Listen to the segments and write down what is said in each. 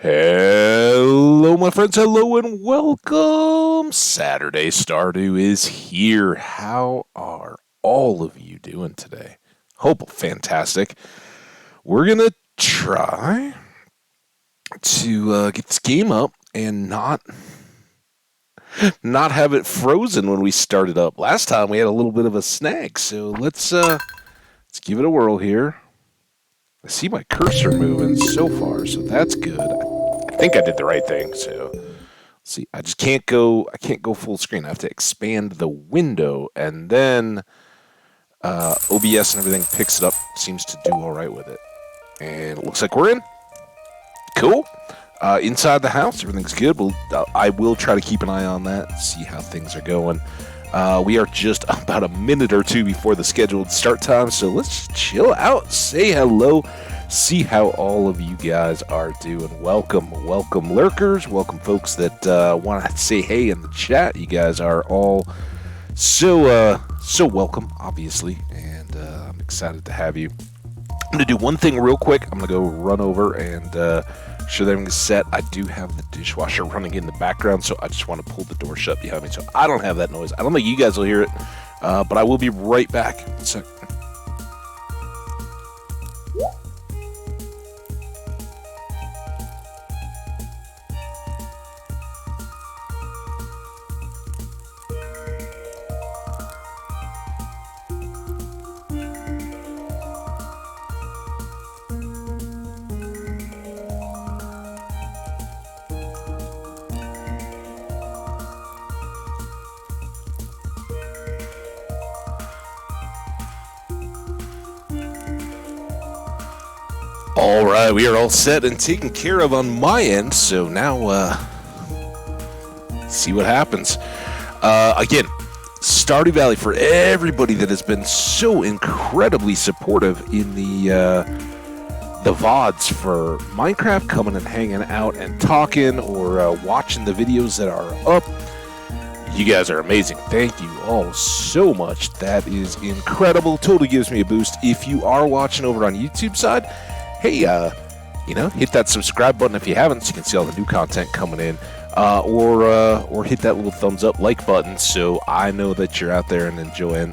Hello, my friends. Hello and welcome. Saturday Stardew is here. How are all of you doing today? Hope fantastic. We're going to try to get this game up and not have it frozen when we start it up. Last time we had a little bit of a snag, so let's give it a whirl here. I see my cursor moving so far, so that's good. I think I did the right thing, so let's see. I can't go full screen. I have to expand the window, and then OBS and everything picks it up. Seems to do all right with it. And it looks like we're in. Cool. Inside the house, everything's good. I will try to keep an eye on that, see how things are going. We are just about a minute or two before the scheduled start time, so let's just chill out, say hello, see how all of you guys are doing. Welcome lurkers, welcome folks that want to say hey in the chat. You guys are all so welcome, obviously, and I'm excited to have you. I'm going to do one thing real quick. I'm going to go run over and sure that everything's set. I do have the dishwasher running in the background, so I just want to pull the door shut behind me so I don't have that noise. I don't think you guys will hear it, but I will be right back. So all right, we are all set and taken care of on my end, so now see what happens. Again, Stardew Valley, for everybody that has been so incredibly supportive in the VODs for Minecraft, coming and hanging out and talking or watching the videos that are up. You guys are amazing. Thank you all so much. That is incredible. Totally gives me a boost. If you are watching over on YouTube side, hey, hit that subscribe button if you haven't, so you can see all the new content coming in, or hit that little thumbs up like button so I know that you're out there and enjoying.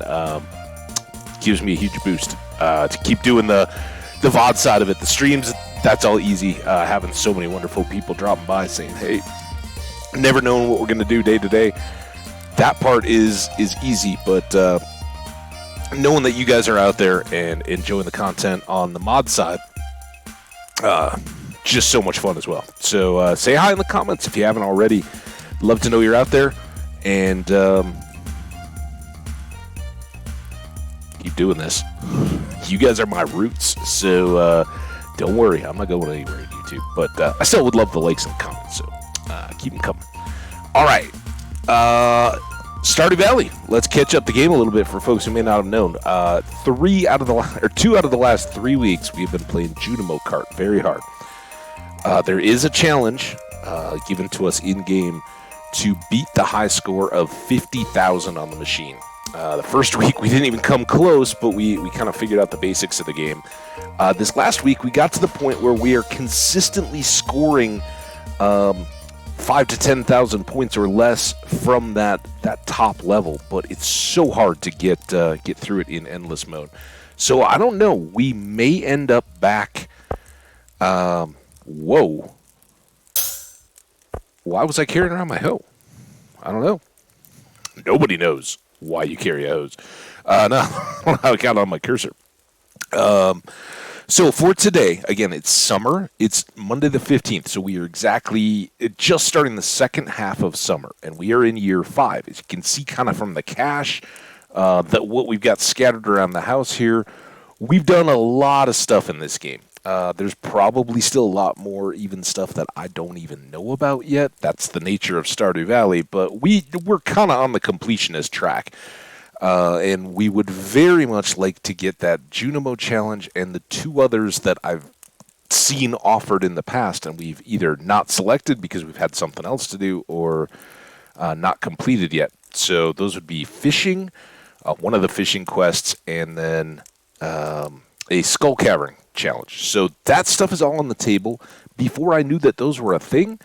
Gives me a huge boost to keep doing the VOD side of it. The streams, that's all easy. Having so many wonderful people dropping by saying, hey, never knowing what we're going to do day to day. That part is easy, but knowing that you guys are out there and enjoying the content on the mod side, just so much fun as well. So say hi in the comments if you haven't already. Love to know you're out there, and keep doing this. You guys are my roots, so don't worry, I'm not going anywhere on YouTube, but I still would love the likes and comments, so keep them coming. All right, Stardew Valley. Let's catch up the game a little bit for folks who may not have known. 2 out of the last 3 weeks, we've been playing Junimo Kart very hard. There is a challenge given to us in game to beat the high score of 50,000 on the machine. The first week we didn't even come close, but we kind of figured out the basics of the game. This last week we got to the point where we are consistently scoring 5,000 to 10,000 points or less from that top level, but it's so hard to get through it in endless mode. So I don't know. We may end up back. Whoa! Why was I carrying around my hoe? I don't know. Nobody knows why you carry a hose. No, I don't know how it got on my cursor. So for today, again, it's summer. It's Monday the 15th, so we are exactly just starting the second half of summer, and we are in year 5. As you can see kind of from the cache, that what we've got scattered around the house here, we've done a lot of stuff in this game. There's probably still a lot more even stuff that I don't even know about yet. That's the nature of Stardew Valley, but we're kind of on the completionist track. And we would very much like to get that Junimo challenge and the 2 others that I've seen offered in the past, and we've either not selected because we've had something else to do or not completed yet. So those would be fishing, one of the fishing quests, and then a skull cavern challenge. So that stuff is all on the table. before I knew that those were a thing,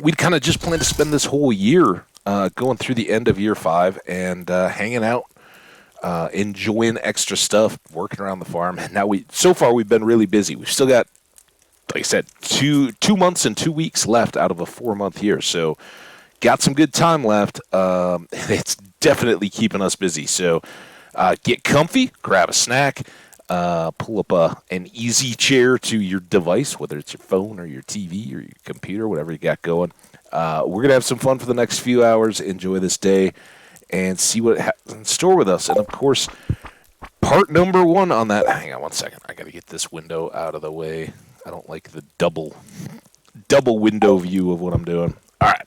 we'd kind of just planned to spend this whole year going through the end of year 5 and hanging out, enjoying extra stuff, working around the farm. And now so far we've been really busy. We've still got, like I said, two months and 2 weeks left out of a 4-month year. So got some good time left. It's definitely keeping us busy. So get comfy, grab a snack, pull up an easy chair to your device, whether it's your phone or your TV or your computer, whatever you got going. We're going to have some fun for the next few hours, enjoy this day, and see what has in store with us. And, of course, part number 1 on that. Hang on one second. I got to get this window out of the way. I don't like the double window view of what I'm doing. All right.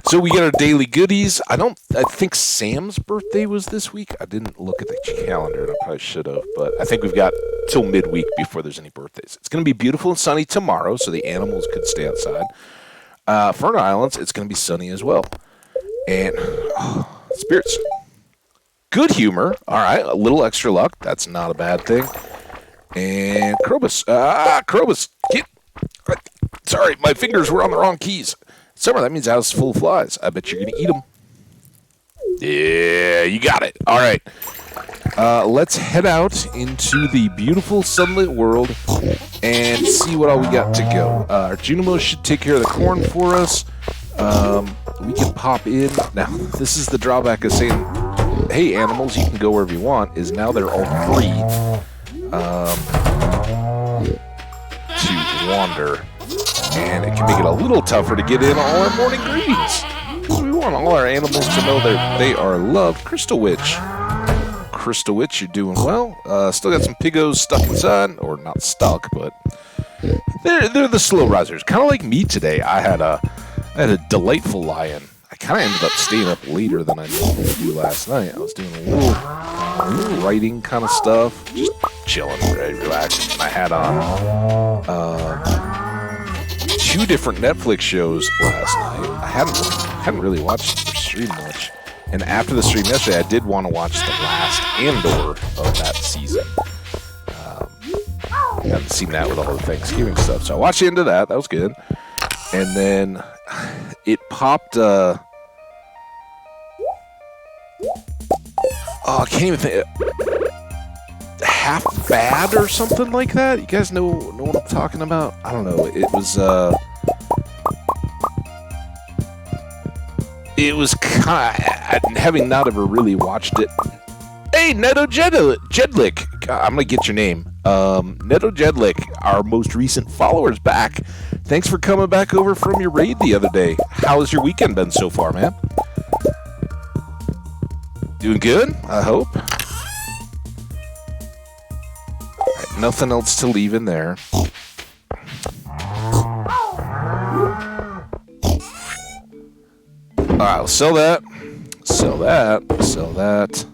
So we get our daily goodies. I think Sam's birthday was this week. I didn't look at the calendar, and I probably should have, but I think we've got till midweek before there's any birthdays. It's going to be beautiful and sunny tomorrow, so the animals could stay outside. Fern Islands, it's going to be sunny as well. And spirits. Good humor. All right, a little extra luck. That's not a bad thing. And Krobus. Krobus, get... Sorry, my fingers were on the wrong keys. Summer, that means the house is full of flies. I bet you're going to eat them. Yeah, you got it. All right. Let's head out into the beautiful sunlit world and see what all we got to go. Our Junimos should take care of the corn for us. We can pop in. Now, this is the drawback of saying, hey, animals, you can go wherever you want, is now they're all free to wander. And it can make it a little tougher to get in all our morning greetings. We want all our animals to know that they are loved. Crystal Witch. Crystal Witch, you're doing well. Still got some piggos stuck inside. Or not stuck, but they're the slow risers. Kind of like me today. I had a delightful lie-in. I kind of ended up staying up later than I normally do last night. I was doing a little writing kind of stuff. Just chilling, relaxing. And I had on 2 different Netflix shows last night. I hadn't really watched the stream much. And after the stream yesterday, I did want to watch the last Andor of that season. I haven't seen that with all the Thanksgiving stuff. So I watched the end of that. That was good. And then it popped... I can't even think... Half Bad or something like that. You guys know what I'm talking about? I don't know. It was kind of, having not ever really watched it. Hey, Neto Jedlik. I'm gonna get your name. Neto Jedlik, our most recent follower's back. Thanks for coming back over from your raid the other day. How has your weekend been so far, man? Doing good, I hope. Right, nothing else to leave in there. Alright, we'll sell that. Sell that. Sell that.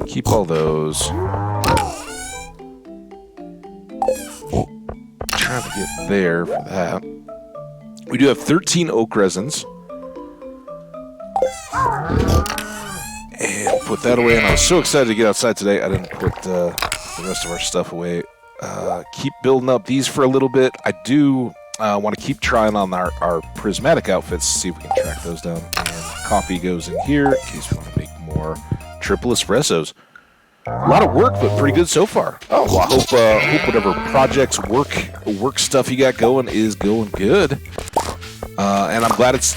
Keep all those. Trying to get there for that. We do have 13 oak resins. And put that away. And I was so excited to get outside today, I didn't put the rest of our stuff away. Keep building up these for a little bit. I do want to keep trying on our prismatic outfits, see if we can track those down. And coffee goes in here in case we want to make more triple espressos. A lot of work, but pretty good so far. Oh, well, I hope whatever projects, work stuff you got going is going good. And I'm glad it's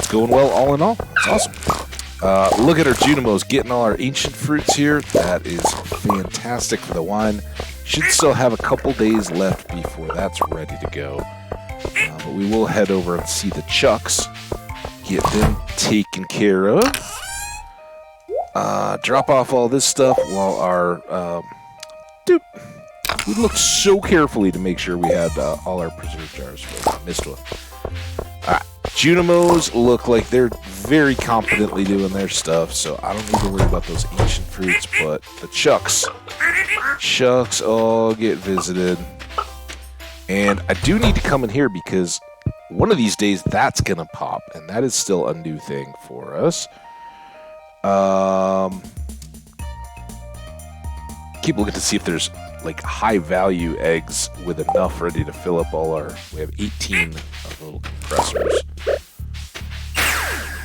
going well all in all. It's awesome. Look at our Junimos getting all our ancient fruits here. That is fantastic for the wine. Should still have a couple days left before that's ready to go. But we will head over and see the Chucks. Get them taken care of. Drop off all this stuff while our... we looked so carefully to make sure we had all our preserve jars filled. Missed one. Alright, Junimos look like they're very competently doing their stuff, so I don't need to worry about those ancient fruits, but the Chucks all get visited. And I do need to come in here because one of these days that's going to pop, and that is still a new thing for us. Keep looking to see if there's like high value eggs with enough ready to fill up all our. We have 18 of the little compressors,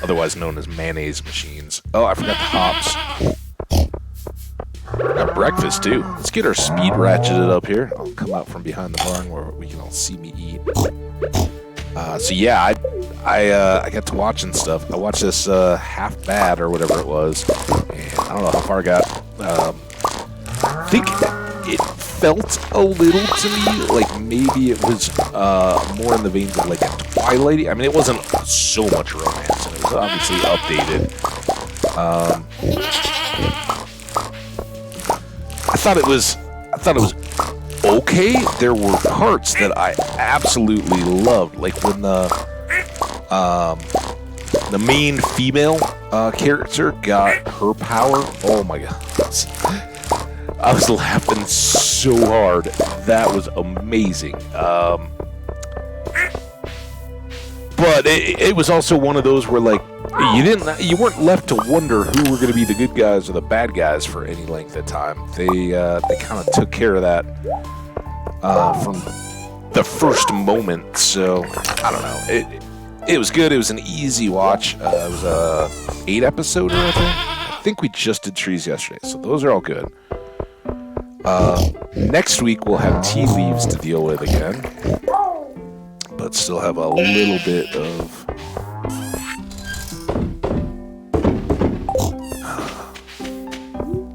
otherwise known as mayonnaise machines. Oh, I forgot the hops. Got breakfast too. Let's get our speed ratcheted up here. I'll come out from behind the barn where we can all see me eat. So yeah, I got to watching stuff. I watched this Half Bad or whatever it was, and I don't know how far I got. I think it felt a little to me like maybe it was more in the veins of like a Twilight. I mean, it wasn't so much romance, and it was obviously updated. I thought it was okay. There were parts that I absolutely loved, like when the main female character got her power. Oh my god, I was laughing so hard. That was amazing. But it was also one of those where like you weren't left to wonder who were going to be the good guys or the bad guys for any length of time. They kind of took care of that from the first moment. So I don't know. It was good. It was an easy watch. It was a 8-episoder, I think. I think we just did trees yesterday, so those are all good. Next week we'll have tea leaves to deal with again, but still have a little bit of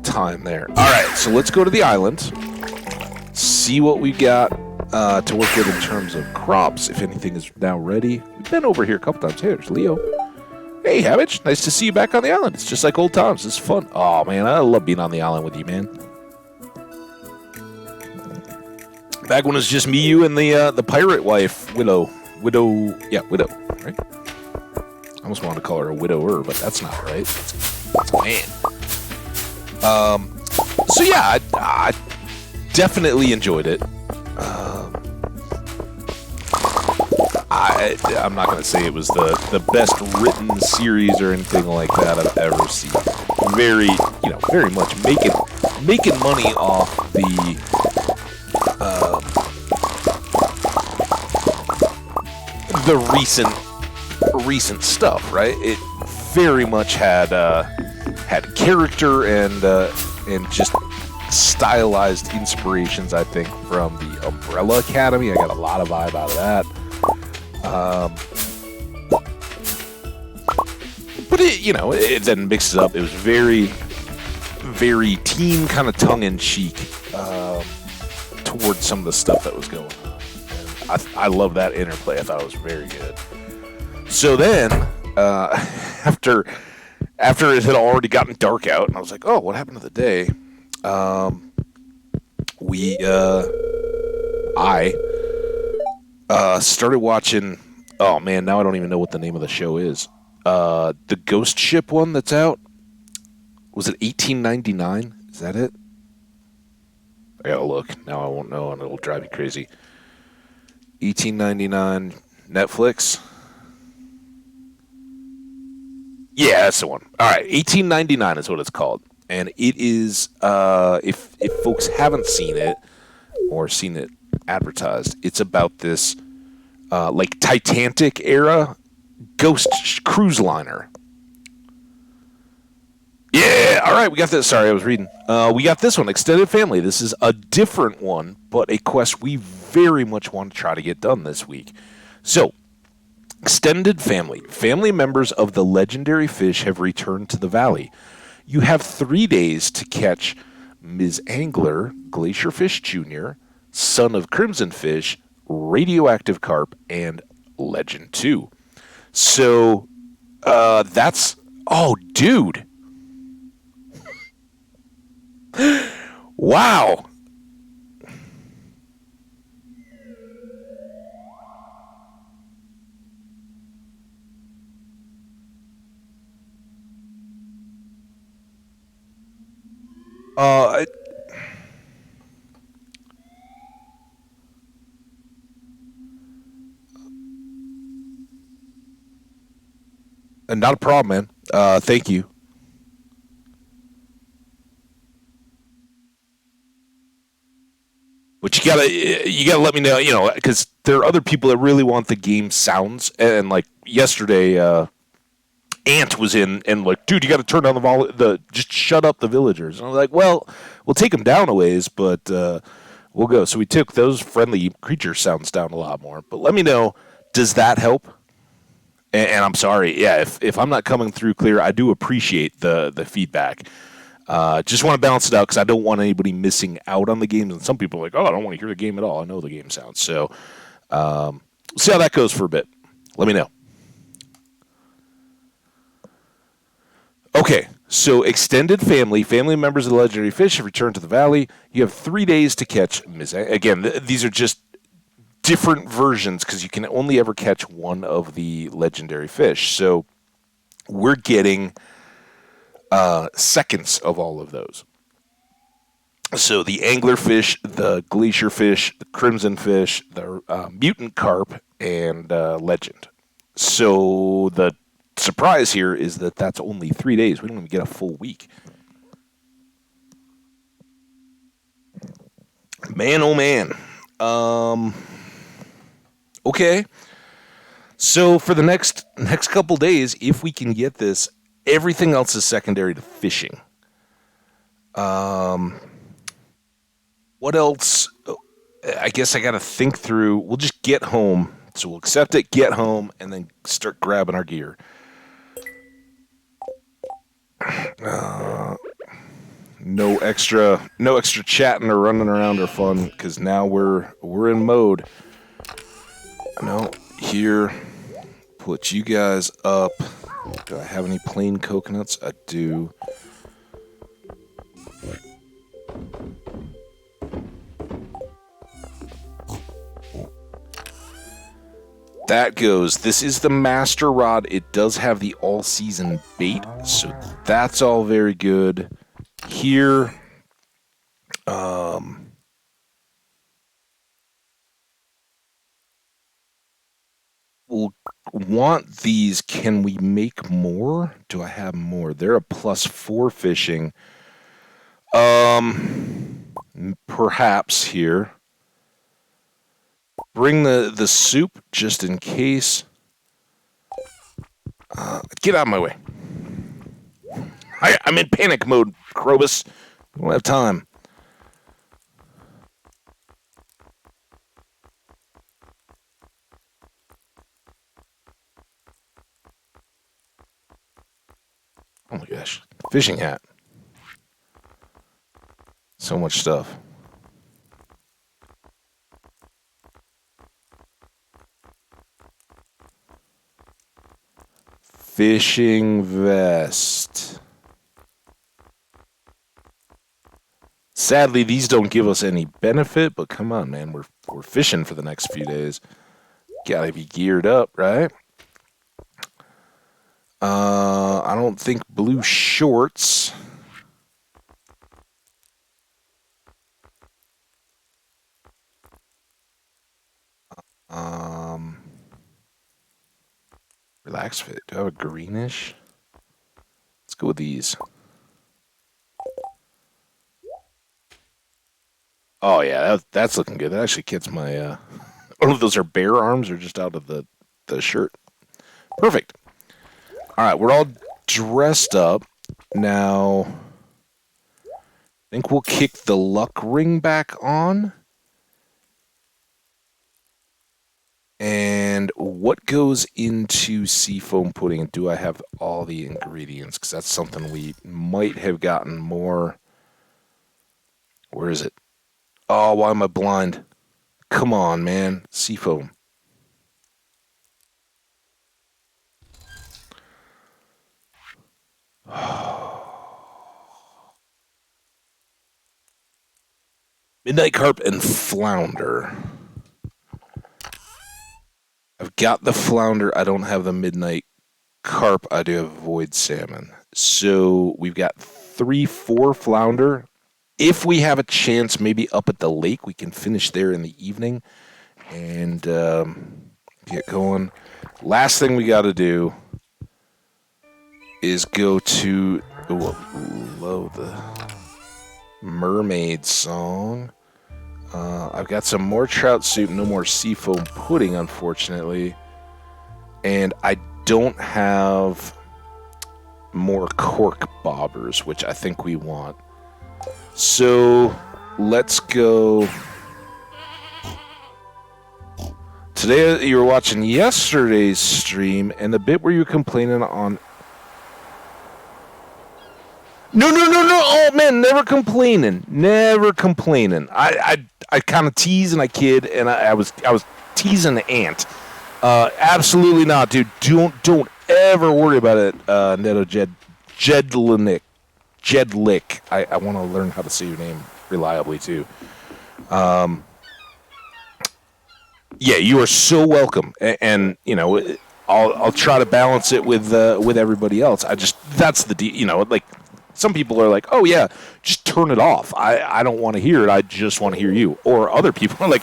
time there. All right, so let's go to the island, see what we got to work with in terms of crops, if anything is now ready. We've been over here a couple times. Hey, there's Leo. Hey, Havage, nice to see you back on the island. It's just like old times. It's fun. Oh, man, I love being on the island with you, man. Back when it was just me, you, and the pirate wife, Widow, right? I almost wanted to call her a widower, but that's not right. That's a man. So yeah, I definitely enjoyed it. I'm not gonna say it was the best written series or anything like that I've ever seen. Very much making money off the recent stuff, right? It very much had character and just stylized inspirations, I think, from the Umbrella Academy. I got a lot of vibe out of that. But it then mixes up. It was very, very teen, kind of tongue-in-cheek towards some of the stuff that was going on. And I love that interplay. I thought it was very good. So then, after it had already gotten dark out, and I was like, oh, what happened to the day? I started watching, oh man, now I don't even know what the name of the show is. The Ghost Ship one that's out. Was it 1899? Is that it? I gotta look. Now I won't know, and it'll drive me crazy. 1899 Netflix. Yeah, that's the one. All right, 1899 is what it's called. And it is, if folks haven't seen it or seen it advertised, it's about this, like, Titanic era ghost cruise liner. Yeah, all right, we got this. Sorry, I was reading. We got this one, Extended Family. This is a different one, but a quest we very much want to try to get done this week. So, Extended Family. Family members of the legendary fish have returned to the valley. You have 3 days to catch Ms. Angler, Glacierfish Jr., Son of Crimson Fish, Radioactive Carp, and Legend 2. So, that's... Oh, dude! Wow! Not a problem, man. Thank you. you gotta let me know, because there are other people that really want the game sounds. And like yesterday, Ant was in and like, dude, you got to turn down just shut up the villagers. And I'm like, well, we'll take them down a ways, but we'll go. So we took those friendly creature sounds down a lot more. But let me know, does that help? And I'm sorry, yeah, if I'm not coming through clear, I do appreciate the feedback. Just want to balance it out because I don't want anybody missing out on the games. And some people are like, oh, I don't want to hear the game at all. I know the game sounds. So see how that goes for a bit. Let me know. Okay, so extended family members of the legendary fish have returned to the valley. You have 3 days to catch Ms. Again, these are just different versions because you can only ever catch one of the legendary fish. So we're getting seconds of all of those. So the anglerfish, the glacier fish, the crimson fish, the mutant carp, and legend. So the surprise here is that that's only 3 days. We don't even get a full week. Man, oh man. Okay. So for the next couple days, if we can get this, everything else is secondary to fishing. What else? I guess I got to think through. We'll just get home. So we'll accept it, get home, and then start grabbing our gear. No extra chatting or running around or fun because now we're in mode. No, here, put you guys up. Do I have any plain coconuts? I do. That goes. This is the master rod. It does have the all-season bait, so that's all very good. Here, we'll want these. Can we make more? Do I have more? They're a +4 fishing. Perhaps here. Bring the soup just in case. Get out of my way. I'm in panic mode, Krobus. I don't have time. Oh my gosh. Fishing hat. So much stuff. Fishing vest. Sadly, these don't give us any benefit, but come on, man. We're fishing for the next few days. Gotta be geared up, right? I don't think blue shorts. Relax fit. Do I have a greenish? Let's go with these. Oh yeah, that's looking good. That actually gets my. I don't know if those are bare arms or just out of the shirt. Perfect. All right, we're all dressed up now. I think we'll kick the luck ring back on. And what goes into seafoam pudding? And do I have all the ingredients? Because that's something we might have gotten more. Where is it? Oh, why am I blind? Come on, man. Seafoam. Midnight carp and flounder. I've got the flounder. I don't have the midnight carp. I do have void salmon. So we've got 3-4 flounder. If we have a chance, maybe up at the lake, we can finish there in the evening and get going. Last thing we got to do is go to... Oh, love the mermaid song. I've got some more trout soup, no more seafoam pudding, unfortunately. And I don't have more cork bobbers, which I think we want. So let's go. Today you were watching yesterday's stream, and the bit where you were complaining on. No! Oh man, never complaining. I kind of tease and I kid, and I was teasing the ant. Absolutely not, dude. Don't ever worry about it, Neto Jedlick. I want to learn how to say your name reliably too. Yeah, you are so welcome, and you know, I'll try to balance it with everybody else. That's the like. Some people are like, oh yeah, just turn it off. I don't want to hear it. I just want to hear you. Or other people are like,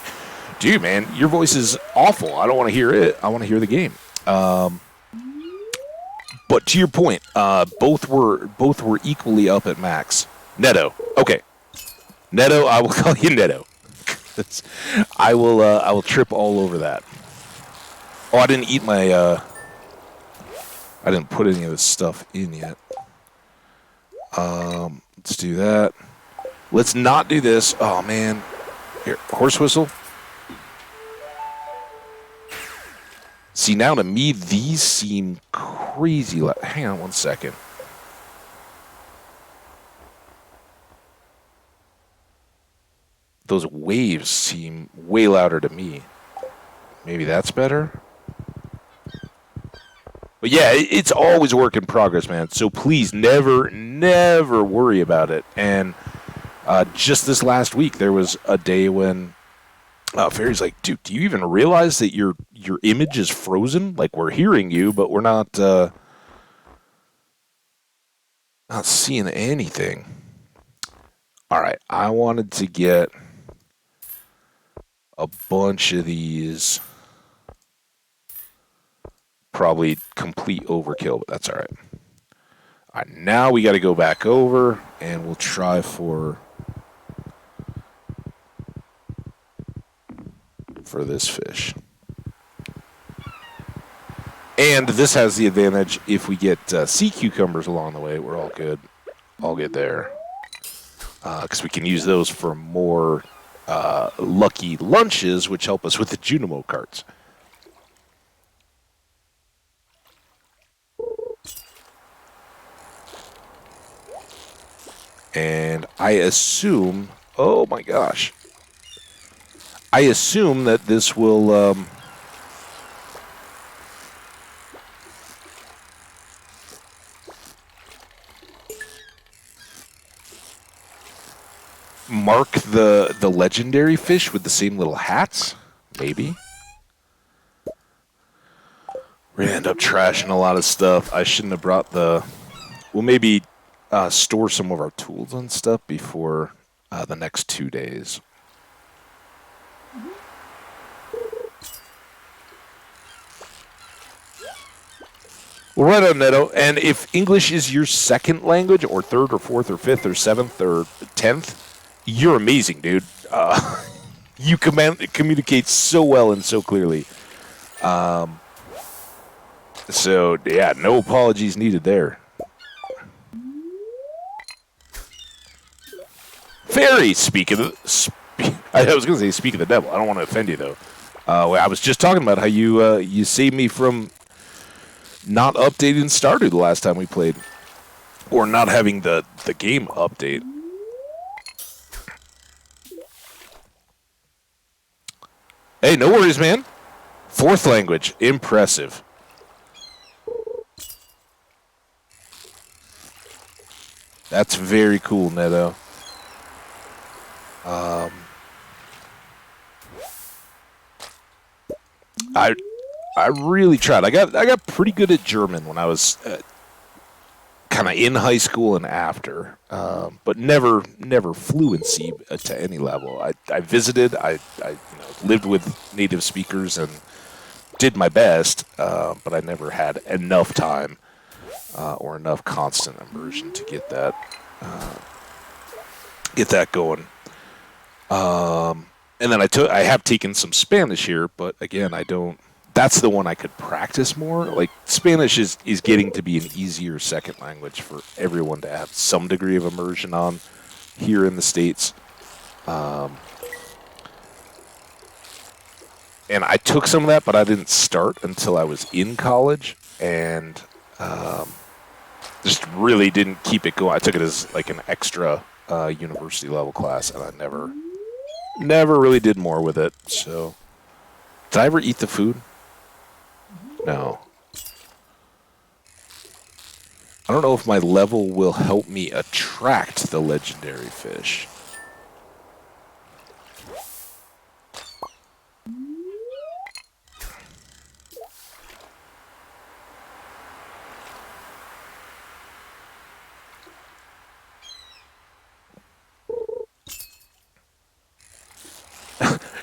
dude, man, your voice is awful. I don't want to hear it. I want to hear the game. But to your point, both were equally up at max. Neto, okay. Neto, I will call you Neto. I will trip all over that. Oh, I didn't eat my. I didn't put any of this stuff in yet. Let's do that. Let's not do this. Oh man, here, horse whistle. See, now to me these seem crazy. Hang on one second. Those waves seem way louder to me. Maybe that's better. But yeah, it's always a work in progress, man. So please never worry about it. And just this last week, there was a day when Fairy's like, dude, do you even realize that your image is frozen? Like, we're hearing you, but we're not seeing anything. All right, I wanted to get a bunch of these. Probably complete overkill, but that's all right. All right, now we got to go back over, and we'll try for this fish. And this has the advantage, if we get sea cucumbers along the way, we're all good. All good there. Because we can use those for more lucky lunches, which help us with the Junimo carts. And I assume, oh my gosh, I assume that this will mark the legendary fish with the same little hats, maybe. We're gonna end up trashing a lot of stuff. I shouldn't have brought the. We'll maybe store some of our tools and stuff before the next 2 days. Well, right on, Neto. And if English is your second language, or third, or fourth, or fifth, or seventh, or 10th, you're amazing, dude. You communicate so well and so clearly. So, yeah, no apologies needed there. Fairy, I was going to say speak of the devil. I don't want to offend you, though. I was just talking about how you saved me from not updating Stardew the last time we played. Or not having the game update. Hey, no worries, man. Fourth language. Impressive. That's very cool, Neto. I really tried. I got pretty good at German when I was kind of in high school and after, but never fluency to any level. I visited. I lived with native speakers and did my best, but I never had enough time or enough constant immersion to get that going. And then I have taken some Spanish here, but again, I don't. That's the one I could practice more. Like Spanish is getting to be an easier second language for everyone to have some degree of immersion on here in the States. And I took some of that, but I didn't start until I was in college, and just really didn't keep it going. I took it as like an extra university level class, and I never really did more with it. So, did I ever eat the food? No. I don't know if my level will help me attract the legendary fish.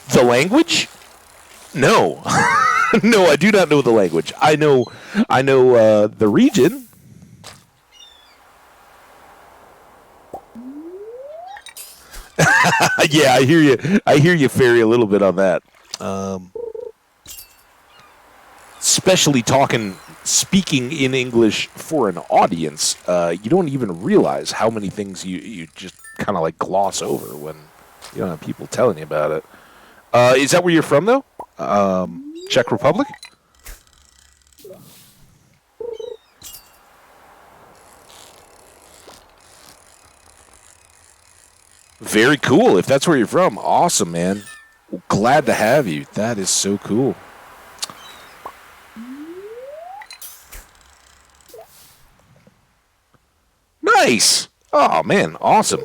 The language? No. No, I do not know the language. I know the region. Yeah, I hear you. I hear you, Fairy, a little bit on that. Especially speaking in English for an audience, you don't even realize how many things you just kind of like gloss over when you don't have people telling you about it. Is that where you're from, though? Czech Republic? Very cool. If that's where you're from, awesome, man. Well, glad to have you. That is so cool. Nice. Oh, man, awesome.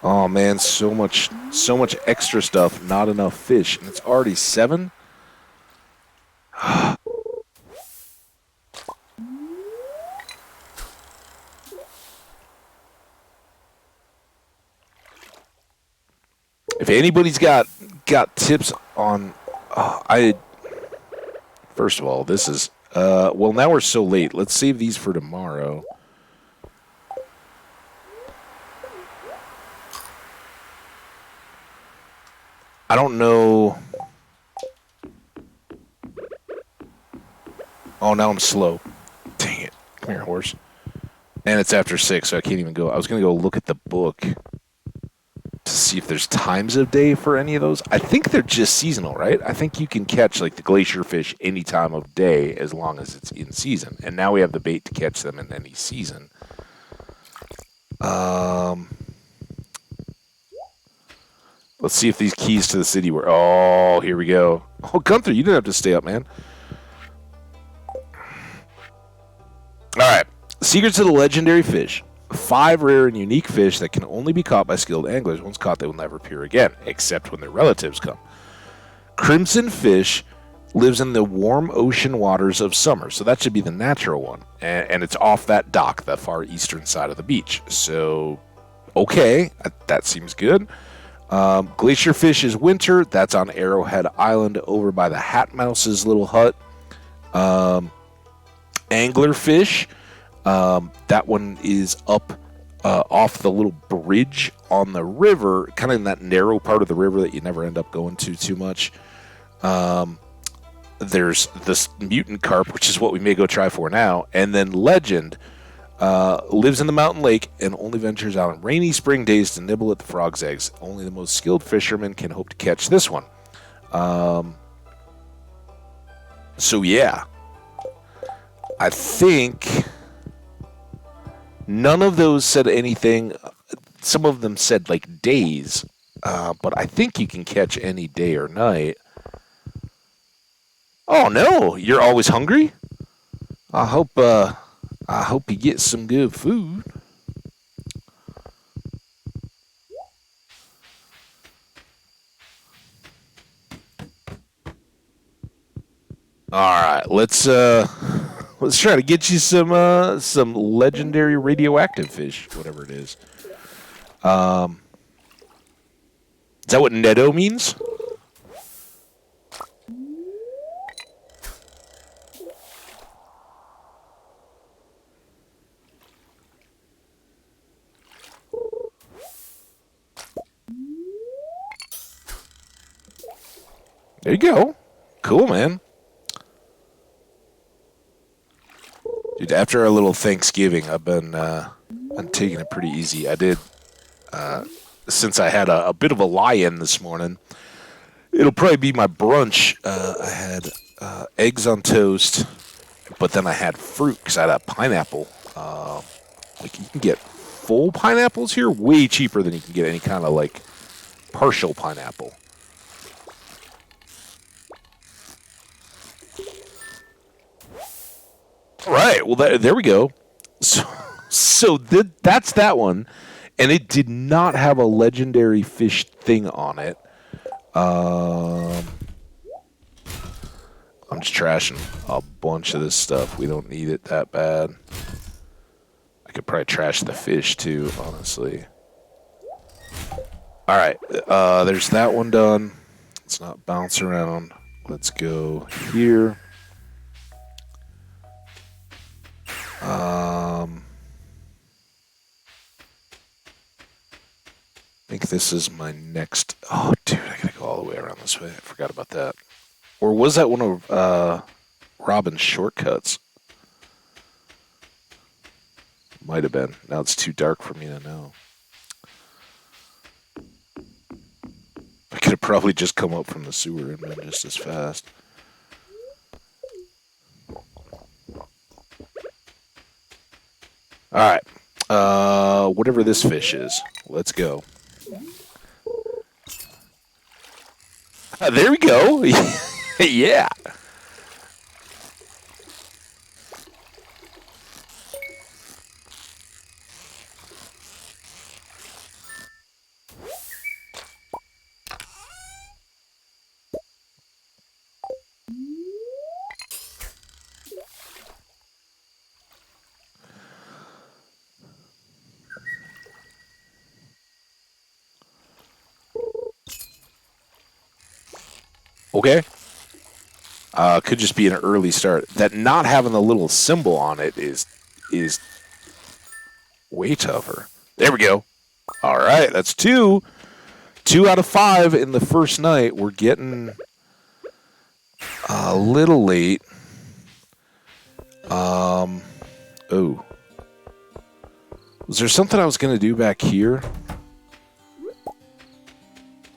Oh man, so much extra stuff, not enough fish, and it's already 7. If anybody's got tips on, first of all, this is well, now we're so late. Let's save these for tomorrow. I don't know. Oh, now I'm slow. Dang it. Come here, horse. And it's after 6, so I can't even go. I was going to go look at the book to see if there's times of day for any of those. I think they're just seasonal, right? I think you can catch like the glacier fish any time of day as long as it's in season. And now we have the bait to catch them in any season. Let's see if these keys to the city were... Oh, here we go. Oh, Gunther, you didn't have to stay up, man. All right. Secrets of the legendary fish. 5 rare and unique fish that can only be caught by skilled anglers. Once caught, they will never appear again, except when their relatives come. Crimson fish lives in the warm ocean waters of summer, so that should be the natural one. And it's off that dock, the far eastern side of the beach. So, okay, that seems good. Glacier fish is winter. That's on Arrowhead Island over by the Hat Mouse's little hut. Angler fish. That one is up off the little bridge on the river, kind of in that narrow part of the river that you never end up going to too much. There's this mutant carp, which is what we may go try for now. And then Legend lives in the mountain lake and only ventures out on rainy spring days to nibble at the frog's eggs. Only the most skilled fishermen can hope to catch this one. So yeah, I think none of those said anything. Some of them said like days, but I think you can catch any day or night. Oh no, you're always hungry? I hope you get some good food. All right, let's try to get you some legendary radioactive fish, whatever it is. Is that what netto means? There you go. Cool, man. Dude, after our little Thanksgiving, I've been taking it pretty easy. I did, since I had a bit of a lie-in this morning, it'll probably be my brunch. I had eggs on toast, but then I had fruit because I had a pineapple. Like, you can get full pineapples here way cheaper than you can get any kind of, like, partial pineapple. All right, well, there we go. So that's that one, and it did not have a legendary fish thing on it. I'm just trashing a bunch of this stuff. We don't need it that bad. I could probably trash the fish too, honestly. All right, there's that one done. Let's not bounce around. Let's go here. I think this is my next... Oh, dude, I gotta go all the way around this way. I forgot about that. Or was that one of Robin's shortcuts? Might have been. Now it's too dark for me to know. I could have probably just come up from the sewer and been just as fast. Alright. Whatever this fish is. Let's go. There we go. Yeah. Okay. Could just be an early start. That not having the little symbol on it is way tougher. There we go. All right, that's 2. 2 out of 5 in the first night. We're getting a little late. Oh. Was there something I was going to do back here?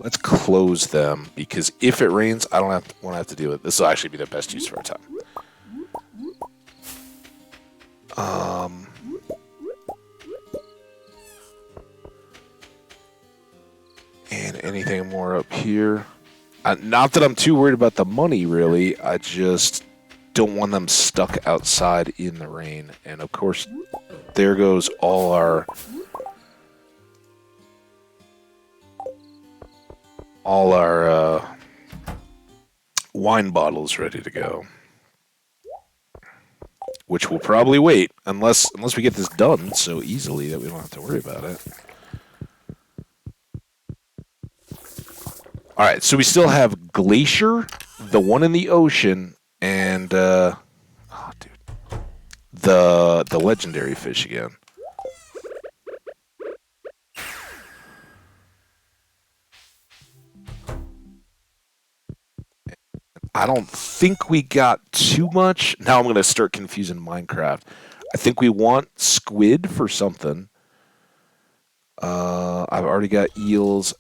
Let's close them, because if it rains, I don't want to have to deal with it. This will actually be the best use of our time. And anything more up here? Not that I'm too worried about the money, really. I just don't want them stuck outside in the rain. And, of course, there goes all our... wine bottles ready to go, which will probably wait unless we get this done so easily that we don't have to worry about it. All right, so we still have Glacier, the one in the ocean, and the legendary fish again. I don't think we got too much. Now I'm going to start confusing Minecraft. I think we want squid for something. I've already got eels.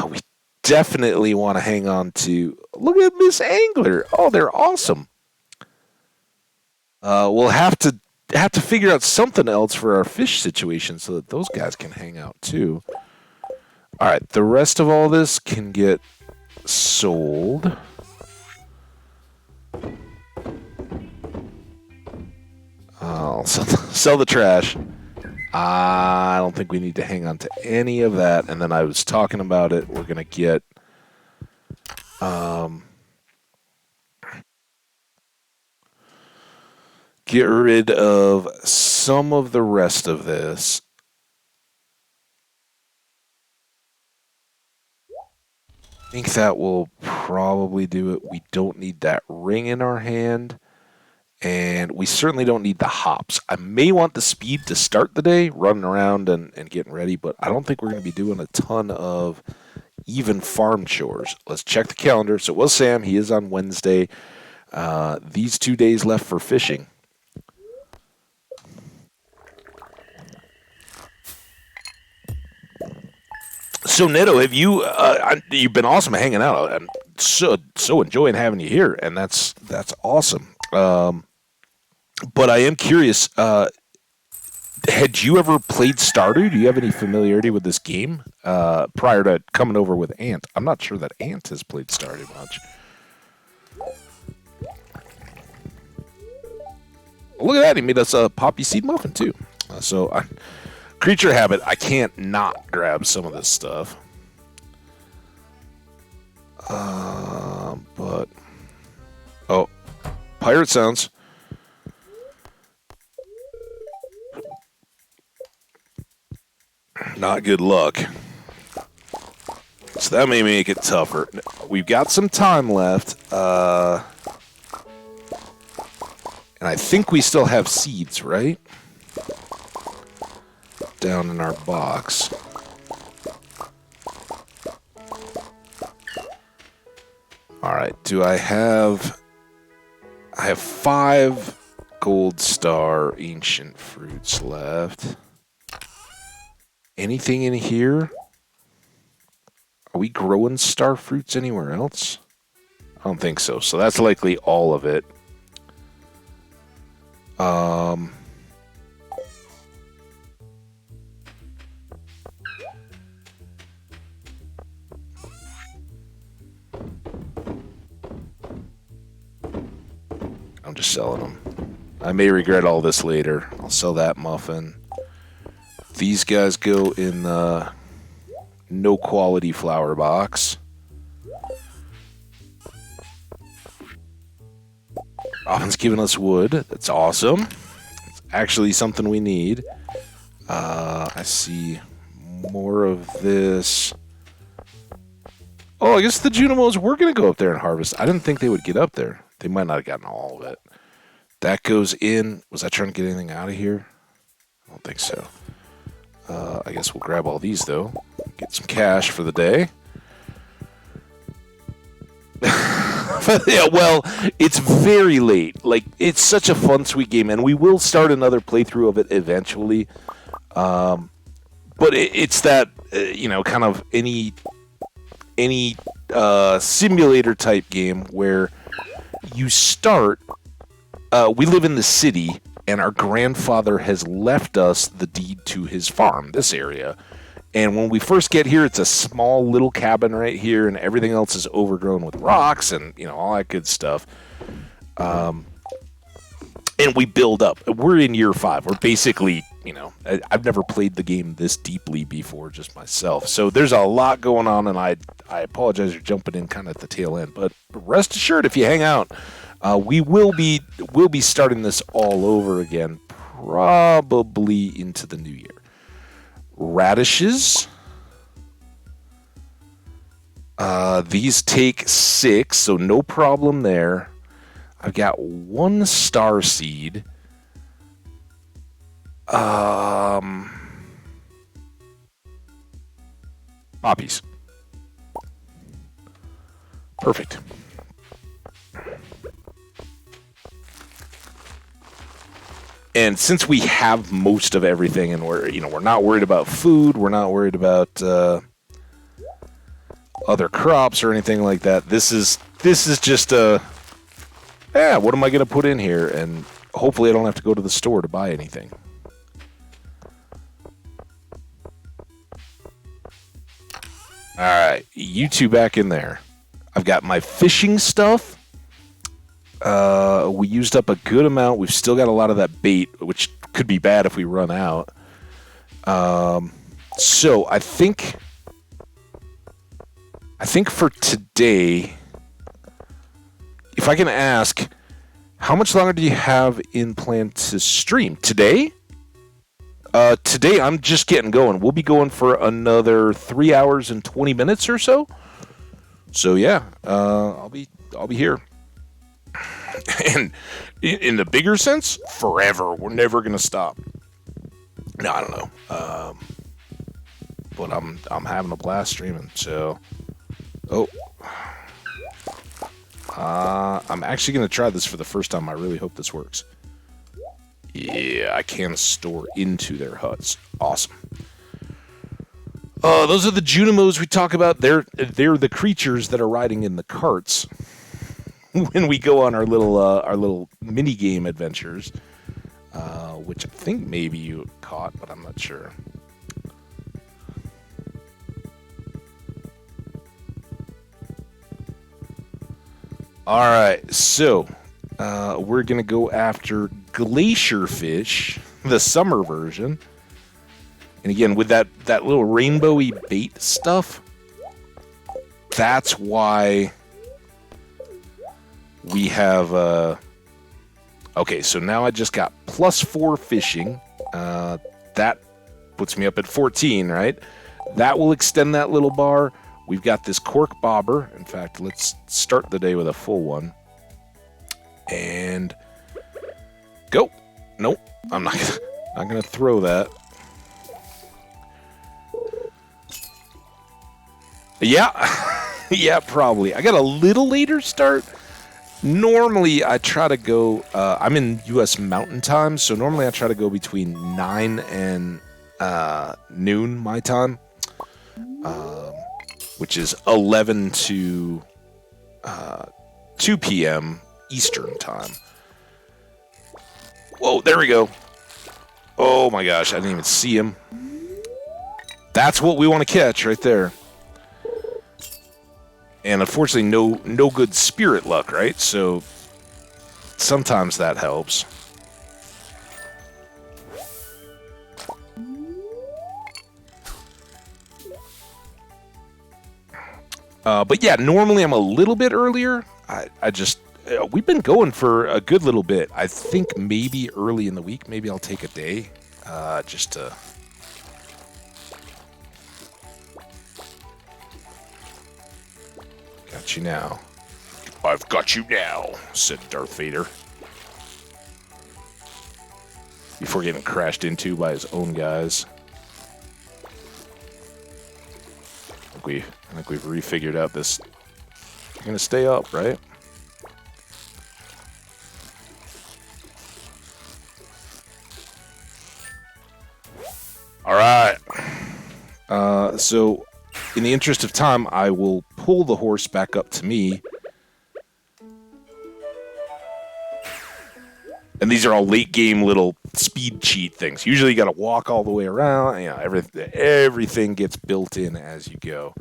We definitely want to hang on to... Look at Miss Angler. Oh, they're awesome. We'll have to figure out something else for our fish situation so that those guys can hang out too. All right, the rest of all this can get sold. I'll sell the trash. I don't think we need to hang on to any of that. And then I was talking about it. We're going to get... get rid of some of the rest of this. think that will probably do it. We don't need that ring in our hand. And we certainly don't need the hops. I may want the speed to start the day, running around and getting ready, but I don't think we're going to be doing a ton of even farm chores. Let's check the calendar. So it was Sam. He is on Wednesday. These 2 days left for fishing. So Neto, have you? You've been awesome hanging out. I'm so enjoying having you here, and that's awesome. But I am curious. Had you ever played Stardew? Do you have any familiarity with this game prior to coming over with Ant? I'm not sure that Ant has played Stardew much. Look at that. He made us a poppy seed muffin, too. Creature habit, I can't not grab some of this stuff. But... Oh. Pirate sounds. Not good luck. So that may make it tougher. We've got some time left. And I think we still have seeds, right? Down in our box. Alright, do I have... I have 5 gold star ancient fruits left. Anything in here? Are we growing star fruits anywhere else? I don't think so. So that's likely all of it. I'm just selling them. I may regret all this later. I'll sell that muffin. These guys go in the no quality flower box. Robin's giving us wood. That's awesome. It's actually something we need. I see more of this. Oh, I guess the Junimos were going to go up there and harvest. I didn't think they would get up there. They might not have gotten all of it. That goes in. Was I trying to get anything out of here? I don't think so. I guess we'll grab all these, though. Get some cash for the day. Yeah, well, it's very late. Like, it's such a fun, sweet game, and we will start another playthrough of it eventually. But it's that, kind of any simulator-type game where you start... we live in the city, and our grandfather has left us the deed to his farm, this area. And when we first get here, it's a small little cabin right here, and everything else is overgrown with rocks and, all that good stuff. And we build up. We're in year 5. We're basically, I've never played the game this deeply before, just myself. So there's a lot going on, and I apologize for jumping in kind of at the tail end. But rest assured, if you hang out, we'll be starting this all over again, probably into the new year. Radishes. These take 6, so no problem there. I've got 1 star seed. Poppies. Perfect. And since we have most of everything, and we're not worried about food, we're not worried about other crops or anything like that. This is just what am I going to put in here? And hopefully I don't have to go to the store to buy anything. All right, you two back in there. I've got my fishing stuff. We used up a good amount. We've still got a lot of that bait, which could be bad if we run out. So I think for today, if I can ask, how much longer do you have in plan to stream? Today? Today I'm just getting going. We'll be going for another 3 hours and 20 minutes or so. So yeah, I'll be here. And in the bigger sense, forever. We're never gonna stop. No, I don't know. But I'm having a blast streaming. So, oh, I'm actually gonna try this for the first time. I really hope this works. Yeah, I can store into their huts. Awesome. Those are the Junimos we talk about. They're the creatures that are riding in the carts when we go on our little mini game adventures, which I think maybe you caught, but I'm not sure. All right, so we're gonna go after glacier fish, the summer version. And again, with that little rainbowy bait stuff, that's why we have... okay, so now I just got +4 fishing. That puts me up at 14, right? That will extend that little bar. We've got this cork bobber. In fact, let's start the day with a full one. And go. Nope, I'm not gonna throw that. Yeah, yeah, probably. I got a little later start. Normally, I try to go... I'm in U.S. Mountain Time, so normally I try to go between 9 and noon my time, which is 11 to 2 p.m. Eastern Time. Whoa, there we go. Oh my gosh, I didn't even see him. That's what we want to catch right there. And unfortunately, no good spirit luck, right? So sometimes that helps. But yeah, normally I'm a little bit earlier. I just... we've been going for a good little bit. I think maybe early in the week, maybe I'll take a day just to... Got you now. I've got you now, said Darth Vader. Before getting crashed into by his own guys. I think we've refigured out this. You're gonna stay up, right? All right. So, in the interest of time, I will pull the horse back up to me. And these are all late game little speed cheat things. Usually you got to walk all the way around. You know, everything gets built in as you go.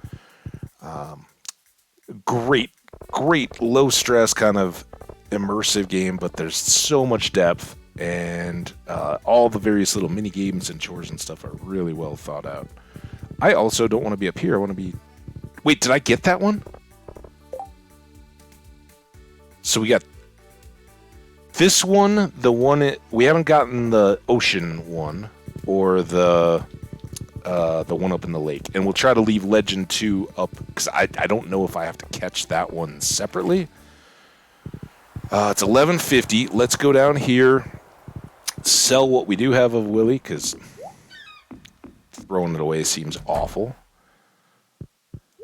Great low stress kind of immersive game, but there's so much depth, and all the various little mini games and chores and stuff are really well thought out. I also don't want to be up here. I want to be... Wait, did I get that one? So we got this one, the one... We haven't gotten the ocean one, or the one up in the lake. And we'll try to leave Legend 2 up, because I don't know if I have to catch that one separately. It's 11:50. Let's go down here, sell what we do have of Willy, because throwing it away seems awful.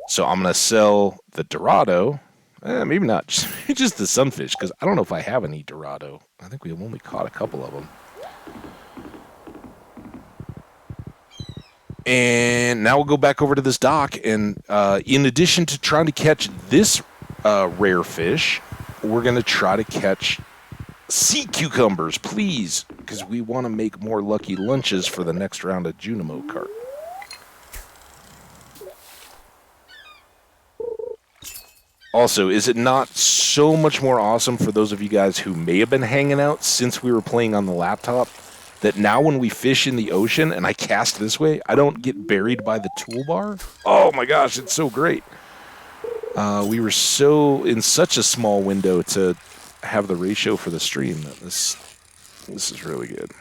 So I'm going to sell the Dorado. Maybe not, just the sunfish, because I don't know if I have any Dorado. I think we've only caught a couple of them. And now we'll go back over to this dock, and in addition to trying to catch this rare fish, we're going to try to catch sea cucumbers, please, because we want to make more lucky lunches for the next round of Junimo cart. Also, is it not so much more awesome for those of you guys who may have been hanging out since we were playing on the laptop, that now when we fish in the ocean and I cast this way, I don't get buried by the toolbar? Oh my gosh, it's so great. We were so in such a small window to have the ratio for the stream that this is really good.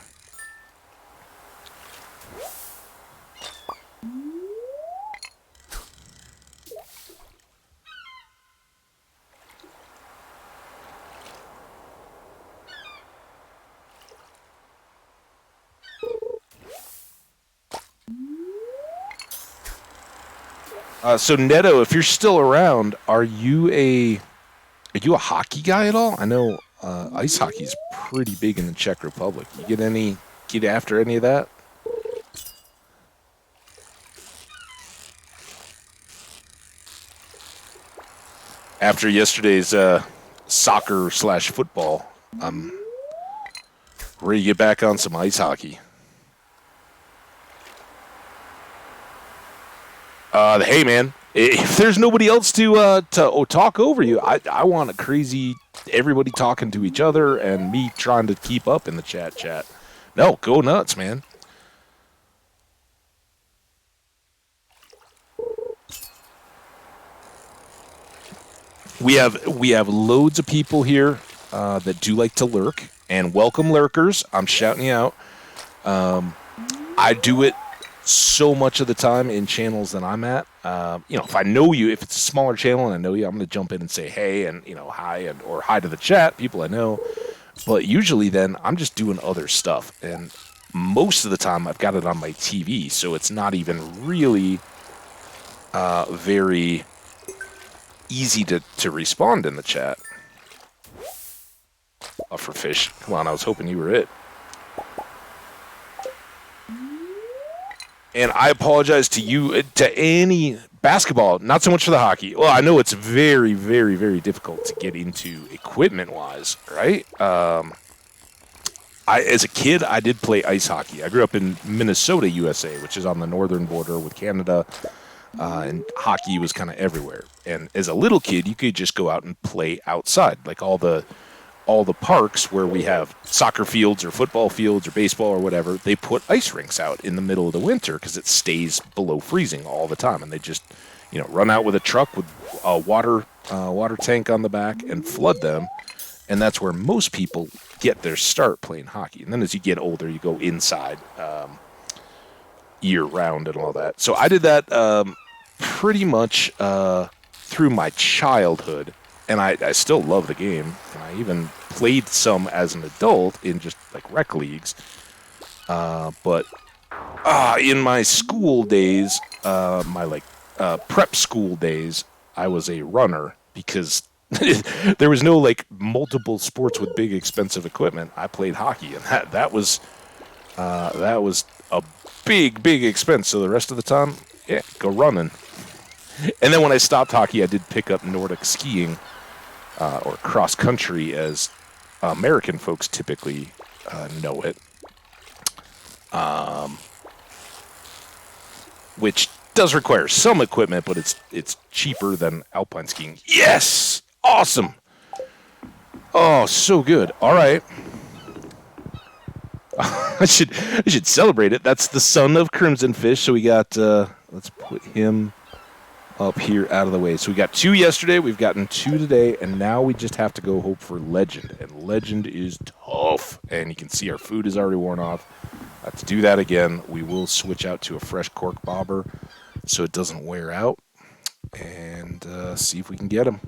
So Neto, if you're still around, are you a hockey guy at all? I know ice hockey is pretty big in the Czech Republic. You get after any of that? After yesterday's soccer slash football, I'm ready to get back on some ice hockey. Hey man, if there's nobody else to talk over you, I want a crazy everybody talking to each other and me trying to keep up in the chat. No, go nuts, man. We have loads of people here that do like to lurk, and welcome lurkers. I'm shouting you out. I do it so much of the time in channels that I'm at. If I know you, if it's a smaller channel and I know you, I'm going to jump in and say hey and hi or hi to the chat, people I know. But usually then I'm just doing other stuff, and most of the time I've got it on my TV, so it's not even really very easy to respond in the chat. For fish. Come on, I was hoping you were it. And I apologize to you, to any basketball, not so much for the hockey. Well, I know it's very, very, very difficult to get into equipment-wise, right? As a kid, I did play ice hockey. I grew up in Minnesota, USA, which is on the northern border with Canada, and hockey was kind of everywhere. And as a little kid, you could just go out and play outside, like all the parks where we have soccer fields or football fields or baseball or whatever, they put ice rinks out in the middle of the winter because it stays below freezing all the time, and they just run out with a truck with a water tank on the back and flood them, and that's where most people get their start playing hockey. And then as you get older, you go inside year round and all that. So I did that pretty much through my childhood. And I still love the game, and I even played some as an adult in just like rec leagues. But in my school days, my prep school days, I was a runner because there was no like multiple sports with big expensive equipment. I played hockey, and that was a big expense. So the rest of the time, yeah, go running. And then when I stopped hockey, I did pick up Nordic skiing. Or cross country, as American folks typically know it, which does require some equipment, but it's cheaper than alpine skiing. Yes, awesome. Oh, so good. All right, I should celebrate it. That's the son of Crimson Fish. So we got. Let's put him up here out of the way. So we got 2 yesterday, we've gotten 2 today, and now we just have to go hope for Legend. And Legend is tough. And you can see our food is already worn off. To do that again, we will switch out to a fresh cork bobber so it doesn't wear out, and see if we can get him.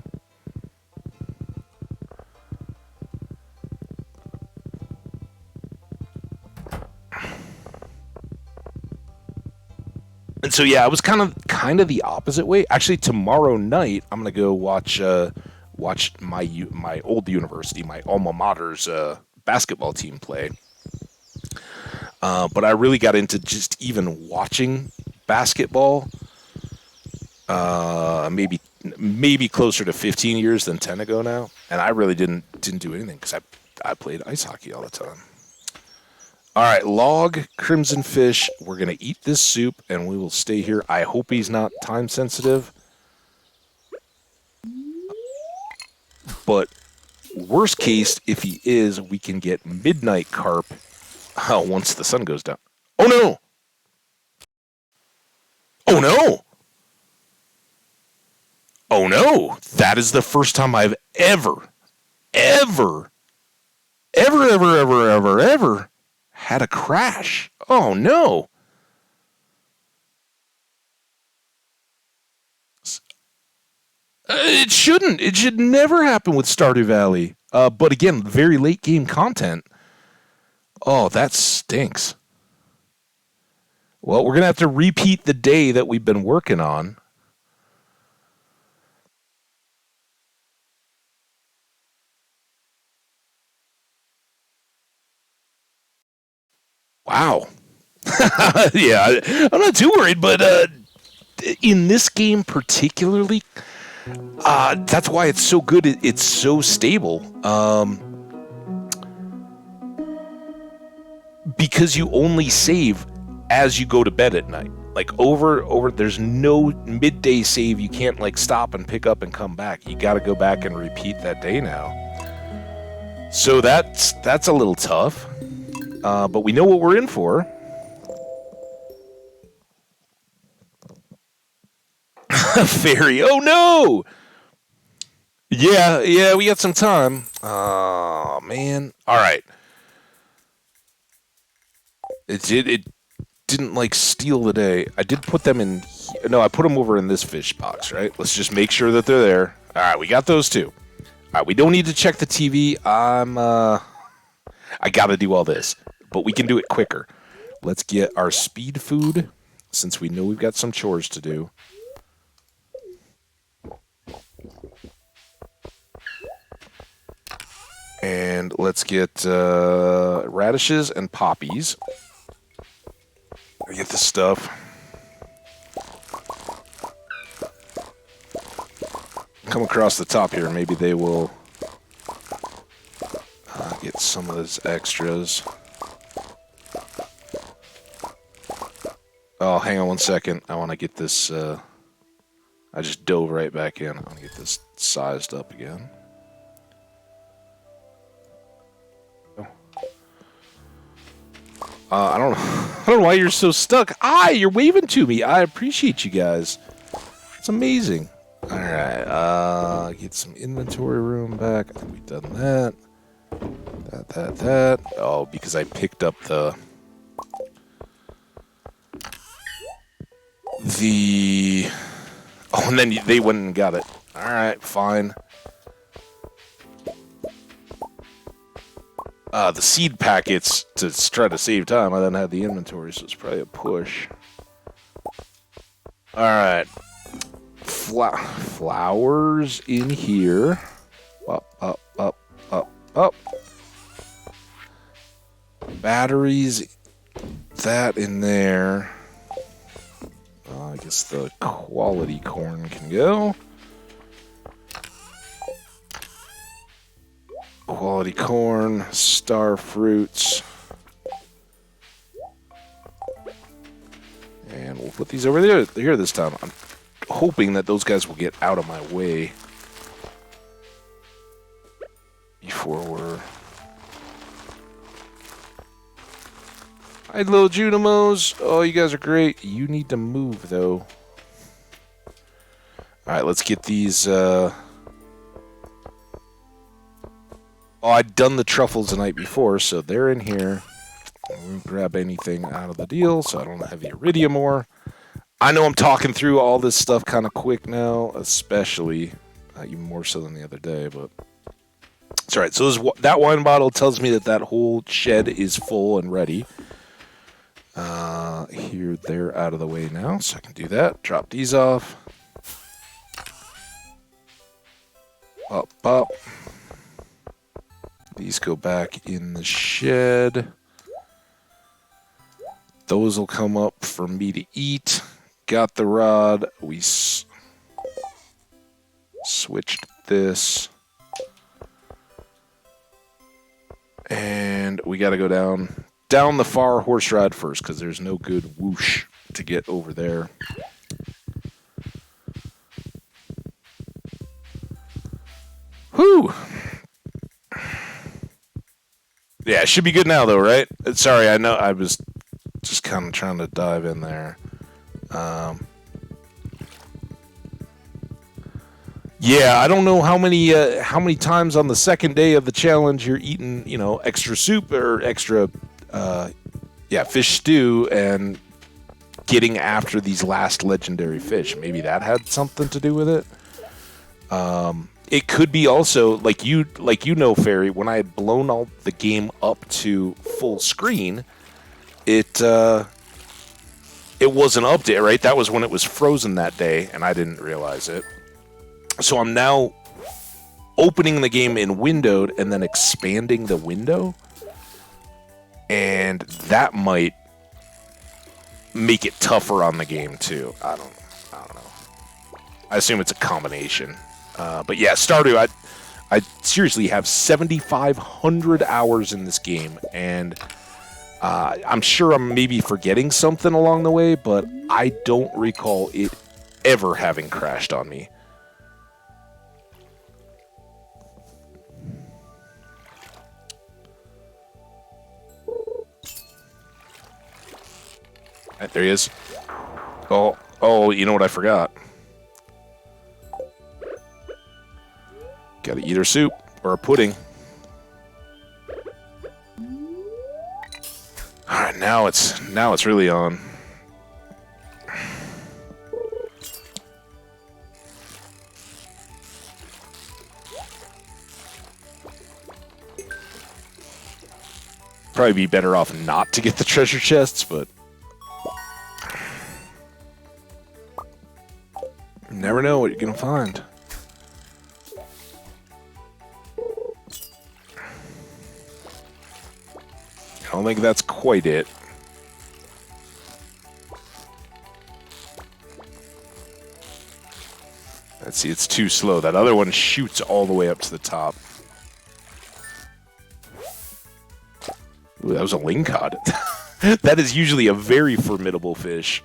And so yeah, I was kind of the opposite way. Actually, tomorrow night I'm gonna go watch my old university, my alma mater's basketball team play. But I really got into just even watching basketball. Maybe closer to 15 years than 10 ago now, and I really didn't do anything because I played ice hockey all the time. All right, log Crimson Fish. We're going to eat this soup, and we will stay here. I hope he's not time sensitive. But worst case, if he is, we can get midnight carp once the sun goes down. Oh, no! Oh, no! Oh, no! That is the first time I've ever had a crash. Oh, no. It shouldn't. It should never happen with Stardew Valley. But again, very late game content. Oh, that stinks. Well, we're going to have to repeat the day that we've been working on. Wow. Yeah, I'm not too worried, but in this game particularly, that's why it's so good. It's so stable. Because you only save as you go to bed at night. Like over, there's no midday save. You can't like stop and pick up and come back. You got to go back and repeat that day now. So that's a little tough. But we know what we're in for. Fairy. Oh no! Yeah, we got some time. Oh man. All right. It didn't like steal the day. I did put them in. No, I put them over in this fish box. Right. Let's just make sure that they're there. All right, we got those two. All right, we don't need to check the TV. I got to do all this, but we can do it quicker. Let's get our speed food since we know we've got some chores to do. And let's get radishes and poppies. Get the stuff. Come across the top here. Maybe they will get some of those extras. Oh, hang on one second. I want to get this... I just dove right back in. I want to get this sized up again. I don't know why you're so stuck. You're waving to me. I appreciate you guys. It's amazing. All right, get some inventory room back. I think we've done that. That. Oh, because I picked up the Oh, and then they went and got it. All right, fine. The seed packets to try to save time. I then had the inventory, so it's probably a push. All right. Flowers in here. Up. Batteries. That in there. I guess the quality corn can go. Quality corn, star fruits. And we'll put these over here this time. I'm hoping that those guys will get out of my way before we're... Hi, little Junimos. Oh, you guys are great. You need to move, though. Alright, let's get these... Oh, I'd done the truffles the night before, so they're in here. I won't grab anything out of the deal, so I don't have the iridium ore. I know I'm talking through all this stuff kind of quick now, especially, even more so than the other day, but... It's alright, so that wine bottle tells me that whole shed is full and ready. Here, they're out of the way now, so I can do that. Drop these off. Up. These go back in the shed. Those will come up for me to eat. Got the rod. We switched this. And we got to go down the far horse ride first, because there's no good whoosh to get over there. Whew! Yeah, it should be good now, though, right? Sorry, I know I was just kind of trying to dive in there. Yeah, I don't know how many times on the second day of the challenge you're eating, extra soup or extra, fish stew and getting after these last legendary fish. Maybe that had something to do with it. It could be also, like you know, Fairy, when I had blown all the game up to full screen, it was an update, right? That was when it was frozen that day, and I didn't realize it. So I'm now opening the game in windowed and then expanding the window. And that might make it tougher on the game too. I don't know. I assume it's a combination. But yeah, Stardew, I seriously have 7,500 hours in this game, and I'm sure I'm maybe forgetting something along the way, but I don't recall it ever having crashed on me. Right, there he is. Oh, you know what I forgot? Gotta eat her soup, or a pudding. Alright, now it's really on. Probably be better off not to get the treasure chests, but you never know what you're gonna find. I don't think that's quite it. Let's see, it's too slow. That other one shoots all the way up to the top. Ooh, that was a lingcod. That is usually a very formidable fish.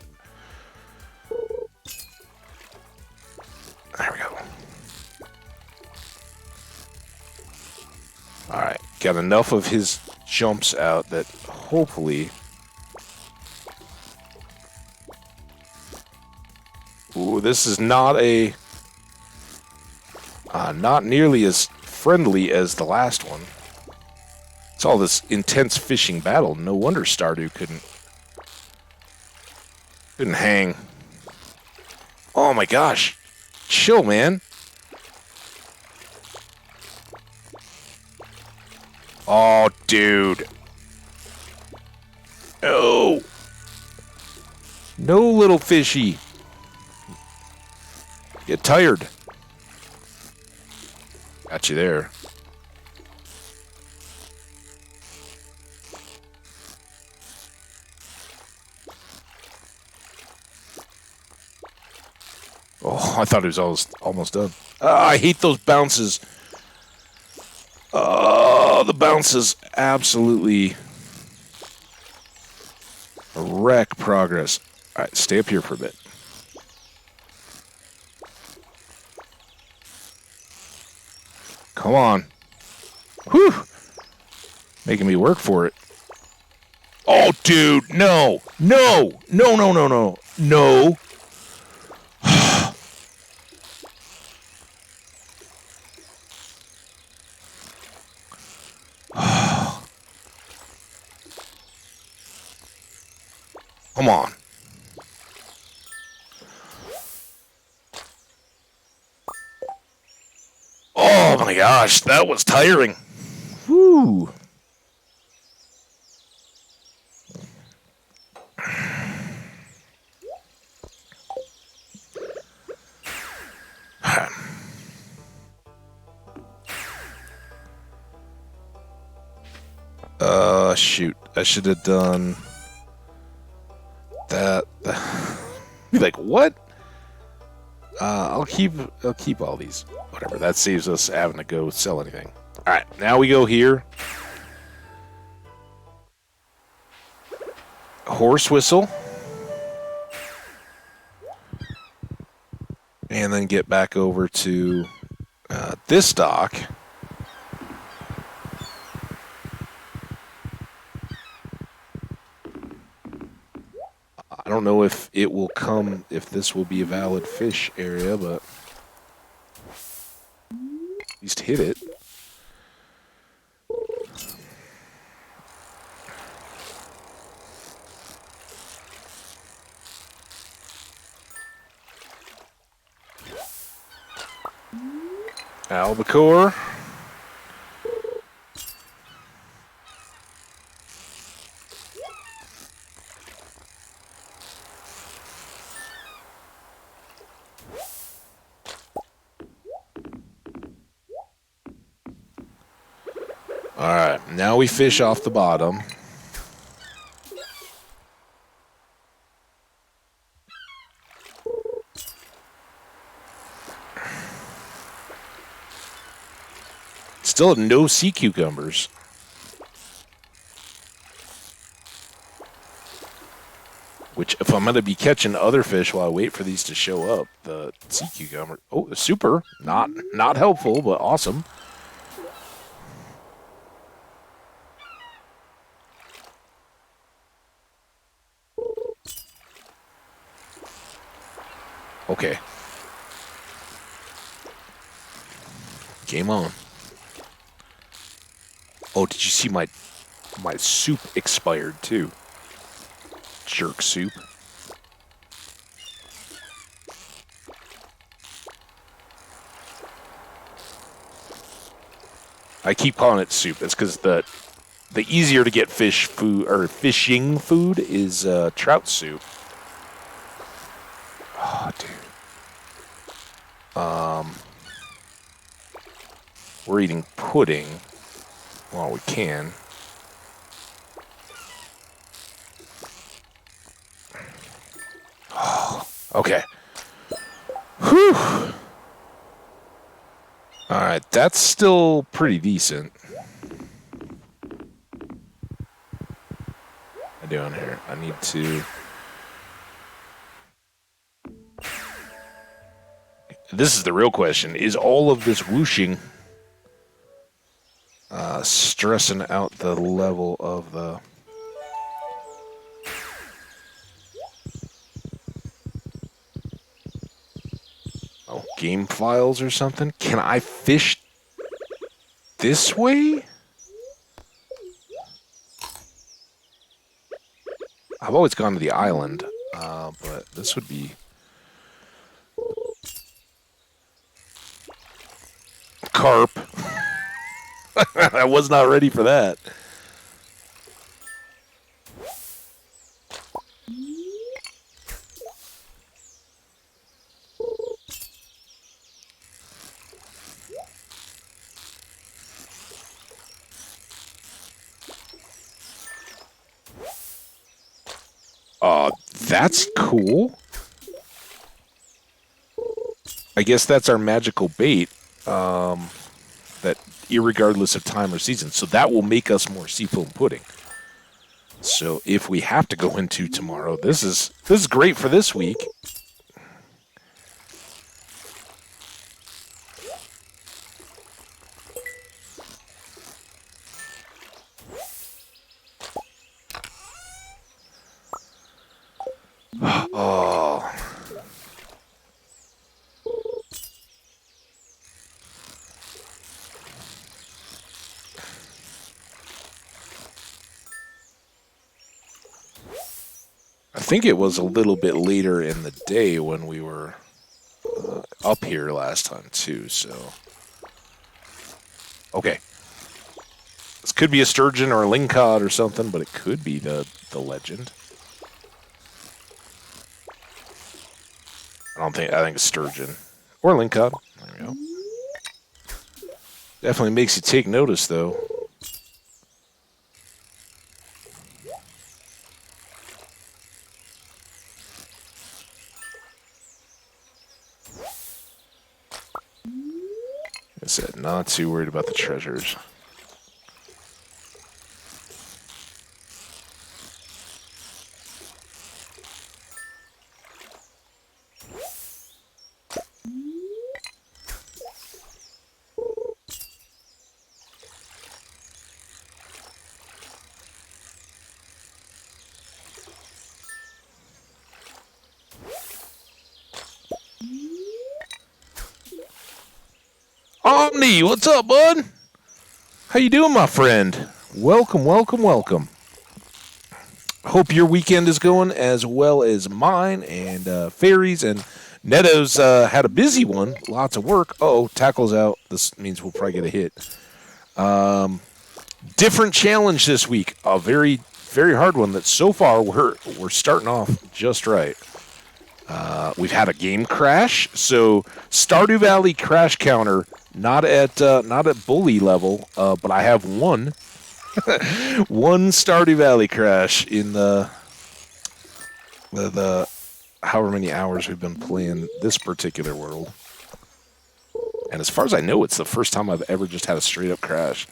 There we go. Alright, got enough of his jumps out that hopefully... Ooh, this is not a... not nearly as friendly as the last one. It's all this intense fishing battle. No wonder Stardew couldn't hang. Oh my gosh. Chill, man. Oh, dude. No. No, little fishy. Get tired. Got you there. Oh, I thought it was almost done. I hate those bounces. Oh, the bounces absolutely wreck progress. All right, stay up here for a bit. Come on. Whew. Making me work for it. Oh, dude, no. No. No, no, no, no. No. Come on. Oh my gosh, that was tiring. Whew. Shoot. I should have done that. Be like, what? I'll keep all these. Whatever. That saves us having to go sell anything. All right, now we go here. Horse whistle. And then get back over to this dock. I don't know if it will come, if this will be a valid fish area, but at least hit it. Albacore. Alright, now we fish off the bottom. Still have no sea cucumbers. Which, if I'm going to be catching other fish while I wait for these to show up, the sea cucumber... Oh, super. Not helpful, but awesome. Okay. Game on. Oh, did you see my soup expired, too? Jerk soup. I keep calling it soup. That's because the easier to get fish food or fishing food is trout soup. Oh, dude. We're eating pudding while we can. Oh, okay. Whew. All right, that's still pretty decent. What am I doing here? I need to... This is the real question. Is all of this whooshing stressing out the level of the... Oh, game files or something? Can I fish this way? I've always gone to the island, but this would be... Carp. I was not ready for that. That's cool. I guess that's our magical bait. That irregardless of time or season. So that will make us more seafoam pudding. So if we have to go into tomorrow, this is great for this week. Oh. I think it was a little bit later in the day when we were up here last time, too, so... Okay. This could be a sturgeon or a lingcod or something, but it could be the legend. I think it's sturgeon. Or lingcod. There we go. Definitely makes you take notice, though. I said, not too worried about the treasures. Omni, what's up, bud? How you doing, my friend? Welcome, welcome, welcome. Hope your weekend is going as well as mine and Fairies and Neto's had a busy one. Lots of work. Uh-oh, tackle's out. This means we'll probably get a hit. Different challenge this week. A very, very hard one that so far we're starting off just right. We've had a game crash. So Stardew Valley crash counter, not at bully level, but I have one Stardew Valley crash in the however many hours we've been playing this particular world. And as far as I know, it's the first time I've ever just had a straight up crash.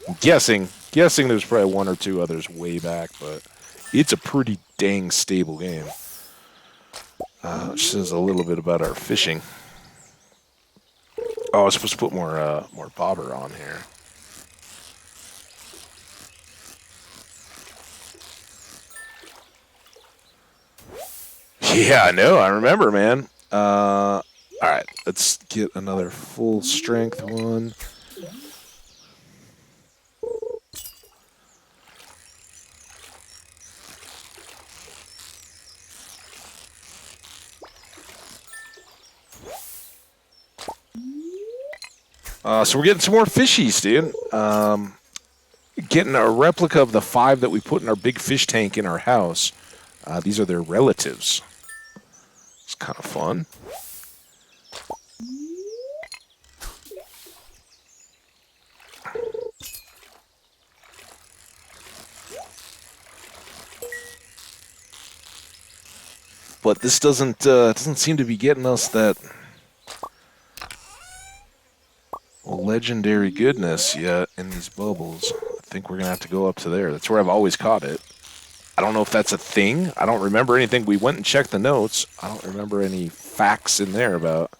I'm guessing there's probably one or two others way back, but it's a pretty dang stable game. Which says a little bit about our fishing. Oh, I was supposed to put more bobber on here. Yeah, I know. I remember, man. All right, let's get another full strength one. So we're getting some more fishies, dude. Getting a replica of the 5 that we put in our big fish tank in our house. These are their relatives. It's kind of fun. But this doesn't seem to be getting us that legendary goodness yet in these bubbles. I think we're gonna have to go up to there. That's where I've always caught it. I don't know if that's a thing. I don't remember anything. We went and checked the notes. I don't remember any facts in there about.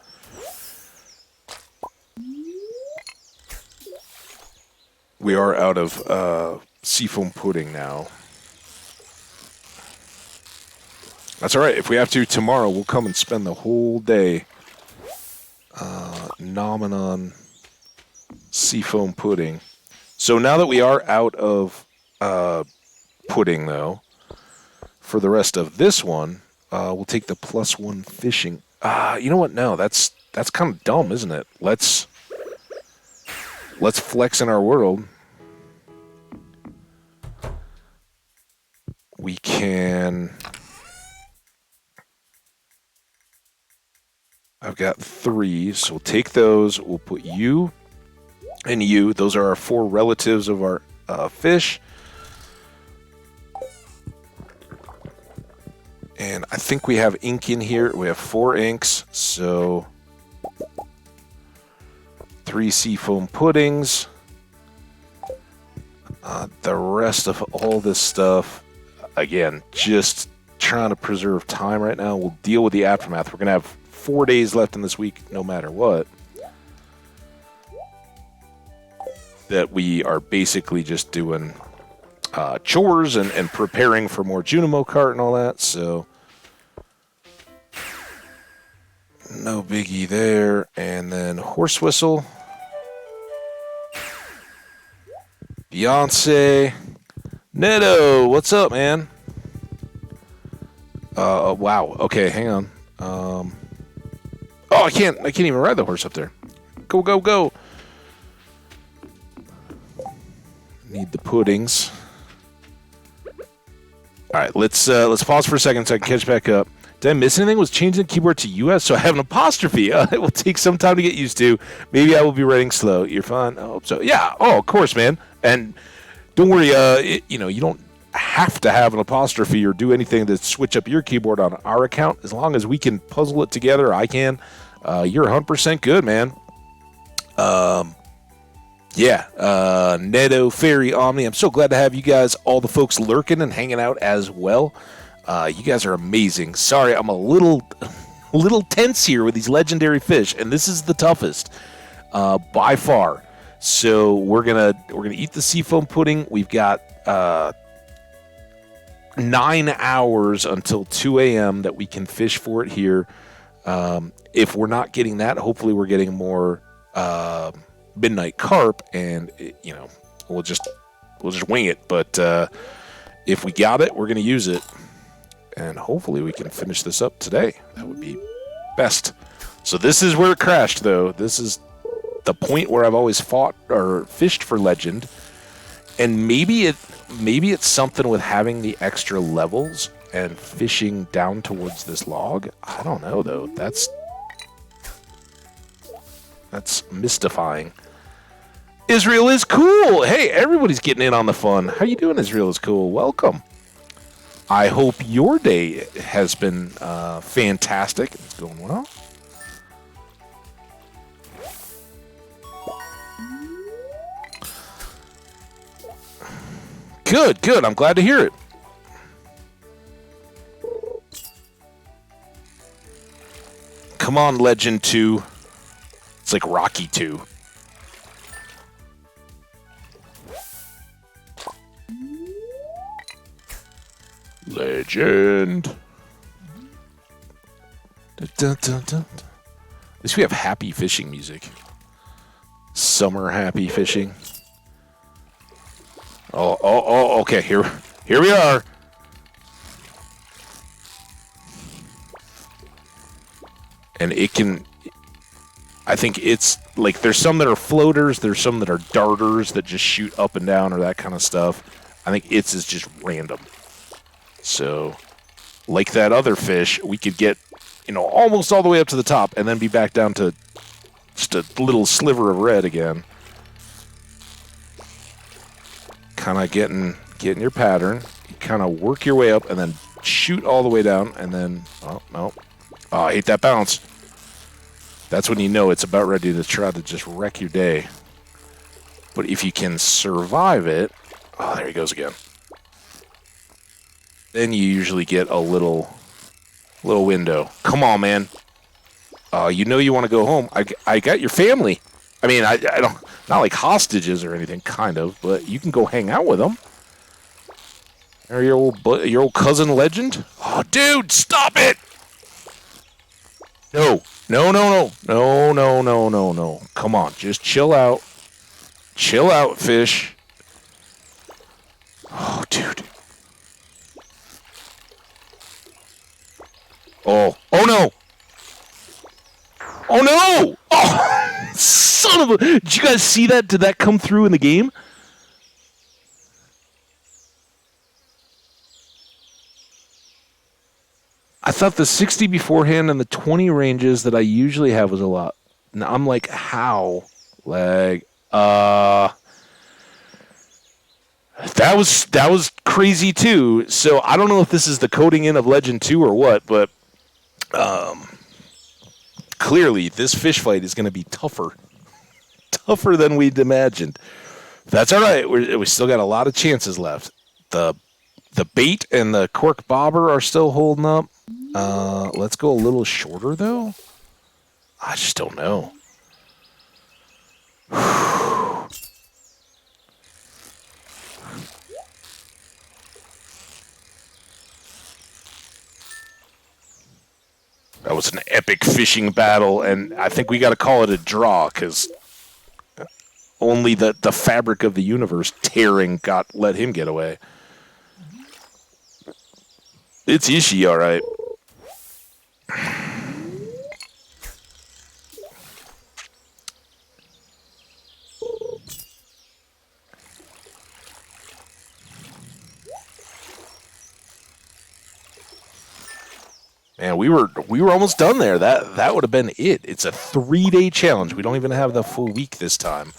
We are out of seafoam pudding now. That's all right. If we have to tomorrow, we'll come and spend the whole day nomming on seafoam pudding. So now that we are out of pudding, though, for the rest of this one, we'll take the +1 fishing. You know what? No, that's kind of dumb, isn't it? Let's flex in our world. We can. I've got 3, so we'll take those. We'll put you and you. Those are our 4 relatives of our fish. And I think we have ink in here. We have 4 inks, so 3 seafoam puddings. The rest of all this stuff, again, just trying to preserve time right now. We'll deal with the aftermath. We're going to have 4 days left in this week, no matter what. That we are basically just doing chores and preparing for more Junimo cart and all that, so no biggie there. And then horse whistle, Beyonce, Neto, what's up, man? Wow. Okay, hang on. Oh, I can't even ride the horse up there. Go, go, go. Need the puddings. All right, let's pause for a second so I can catch back up. Did I miss anything? Was changing the keyboard to US, so I have an apostrophe. It will take some time to get used to. Maybe I will be writing slow. You're fine. I hope so. Yeah. Oh, of course, man. And don't worry. You don't have to have an apostrophe or do anything to switch up your keyboard on our account. As long as we can puzzle it together, I can. You're 100% good, man. Yeah, Neto, Fairy, Omni. I'm so glad to have you guys, all the folks lurking and hanging out as well. You guys are amazing. Sorry, I'm a little tense here with these legendary fish, and this is the toughest by far. So we're gonna eat the seafoam pudding. We've got 9 hours until 2 a.m. that we can fish for it here. If we're not getting that, hopefully we're getting more midnight carp, and we'll just wing it. But if we got it, we're gonna use it, and hopefully we can finish this up today. That would be best. So this is where it crashed, though. This is the point where I've always fought or fished for legend, and maybe it's something with having the extra levels and fishing down towards this log. I don't know, though. That's mystifying. Israel is cool. Hey, everybody's getting in on the fun. How you doing, Israel is cool? Welcome. I hope your day has been fantastic. It's going well. Good, good. I'm glad to hear it. Come on, Legend 2. It's like Rocky 2. Legend. Dun, dun, dun, dun. At least we have happy fishing music. Summer happy fishing. Oh, okay. Here we are. And it can... I think it's like there's some that are floaters, there's some that are darters that just shoot up and down or that kind of stuff. I think its is just random. So, like that other fish, we could get, almost all the way up to the top and then be back down to just a little sliver of red again. Kind of getting your pattern. You kind of work your way up and then shoot all the way down and then, oh, no. Oh, I hate that bounce. That's when you know it's about ready to try to just wreck your day. But if you can survive it... Oh, there he goes again. Then you usually get a little window. Come on, man. You want to go home. I got your family. I mean, I don't... Not like hostages or anything, kind of, but you can go hang out with them. Or your old cousin Legend? Oh, dude, stop it! No. No. Come on, just chill out. Chill out, fish. Oh, dude. Oh no! Oh no! Oh, son of a... Did you guys see that? Did that come through in the game? I thought the 60 beforehand and the 20 ranges that I usually have was a lot. Now I'm like, how? That was crazy too. So I don't know if this is the coding in of Legend 2 or what, but clearly this fish fight is going to be tougher than we'd imagined. That's all right. We still got a lot of chances left. The bait and the cork bobber are still holding up. Let's go a little shorter, though. I just don't know. That was an epic fishing battle, and I think we got to call it a draw, because only the fabric of the universe tearing let him get away. It's Ishii, all right. Man, we were almost done there. That would have been it. It's a 3-day challenge. We don't even have the full week this time.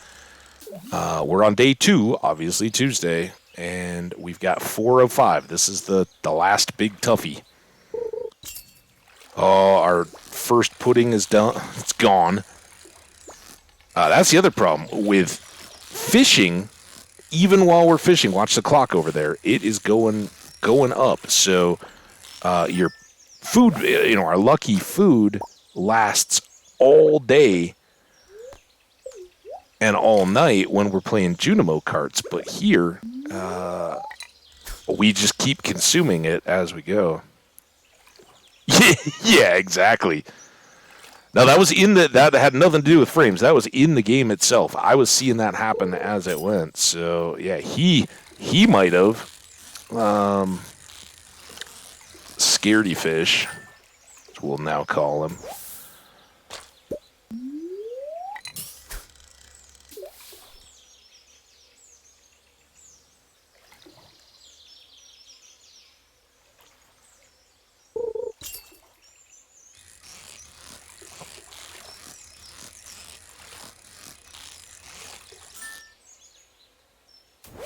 We're on day 2, obviously Tuesday, and we've got 4 of 5. This is the last big toughie. Oh, our first pudding is done. It's gone. That's the other problem with fishing. Even while we're fishing, watch the clock over there. It is going up. So your food, our lucky food lasts all day and all night when we're playing Junimo carts. But here, we just keep consuming it as we go. Yeah, exactly. Now that was that had nothing to do with frames. That was in the game itself. I was seeing that happen as it went. So yeah, he might have scaredy fish, as we'll now call him.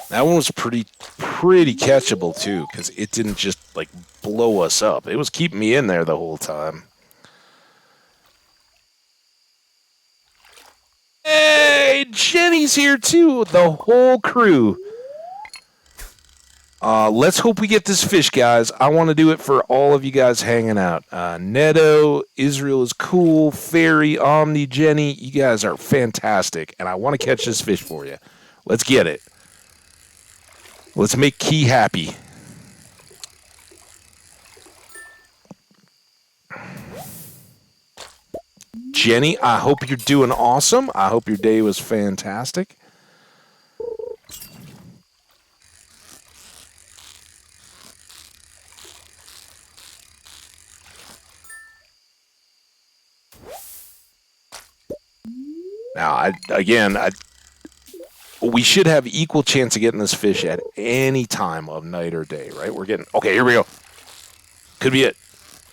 That one was pretty catchable too, because it didn't just like blow us up. It was keeping me in there the whole time. Hey, Jenny's here too. The whole crew. Let's hope we get this fish, guys. I want to do it for all of you guys hanging out. Neto, Israel is cool, Fairy, Omni, Jenny, you guys are fantastic, and I want to catch this fish for you. Let's get it. Let's make Key happy. Jenny, I hope you're doing awesome. I hope your day was fantastic. Now, we should have equal chance of getting this fish at any time of night or day, right? We're getting... Okay, here we go. Could be it.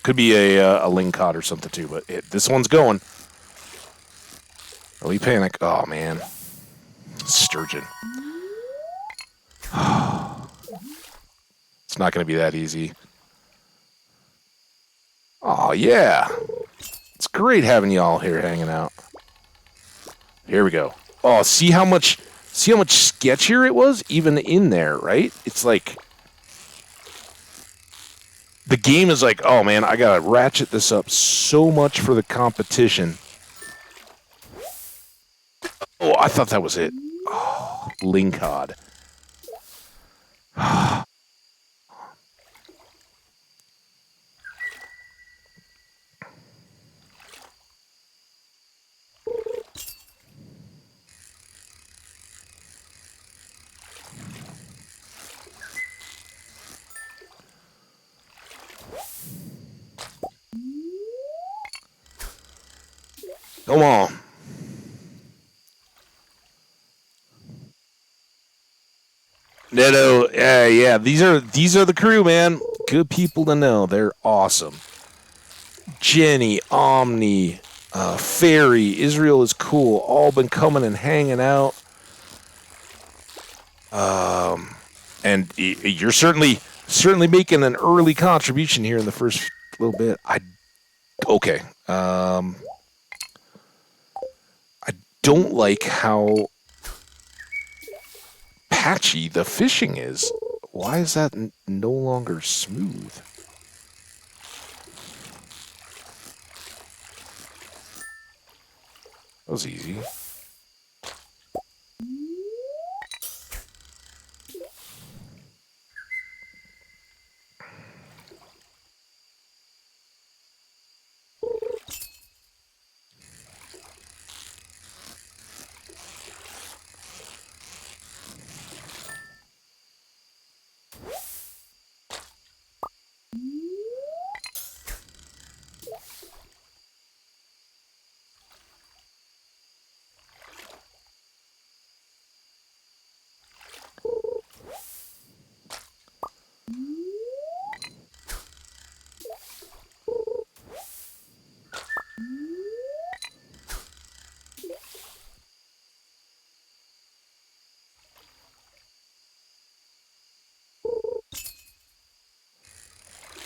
Could be a lingcod or something, too, but this one's going. Are we panic? Oh, man. Sturgeon. It's not going to be that easy. Oh, yeah. It's great having y'all here hanging out. Here we go. Oh, see how much sketchier it was even in there, right? It's like the game is like, oh man, I gotta ratchet this up so much for the competition. Oh, I thought that was it. Oh, lingcod. Come on. Neto, yeah, these are the crew, man. Good people to know. They're awesome. Jenny, Omni, Fairy, Israel is cool. All been coming and hanging out. And you're certainly making an early contribution here in the first little bit. Okay. I don't like how patchy the fishing is. Why is that no longer smooth? That was easy.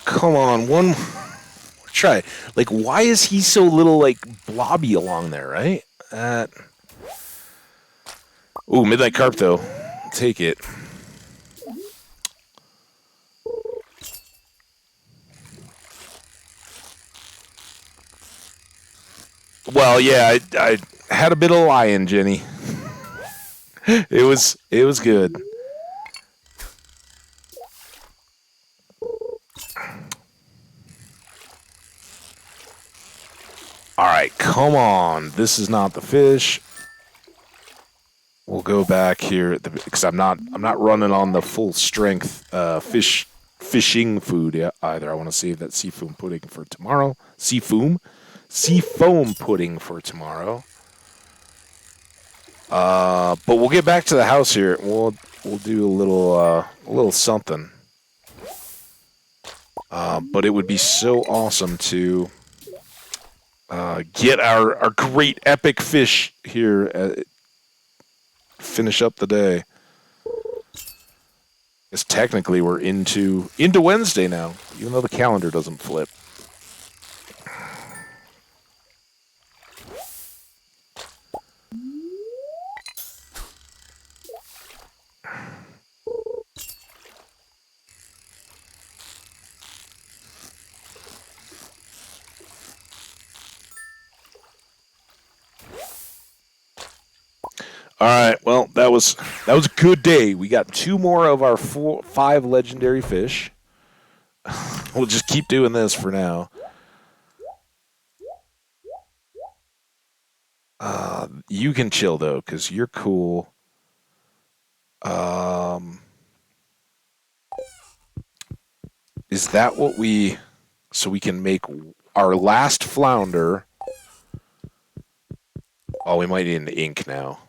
Come on, one more try. Like, why is he so little, like, blobby along there, right? Ooh, Midnight Carp, though. Take it. Well, yeah, I had a bit of lion, Jenny. It was good. All right, come on. This is not the fish. We'll go back here because I'm not running on the full strength fishing food either. I want to save that seafoam pudding for tomorrow. Seafoam pudding for tomorrow. But we'll get back to the house here. We'll do a little something. But it would be so awesome to get our great epic fish here. Finish up the day. Because technically we're into Wednesday now, even though the calendar doesn't flip. All right. Well, that was a good day. We got 2 more of our 5 legendary fish. We'll just keep doing this for now. You can chill though, because you're cool. Um, is that what we? So we can make our last flounder. Oh, we might need an ink now.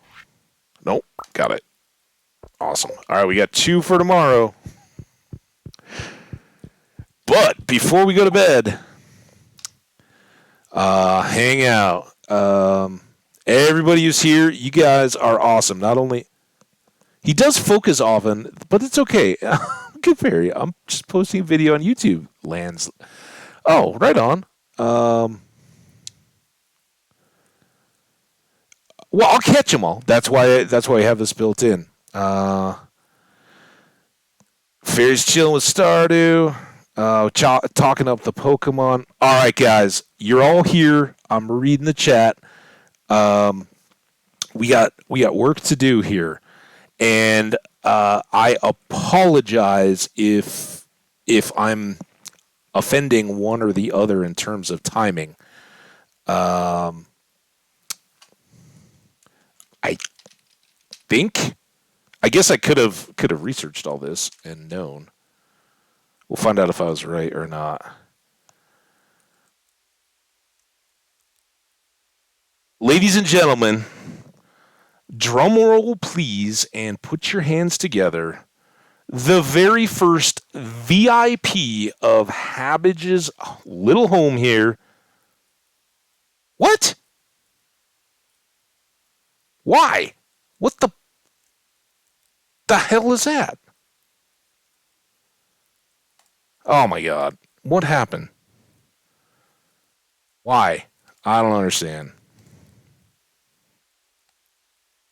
Nope, got it. Awesome. All right, we got 2 for tomorrow. But before we go to bed, hang out. Everybody who's here, you guys are awesome. Not only he does focus often, but it's okay. Good fairy. I'm just posting a video on YouTube. Lands. Oh, right on. Well, I'll catch them all. That's why I have this built in. Fairy's chilling with Stardew. Talking up the Pokemon. All right, guys, you're all here. I'm reading the chat. We got work to do here, and I apologize if I'm offending one or the other in terms of timing. I think. I guess I could have researched all this and known. We'll find out if I was right or not. Ladies and gentlemen, drum roll please and put your hands together. The very first VIP of Habbage's little home here. What? Why? What the hell is that? Oh my god. What happened? Why? I don't understand.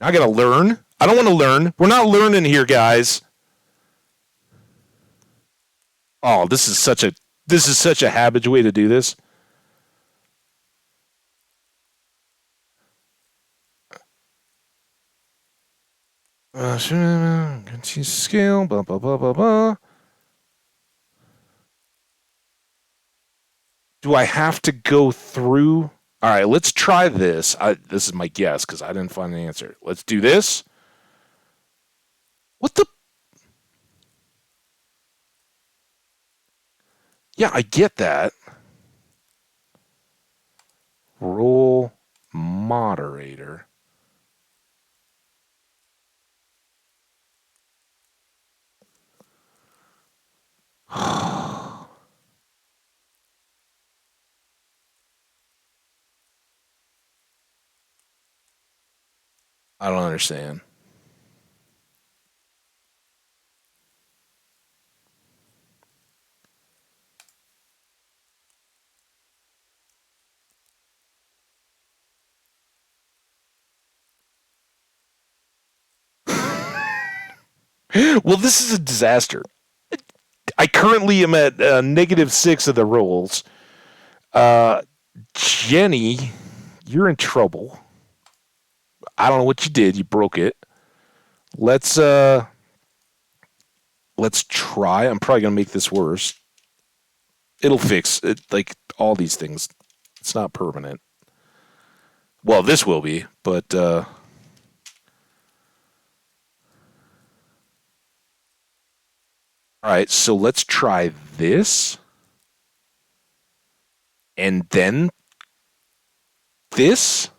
I gotta learn. I don't want to learn. We're not learning here, guys. Oh, this is such a Habbage way to do this. Continue scale. Blah blah blah blah blah. Do I have to go through? All right, let's try this. This is my guess because I didn't find an answer. Let's do this. What the? Yeah, I get that. Role moderator. I don't understand. Well, this is a disaster. I currently am at -6 of the rolls. Jenny, you're in trouble. I don't know what you did. You broke it. Let's try. I'm probably gonna make this worse. It'll fix it. Like all these things, it's not permanent. Well, this will be, but all right. So let's try this, and then this.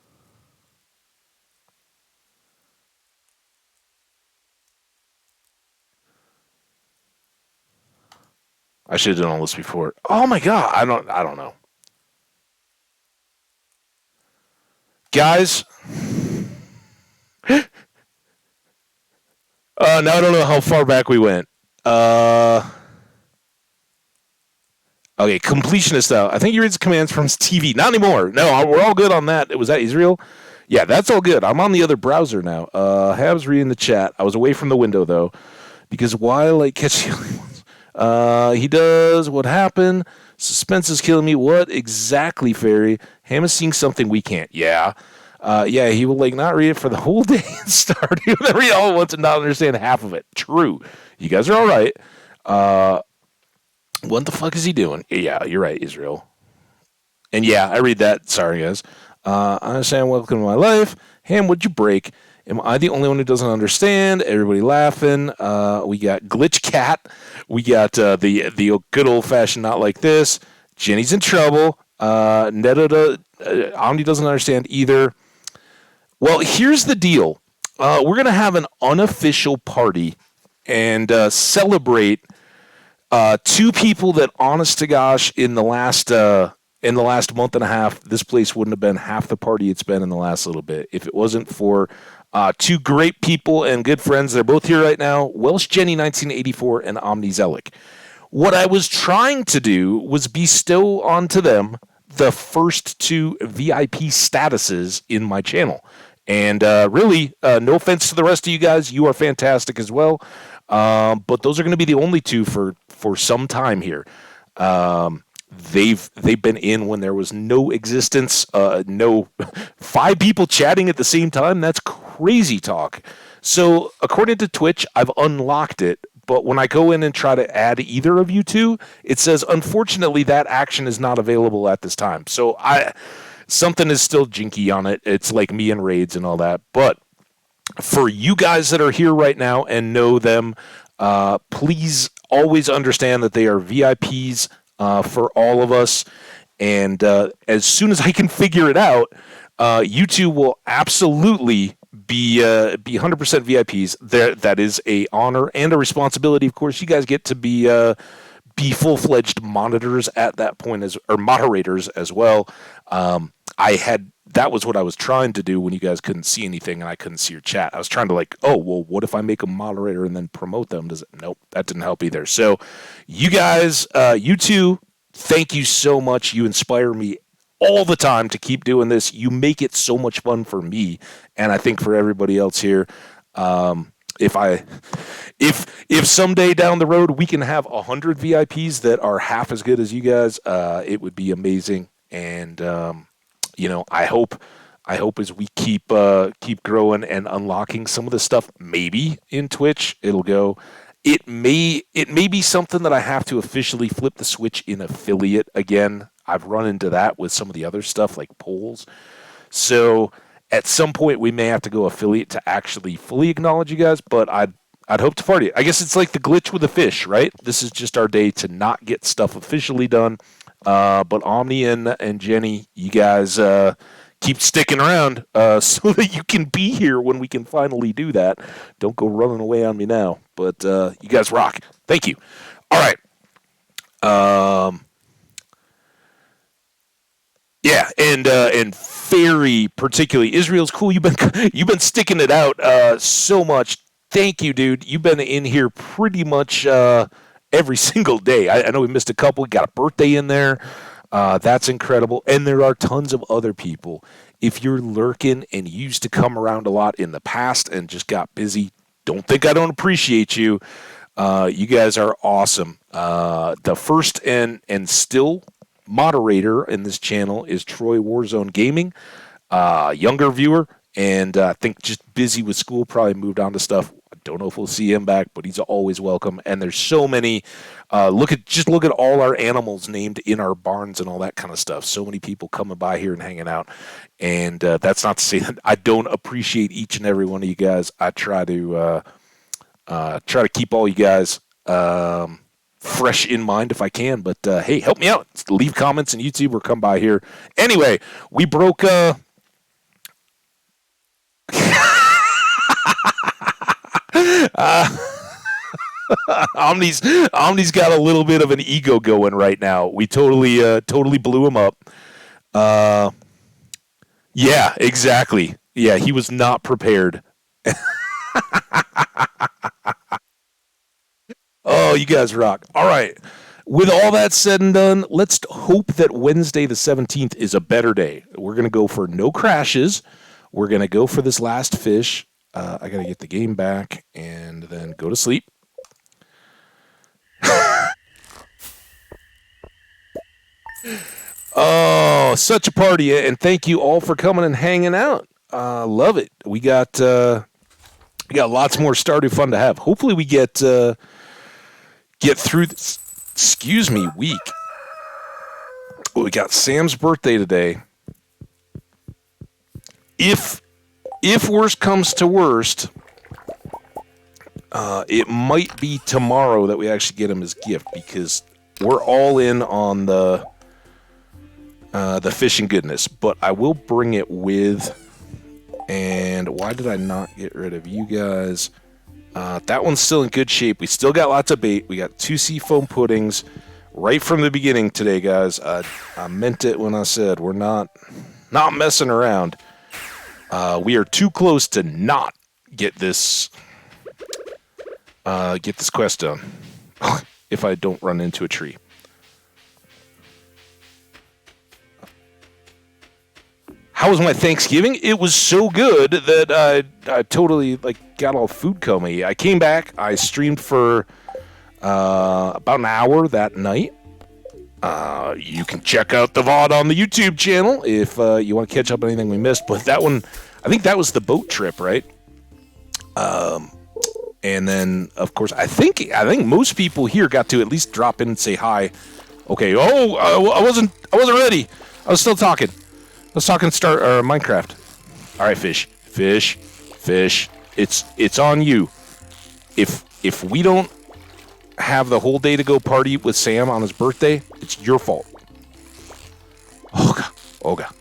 I should have done all this before. Oh my god, I don't know. Guys, now I don't know how far back we went. Okay, completionist though. I think he reads commands from his TV. Not anymore. No, we're all good on that. Was that Israel? Yeah, that's all good. I'm on the other browser now. Habs reading the chat. I was away from the window though, because while I catch he does. What happened? Suspense is killing me. What exactly, Fairy? Ham is seeing something we can't. Yeah. Yeah, he will like not read it for the whole day and start. He will read it all at once and not understand half of it. True. You guys are all right. Uh, what the fuck is he doing? Yeah, you're right, Israel. And yeah, I read that. Sorry, guys. I understand. Welcome to my life. Ham, would you break? Am I the only one who doesn't understand? Everybody laughing. We got Glitch Cat. We got the good old fashioned not like this. Jenny's in trouble. Omni doesn't understand either. Well, here's the deal. We're gonna have an unofficial party and celebrate two people that, honest to gosh, in the last month and a half, this place wouldn't have been half the party it's been in the last little bit if it wasn't for two great people and good friends. They're both here right now: Welsh Jenny 1984 and Omni Zelic. What I was trying to do was bestow onto them the first two VIP statuses in my channel. And really, no offense to the rest of you guys, you are fantastic as well. But those are going to be the only two for some time here. They've been in when there was no existence, no five people chatting at the same time. That's crazy talk. So according to Twitch, I've unlocked it. But when I go in and try to add either of you two, it says unfortunately that action is not available at this time. So something is still jinky on it. It's like me and raids and all that. But for you guys that are here right now and know them, please always understand that they are VIPs for all of us. And as soon as I can figure it out, you two will absolutely be 100% VIPs. That is a honor and a responsibility. Of course, you guys get to be full-fledged monitors at that point, or moderators as well. That was what I was trying to do when you guys couldn't see anything and I couldn't see your chat. I was trying to what if I make a moderator and then promote them? Nope, that didn't help either. So you guys, you two, thank you so much. You inspire me all the time to keep doing this. You make it so much fun for me, and I think for everybody else here. If someday down the road we can have 100 VIPs that are half as good as you guys, it would be amazing. And I hope as we keep growing and unlocking some of the stuff, maybe in Twitch it'll go. It may be something that I have to officially flip the switch in affiliate again. I've run into that with some of the other stuff like polls. So at some point we may have to go affiliate to actually fully acknowledge you guys, but I'd hope to party. I guess it's like the glitch with the fish, right? This is just our day to not get stuff officially done. But Omni and Jenny, you guys keep sticking around so that you can be here when we can finally do that. Don't go running away on me now. But you guys rock. Thank you. All right. Yeah, and very particularly Israel's cool. You've been sticking it out so much. Thank you, dude. You've been in here pretty much every single day. I know we missed a couple. We got a birthday in there. That's incredible. And there are tons of other people. If you're lurking and used to come around a lot in the past and just got busy, don't think I don't appreciate you. You guys are awesome. The first and still moderator in this channel is Troy Warzone Gaming, younger viewer, and I think just busy with school, probably moved on to stuff. I don't know if we'll see him back, but he's always welcome. And there's so many. Look at all our animals named in our barns and all that kind of stuff. So many people coming by here and hanging out. And that's not to say that I don't appreciate each and every one of you guys. I try to keep all you guys fresh in mind if I can. But hey, help me out. Leave comments on YouTube or come by here. Anyway, we broke. Omni's got a little bit of an ego going right now. We totally blew him up. Yeah, exactly. Yeah, he was not prepared. Oh, you guys rock. All right. With all that said and done, let's hope that Wednesday the 17th is a better day. We're going to go for no crashes. We're going to go for this last fish. I got to get the game back and then go to sleep. Oh, such a party. And thank you all for coming and hanging out. Love it. We got lots more Stardew fun to have. Hopefully we get through this, excuse me, week. We got Sam's birthday today. If worst comes to worst, it might be tomorrow that we actually get him his gift, because we're all in on the fishing goodness. But I will bring it with. And why did I not get rid of you guys? That one's still in good shape. We still got lots of bait. We got 2 seafoam puddings right from the beginning today, guys. I meant it when I said we're not messing around. We are too close to not get this quest done if I don't run into a tree. How was my Thanksgiving? It was so good that I totally got all food coma. I came back. I streamed for about an hour that night. You can check out the VOD on the YouTube channel if you want to catch up on anything we missed. But that one, I think that was the boat trip, right? And then, of course, I think most people here got to at least drop in and say hi. Okay. Oh, I wasn't ready. I was still talking. Let's talk Minecraft. All right, fish. It's on you. If we don't have the whole day to go party with Sam on his birthday, it's your fault. Oh god.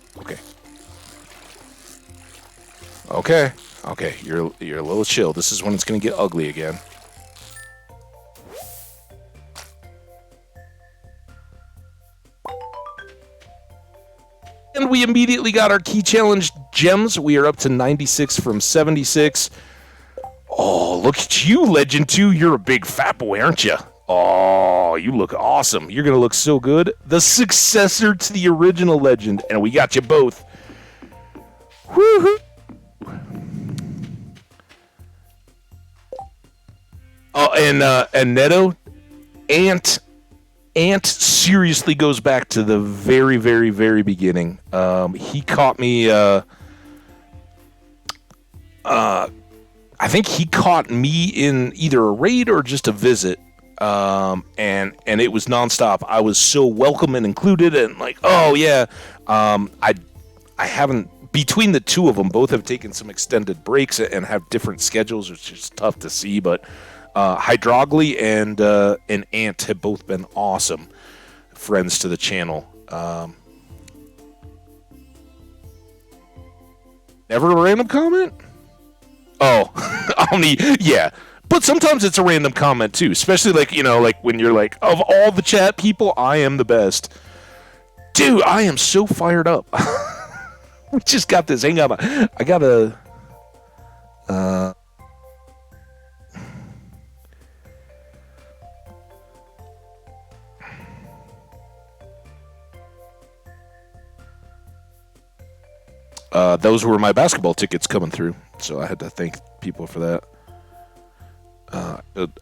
Okay. You're a little chill. This is when it's gonna get ugly again. And we immediately got our key challenge gems. We are up to 96 from 76. Oh, look at you, Legend 2. You're a big fat boy, aren't you? Oh, you look awesome. You're going to look so good. The successor to the original Legend. And we got you both. Woohoo! Oh, and Neto, Ant seriously goes back to the very, very, very beginning. He caught me. I think he caught me in either a raid or just a visit, and it was nonstop. I was so welcome and included, and oh yeah. I haven't. Between the two of them, both have taken some extended breaks and have different schedules, which is tough to see, but. Hydrogly and Ant have both been awesome friends to the channel. Never a random comment? Oh, Omni, yeah. But sometimes it's a random comment too, especially when you're of all the chat people, I am the best. Dude, I am so fired up. We just got this. Hang on, I gotta. Those were my basketball tickets coming through, so I had to thank people for that.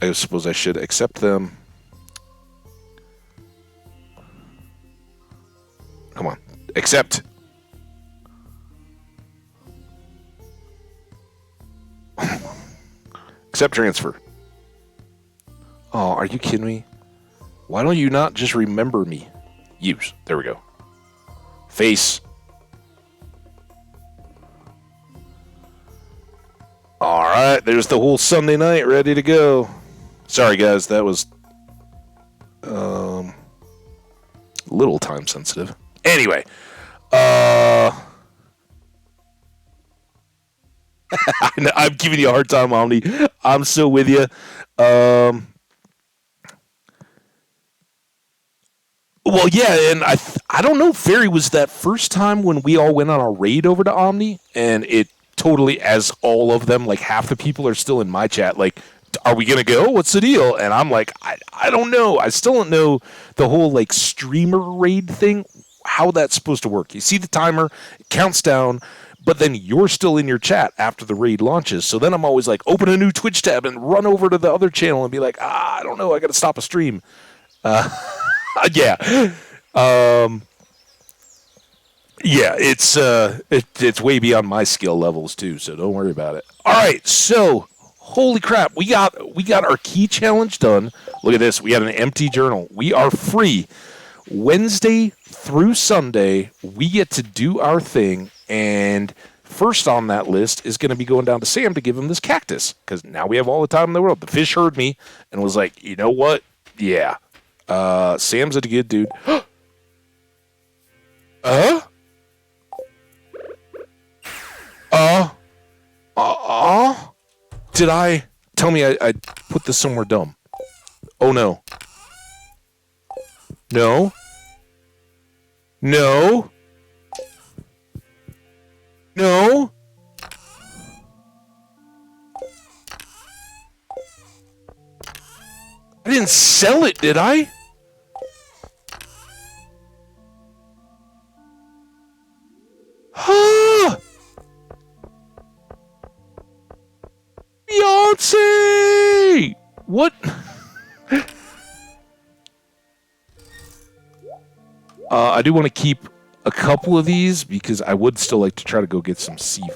I suppose I should accept them. Come on, accept. Accept transfer. Oh, are you kidding me? Why don't you not just remember me? Use. There we go. Face. All right, there's the whole Sunday night ready to go. Sorry, guys, that was a little time sensitive. Anyway, I'm giving you a hard time, Omni. I'm so with you. Well, yeah, and I don't know if Fairy was that first time when we all went on a raid over to Omni, and it totally, as all of them, half the people are still in my chat, are we gonna go? What's the deal? And I'm I don't know. I still don't know the whole streamer raid thing, how that's supposed to work. You see the timer, it counts down, but then you're still in your chat after the raid launches. So then I'm always open a new Twitch tab and run over to the other channel and be I don't know, I gotta stop a stream. Yeah. Yeah, it's way beyond my skill levels too, so don't worry about it. All right, so holy crap, we got our key challenge done. Look at this, we got an empty journal. We are free Wednesday through Sunday. We get to do our thing, and first on that list is going to be going down to Sam to give him this cactus because now we have all the time in the world. The fish heard me and was like, you know what? Yeah, Sam's a good dude. uh Uh, did I tell me I put this somewhere dumb? Oh no. No. No. No. I didn't sell it, did I? Huh. Beyonce! What? I do want to keep a couple of these because I would still like to try to go get some sea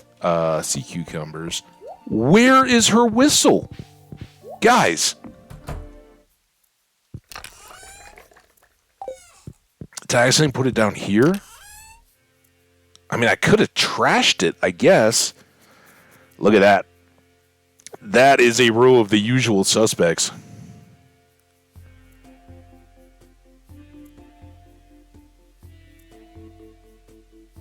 cucumbers. Where is her whistle? Guys. Did I accidentally put it down here? I mean, I could have trashed it, I guess. Look at that. That is a row of the usual suspects.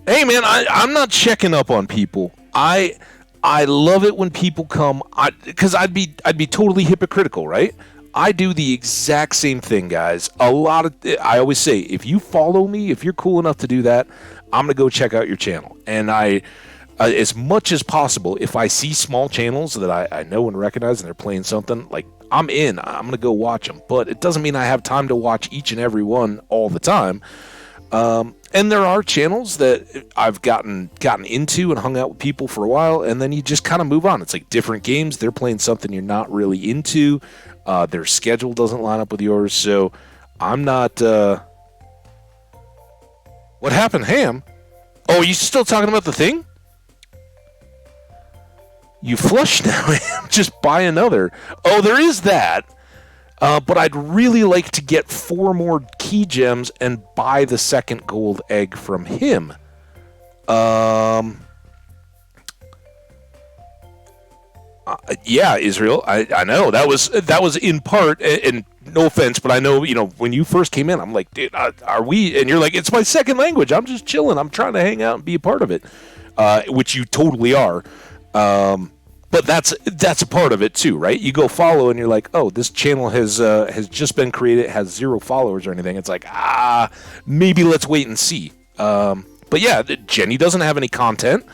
Hey, man, I'm not checking up on people. I love it when people come, because I'd be totally hypocritical, right? I do the exact same thing, guys. I always say, if you follow me, if you're cool enough to do that, I'm gonna go check out your channel. And as much as possible, if I see small channels that I know and recognize and they're playing something, like, I'm in. I'm going to go watch them. But it doesn't mean I have time to watch each and every one all the time. And there are channels that I've gotten into and hung out with people for a while, and then you just kind of move on. It's like different games. They're playing something you're not really into. Their schedule doesn't line up with yours. So I'm not... What happened, Ham? Oh, are you still talking about the thing? You flush now. Just buy another. Oh, there is that. But I'd really like to get 4 more key gems and buy the second gold egg from him. Yeah, Israel. I know that was in part, and no offense, but I know when you first came in, I'm like, dude, are we? And you're like, it's my second language. I'm just chilling. I'm trying to hang out and be a part of it, which you totally are. But that's a part of it too, right? You go follow and you're like, oh, this channel has just been created, has 0 followers or anything. It's like, maybe let's wait and see. But yeah, Jenny doesn't have any content.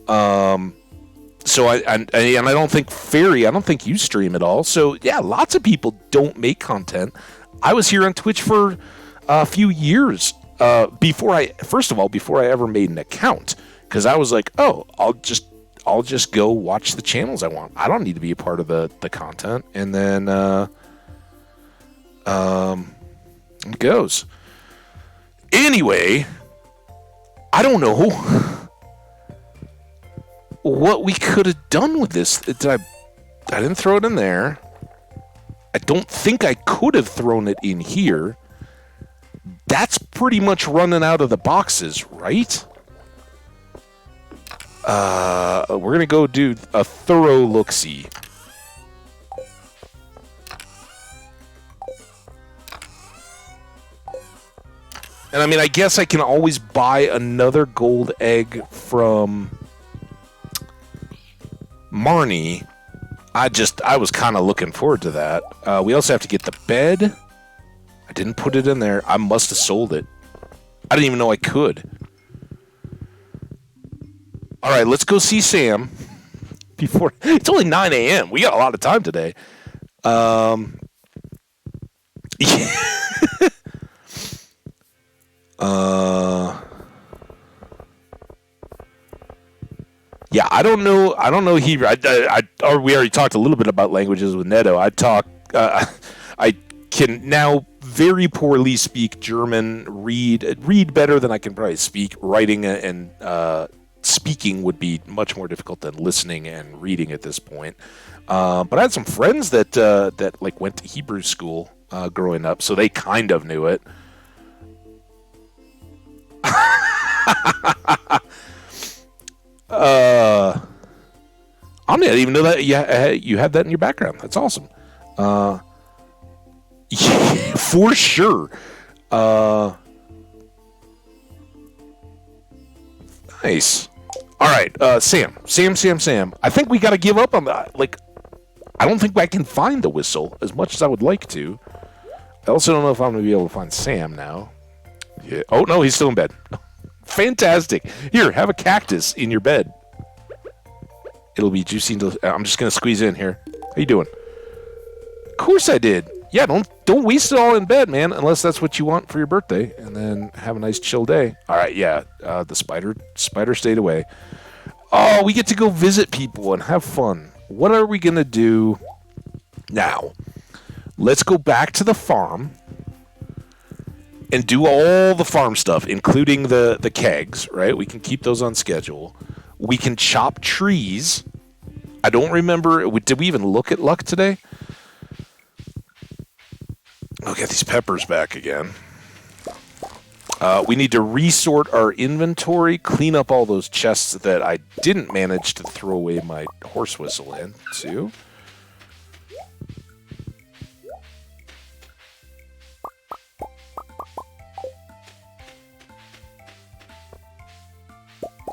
So I don't think Fairy, I don't think you stream at all. So yeah, lots of people don't make content. I was here on Twitch for a few years before I ever made an account, because I was like, oh, I'll just go watch the channels I want. I don't need to be a part of the content. And then it goes. Anyway, I don't know what we could have done with this. I didn't throw it in there. I don't think I could have thrown it in here. That's pretty much running out of the boxes, right? We're going to go do a thorough look-see. And I mean, I guess I can always buy another gold egg from Marnie. I was kind of looking forward to that. We also have to get the bed. I didn't put it in there. I must have sold it. I didn't even know I could. All right, let's go see Sam. Before it's only 9 a.m. We got a lot of time today. Yeah, I don't know Hebrew. Or we already talked a little bit about languages with Neto. I can now very poorly speak German, read better than I can probably speak. Writing and speaking would be much more difficult than listening and reading at this point. But I had some friends that like went to Hebrew school growing up, so they kind of knew it. I didn't even know that you had that in your background. That's awesome. Yeah, for sure. Nice. All right, Sam. I think we got to give up on that. Like, I don't think I can find the whistle as much as I would like to. I also don't know if I'm going to be able to find Sam now. Yeah. Oh, no, he's still in bed. Fantastic. Here, have a cactus in your bed. It'll be juicy. I'm just going to squeeze in here. How you doing? Of course I did. Yeah, don't waste it all in bed, man, unless that's what you want for your birthday, and then have a nice chill day. All right, yeah, the spider stayed away. Oh, we get to go visit people and have fun. What are we going to do now? Let's go back to the farm and do all the farm stuff, including the kegs, right? We can keep those on schedule. We can chop trees. I don't remember. Did we even look at luck today? I'll get these peppers back again. We need to resort our inventory, clean up all those chests that I didn't manage to throw away my horse whistle into.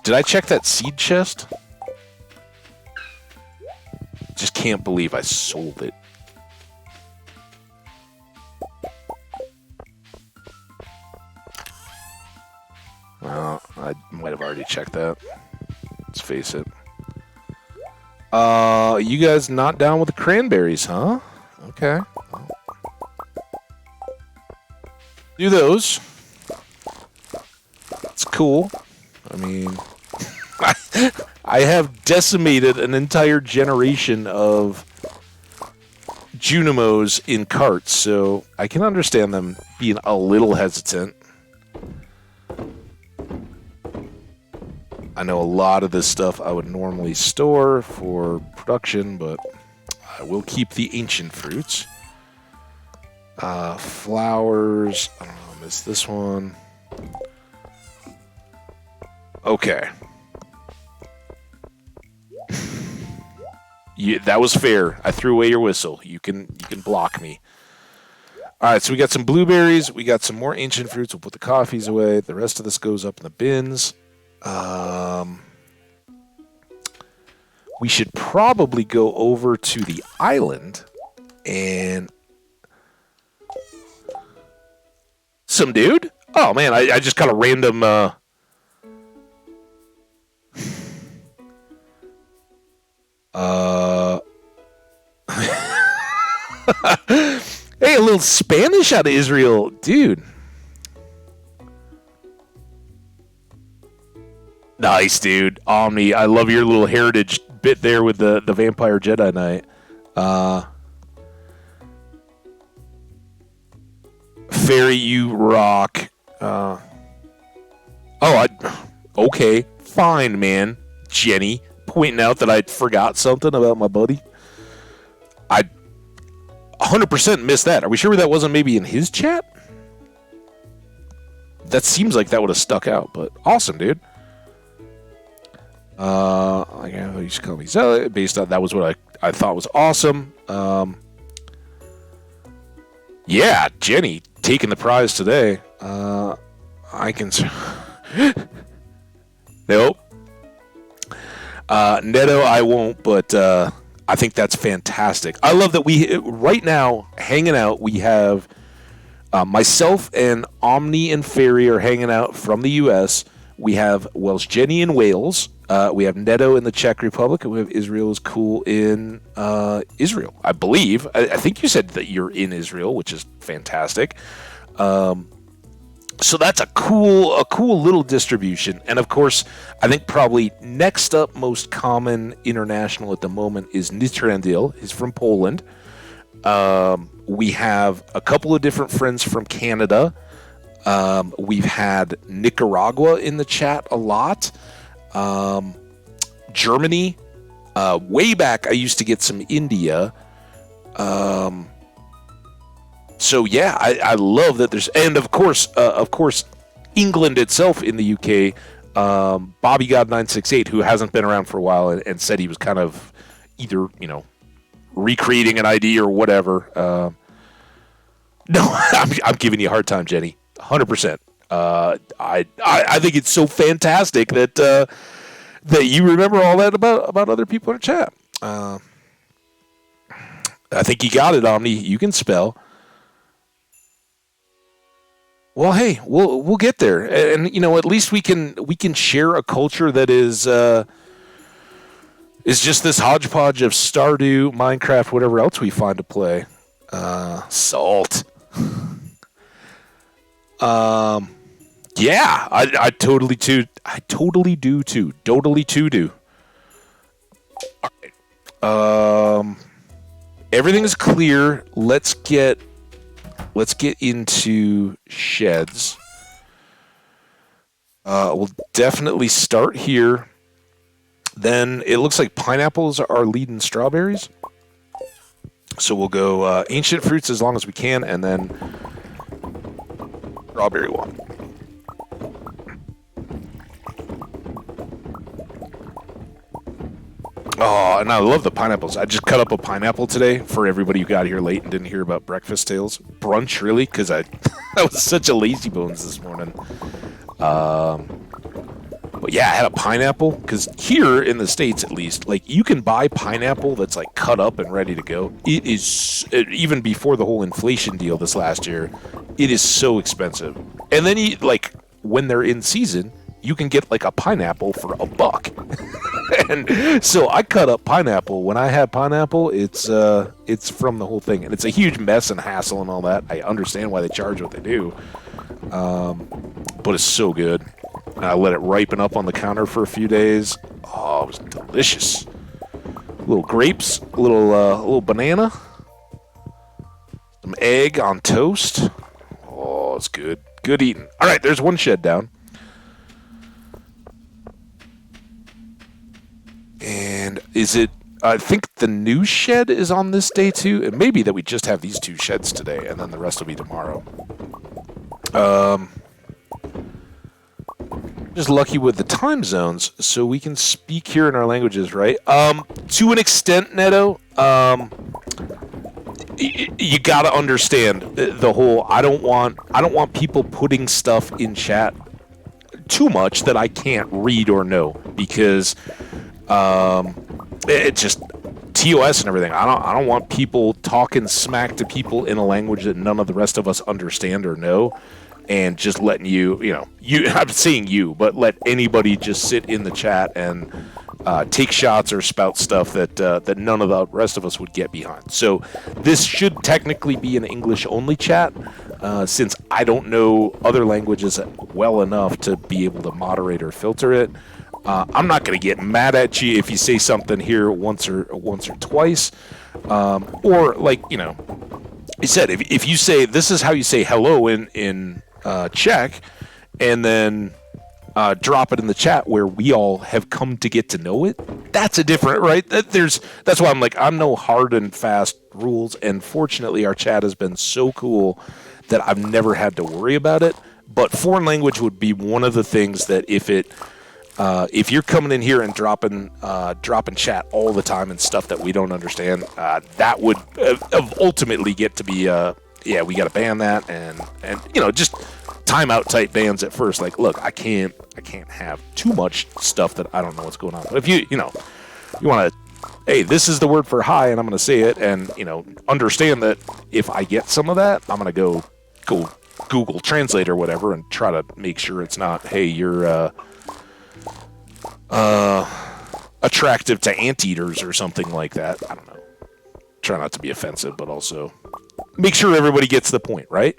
Did I check that seed chest? Just can't believe I sold it. Well, I might have already checked that. Let's face it. You guys not down with the cranberries, huh? Okay. Do those. It's cool. I mean, I have decimated an entire generation of Junimos in carts, so I can understand them being a little hesitant. I know a lot of this stuff I would normally store for production, but I will keep the ancient fruits. Flowers. I don't know, I missed this one. Okay. That was fair. I threw away your whistle. You can block me. All right, so we got some blueberries. We got some more ancient fruits. We'll put the coffees away. The rest of this goes up in the bins. We should probably go over to the island and... Some dude? Oh, man, I just got a random... Hey, a little Spanish out of Israel. Dude. Nice, dude. Omni, I love your little heritage bit there with the Vampire Jedi Knight. Fairy, you rock. Okay, fine, man. Jenny, pointing out that I forgot something about my buddy. I 100% missed that. Are we sure that wasn't maybe in his chat? That seems like that would have stuck out, but awesome, dude. I used to call me Zealot based on that was what I thought was awesome. Yeah, Jenny taking the prize today. I can. Nope. Neto, I won't, but I think that's fantastic. I love that right now, hanging out, we have myself and Omni and Fairy are hanging out from the U.S. We have Welsh Jenny in Wales. We have Neto in the Czech Republic, and we have Israel is cool in Israel, I believe. I think you said that you're in Israel, which is fantastic. So that's a cool little distribution. And of course, I think probably next up most common international at the moment is Nitrandil. He's from Poland. We have a couple of different friends from Canada. We've had Nicaragua in the chat a lot. Germany. Way back, I used to get some India. So yeah, I love that there's, and of course, England itself in the UK. Bobby God 968, who hasn't been around for a while, and said he was kind of either recreating an ID or whatever. No, I'm giving you a hard time, Jenny. 100%. I think it's so fantastic that that you remember all that about other people in the chat. I think you got it, Omni. You can spell. Well, hey, we'll get there, and at least we can share a culture that is just this hodgepodge of Stardew, Minecraft, whatever else we find to play. Salt. Yeah, I totally do too. Totally do. All right. Everything is clear. Let's get into sheds. We'll definitely start here. Then it looks like pineapples are leading strawberries. So we'll go ancient fruits as long as we can, and then strawberry one. Oh, and I love the pineapples. I just cut up a pineapple today for everybody who got here late and didn't hear about breakfast tales. Brunch, really, because I was such a lazy bones this morning. But yeah, I had a pineapple, because here in the States, at least, like, you can buy pineapple that's like cut up and ready to go. It is, even before the whole inflation deal this last year, it is so expensive. And then when they're in season, you can get like a pineapple for $1. And so I cut up pineapple. When I have pineapple, it's from the whole thing, and it's a huge mess and hassle and all that. I understand why they charge what they do, but it's so good. And I let it ripen up on the counter for a few days. Oh, it was delicious. Little grapes, a little banana, some egg on toast. Oh, it's good. Good eating. All right, there's one shed down. And I think the new shed is on this day too. It may be that we just have these two sheds today, and then the rest will be tomorrow. Just lucky with the time zones, so we can speak here in our languages, right? To an extent, Neto, you gotta understand the whole. I don't want people putting stuff in chat too much that I can't read or know, because it just TOS and everything. I don't want people talking smack to people in a language that none of the rest of us understand or know, and just letting you I'm saying you, but let anybody just sit in the chat and take shots or spout stuff that none of the rest of us would get behind. So this should technically be an English-only chat, since I don't know other languages well enough to be able to moderate or filter it. I'm not going to get mad at you if you say something here once or twice, or I said, if you say this is how you say hello in Czech, and then drop it in the chat where we all have come to get to know it, that's a different, right? That's why I'm no hard and fast rules, and fortunately our chat has been so cool that I've never had to worry about it. But foreign language would be one of the things that if you're coming in here and dropping chat all the time and stuff that we don't understand, that would ultimately get to be we got to ban that, and just timeout type bans at first. Like, look, I can't have too much stuff that I don't know what's going on. But if you want to, hey, this is the word for hi, and I'm going to say it, and understand that if I get some of that, I'm going to go Google Translate or whatever and try to make sure it's not, hey, you're attractive to anteaters or something like that. I don't know. Try not to be offensive, but also make sure everybody gets the point, right?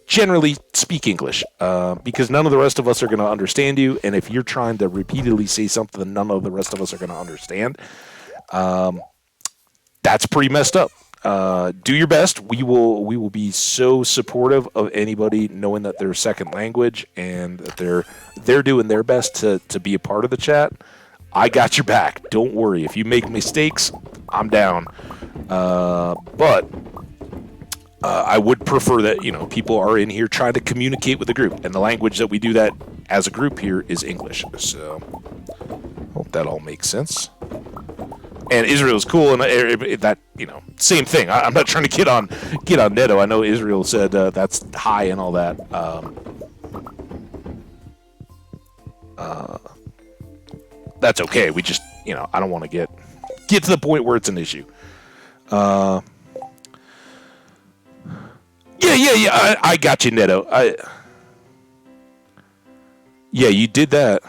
Generally speak English, because none of the rest of us are going to understand you, and if you're trying to repeatedly say something that none of the rest of us are going to understand, that's pretty messed up. do your best. We will be so supportive of anybody knowing that they're second language and that they're doing their best to be a part of the chat. I got your back. Don't worry. If you make mistakes, I'm down. But I would prefer that people are in here trying to communicate with the group, and the language that we do that as a group here is English. So hope that all makes sense. And Israel is cool, and that same thing. I'm not trying to get on Neto. I know Israel said that's high and all that. That's okay. We just I don't want to get to the point where it's an issue. Yeah. I got you, Neto. Yeah, you did that.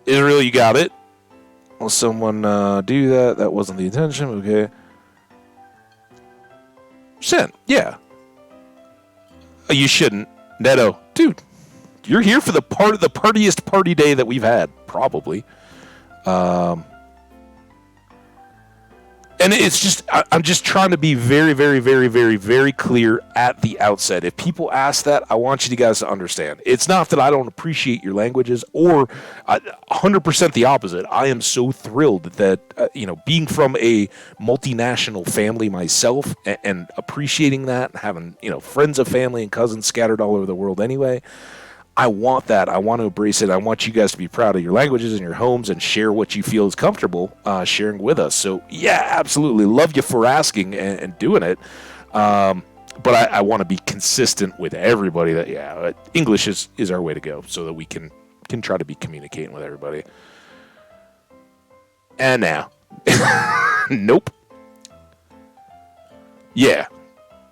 Israel, you got it. Will someone do that? That wasn't the intention. Okay. Sent. Yeah. You shouldn't. Neto. Dude, you're here for the partiest party day that we've had, probably. And it's just, I'm just trying to be very, very, very, very, very clear at the outset. If people ask that, I want you guys to understand. It's not that I don't appreciate your languages, or 100% the opposite. I am so thrilled that, being from a multinational family myself and appreciating that, having, friends of family and cousins scattered all over the world anyway. I want that. I want to embrace it. I want you guys to be proud of your languages and your homes and share what you feel is comfortable sharing with us. So, yeah, absolutely. Love you for asking and doing it. But I want to be consistent with everybody that, English is our way to go so that we can try to be communicating with everybody. And now. Nope. Yeah.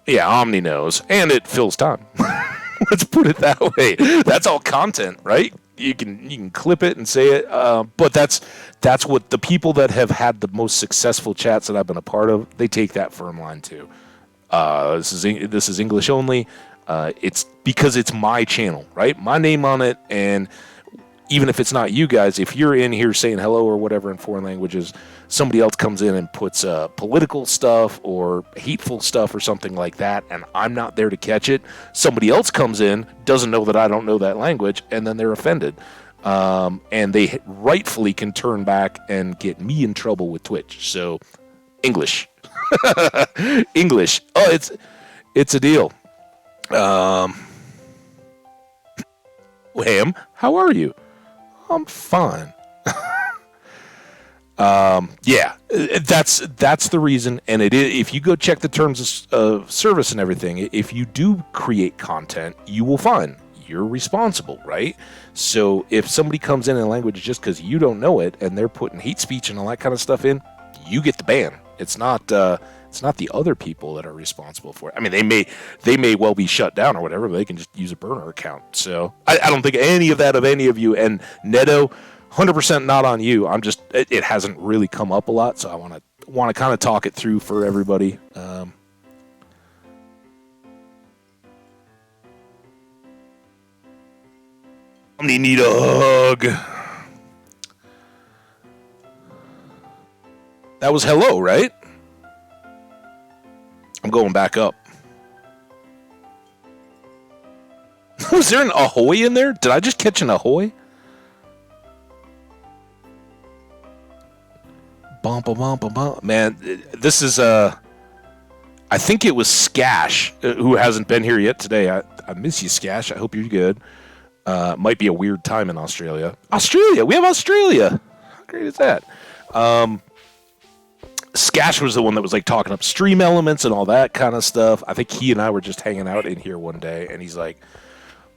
Yeah, Omni knows. And it fills time. Let's put it that way. That's all content, right? You can clip it and say it, but that's what the people that have had the most successful chats that I've been a part of, they take that firm line too. This is English only. It's because it's my channel, right? My name on it, and even if it's not you guys, if you're in here saying hello or whatever in foreign languages, somebody else comes in and puts political stuff or hateful stuff or something like that, and I'm not there to catch it. Somebody else comes in, doesn't know that I don't know that language, and then they're offended. And they rightfully can turn back and get me in trouble with Twitch. So, English. English. Oh, it's a deal. Ham, how are you? I'm fine. Yeah, that's the reason, and it is. If you go check the terms of service and everything, if you do create content, you will find you're responsible, right? So if somebody comes in a language just because you don't know it and they're putting hate speech and all that kind of stuff in, you get the ban. It's not the other people that are responsible for it. I mean, they may well be shut down or whatever, but they can just use a burner account. So I don't think any of that of any of you. And Neto, 100% not on you. I'm just, it hasn't really come up a lot, so I want to kind of talk it through for everybody. I need a hug. That was hello, right? I'm going back up. Was there an ahoy in there? Did I just catch an ahoy? Bum, bum, bum, bum, bum. Man, this is I think it was Skash who hasn't been here yet today. I miss you, Skash. I hope you're good. Might be a weird time in Australia. Australia! We have Australia! How great is that? Skash was the one that was like talking up stream elements and all that kind of stuff. I think he and I were just hanging out in here one day, and he's like,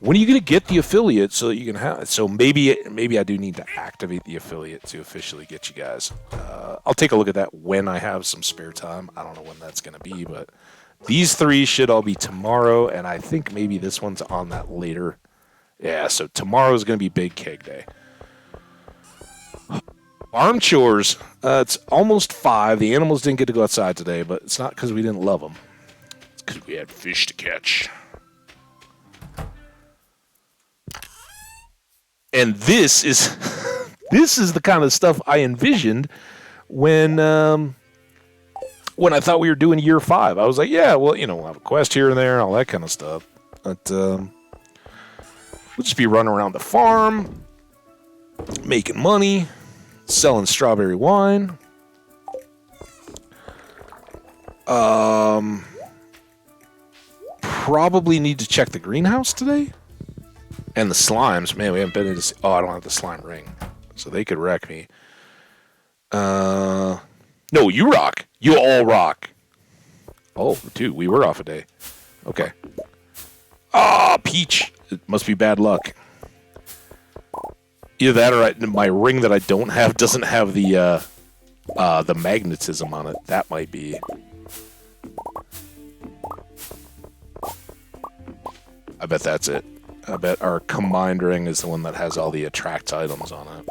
when are you going to get the affiliate so that you can have it? So maybe I do need to activate the affiliate to officially get you guys. I'll take a look at that when I have some spare time. I don't know when that's going to be, but these three should all be tomorrow, and I think maybe this one's on that later. Yeah, so tomorrow is going to be Big Keg Day. Farm chores. It's almost 5. The animals didn't get to go outside today, but it's not because we didn't love them. It's because we had fish to catch. And this is the kind of stuff I envisioned when when I thought we were doing year 5. I was like, yeah, well, we'll have a quest here and there, all that kind of stuff. But we'll just be running around the farm, making money, selling strawberry wine. Probably need to check the greenhouse today. And the slimes. Man, we haven't been into... Oh, I don't have the slime ring. So they could wreck me. No, you rock. You all rock. Oh, dude, we were off a day. Okay. Ah, Peach. It must be bad luck. Either that or my ring that I don't have doesn't have the magnetism on it. That might be... I bet that's it. I bet our combined ring is the one that has all the attract items on it.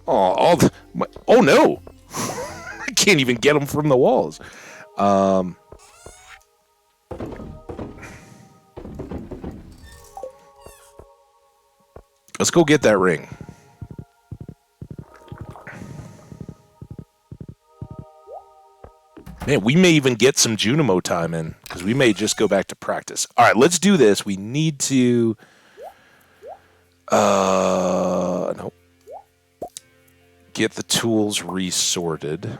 Oh, oh no! I can't even get them from the walls. Let's go get that ring. Man, we may even get some Junimo time in, because we may just go back to practice. All right, let's do this. We need to... Nope. Get the tools resorted.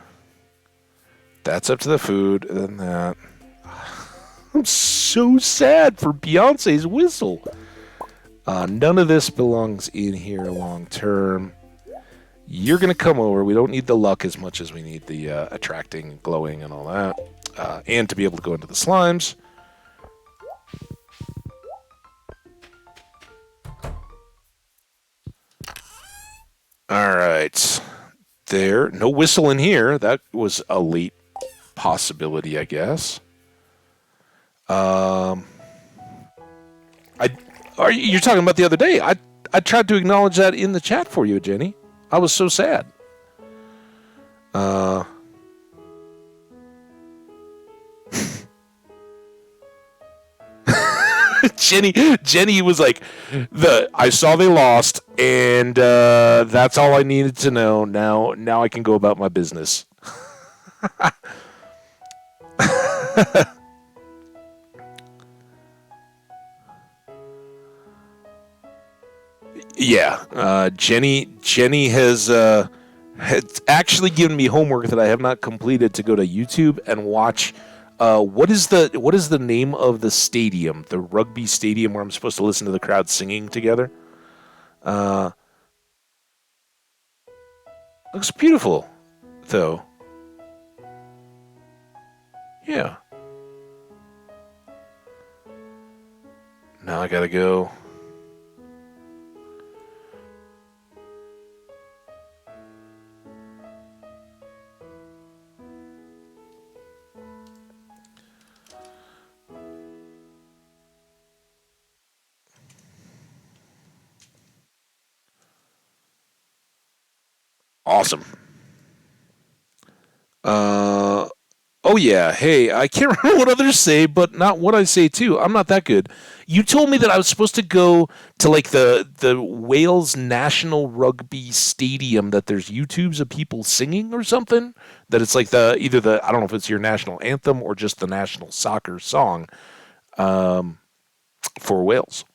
That's up to the food, and that... I'm so sad for Beyonce's whistle. None of this belongs in here long term. You're going to come over. We don't need the luck as much as we need the attracting, glowing, and all that. And to be able to go into the slimes. All right. There. No whistle in here. That was a late possibility, I guess. You're talking about the other day. I tried to acknowledge that in the chat for you, Jenny. I was so sad. Jenny was like, I saw they lost, and that's all I needed to know. Now I can go about my business. Yeah, Jenny has actually given me homework that I have not completed to go to YouTube and watch. What is the name of the stadium, the rugby stadium where I'm supposed to listen to the crowd singing together? Looks beautiful, though. Yeah. Now I gotta go. Awesome. Oh yeah. Hey, I can't remember what others say, but not what I say too. I'm not that good. You told me that I was supposed to go to like the Wales National Rugby Stadium. That there's YouTubes of people singing or something. That it's like either the I don't know if it's your national anthem or just the national soccer song, for Wales.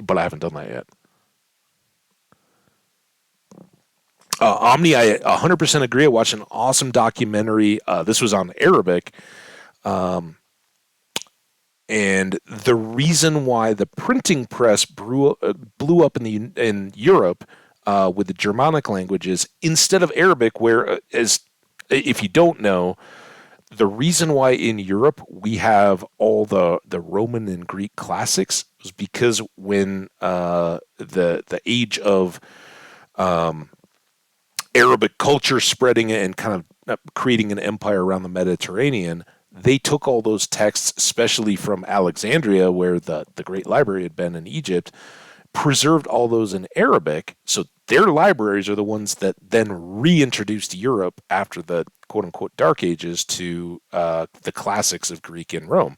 But I haven't done that yet. Omni, I 100% agree. I watched an awesome documentary. This was on Arabic. And the reason why the printing press blew up in Europe with the Germanic languages instead of Arabic, where, if you don't know, the reason why in Europe we have all the Roman and Greek classics was because when the age of Arabic culture spreading and kind of creating an empire around the Mediterranean, they took all those texts, especially from Alexandria, where the Great Library had been in Egypt, preserved all those in Arabic. So their libraries are the ones that then reintroduced Europe after the quote-unquote Dark Ages to the classics of Greek and Rome,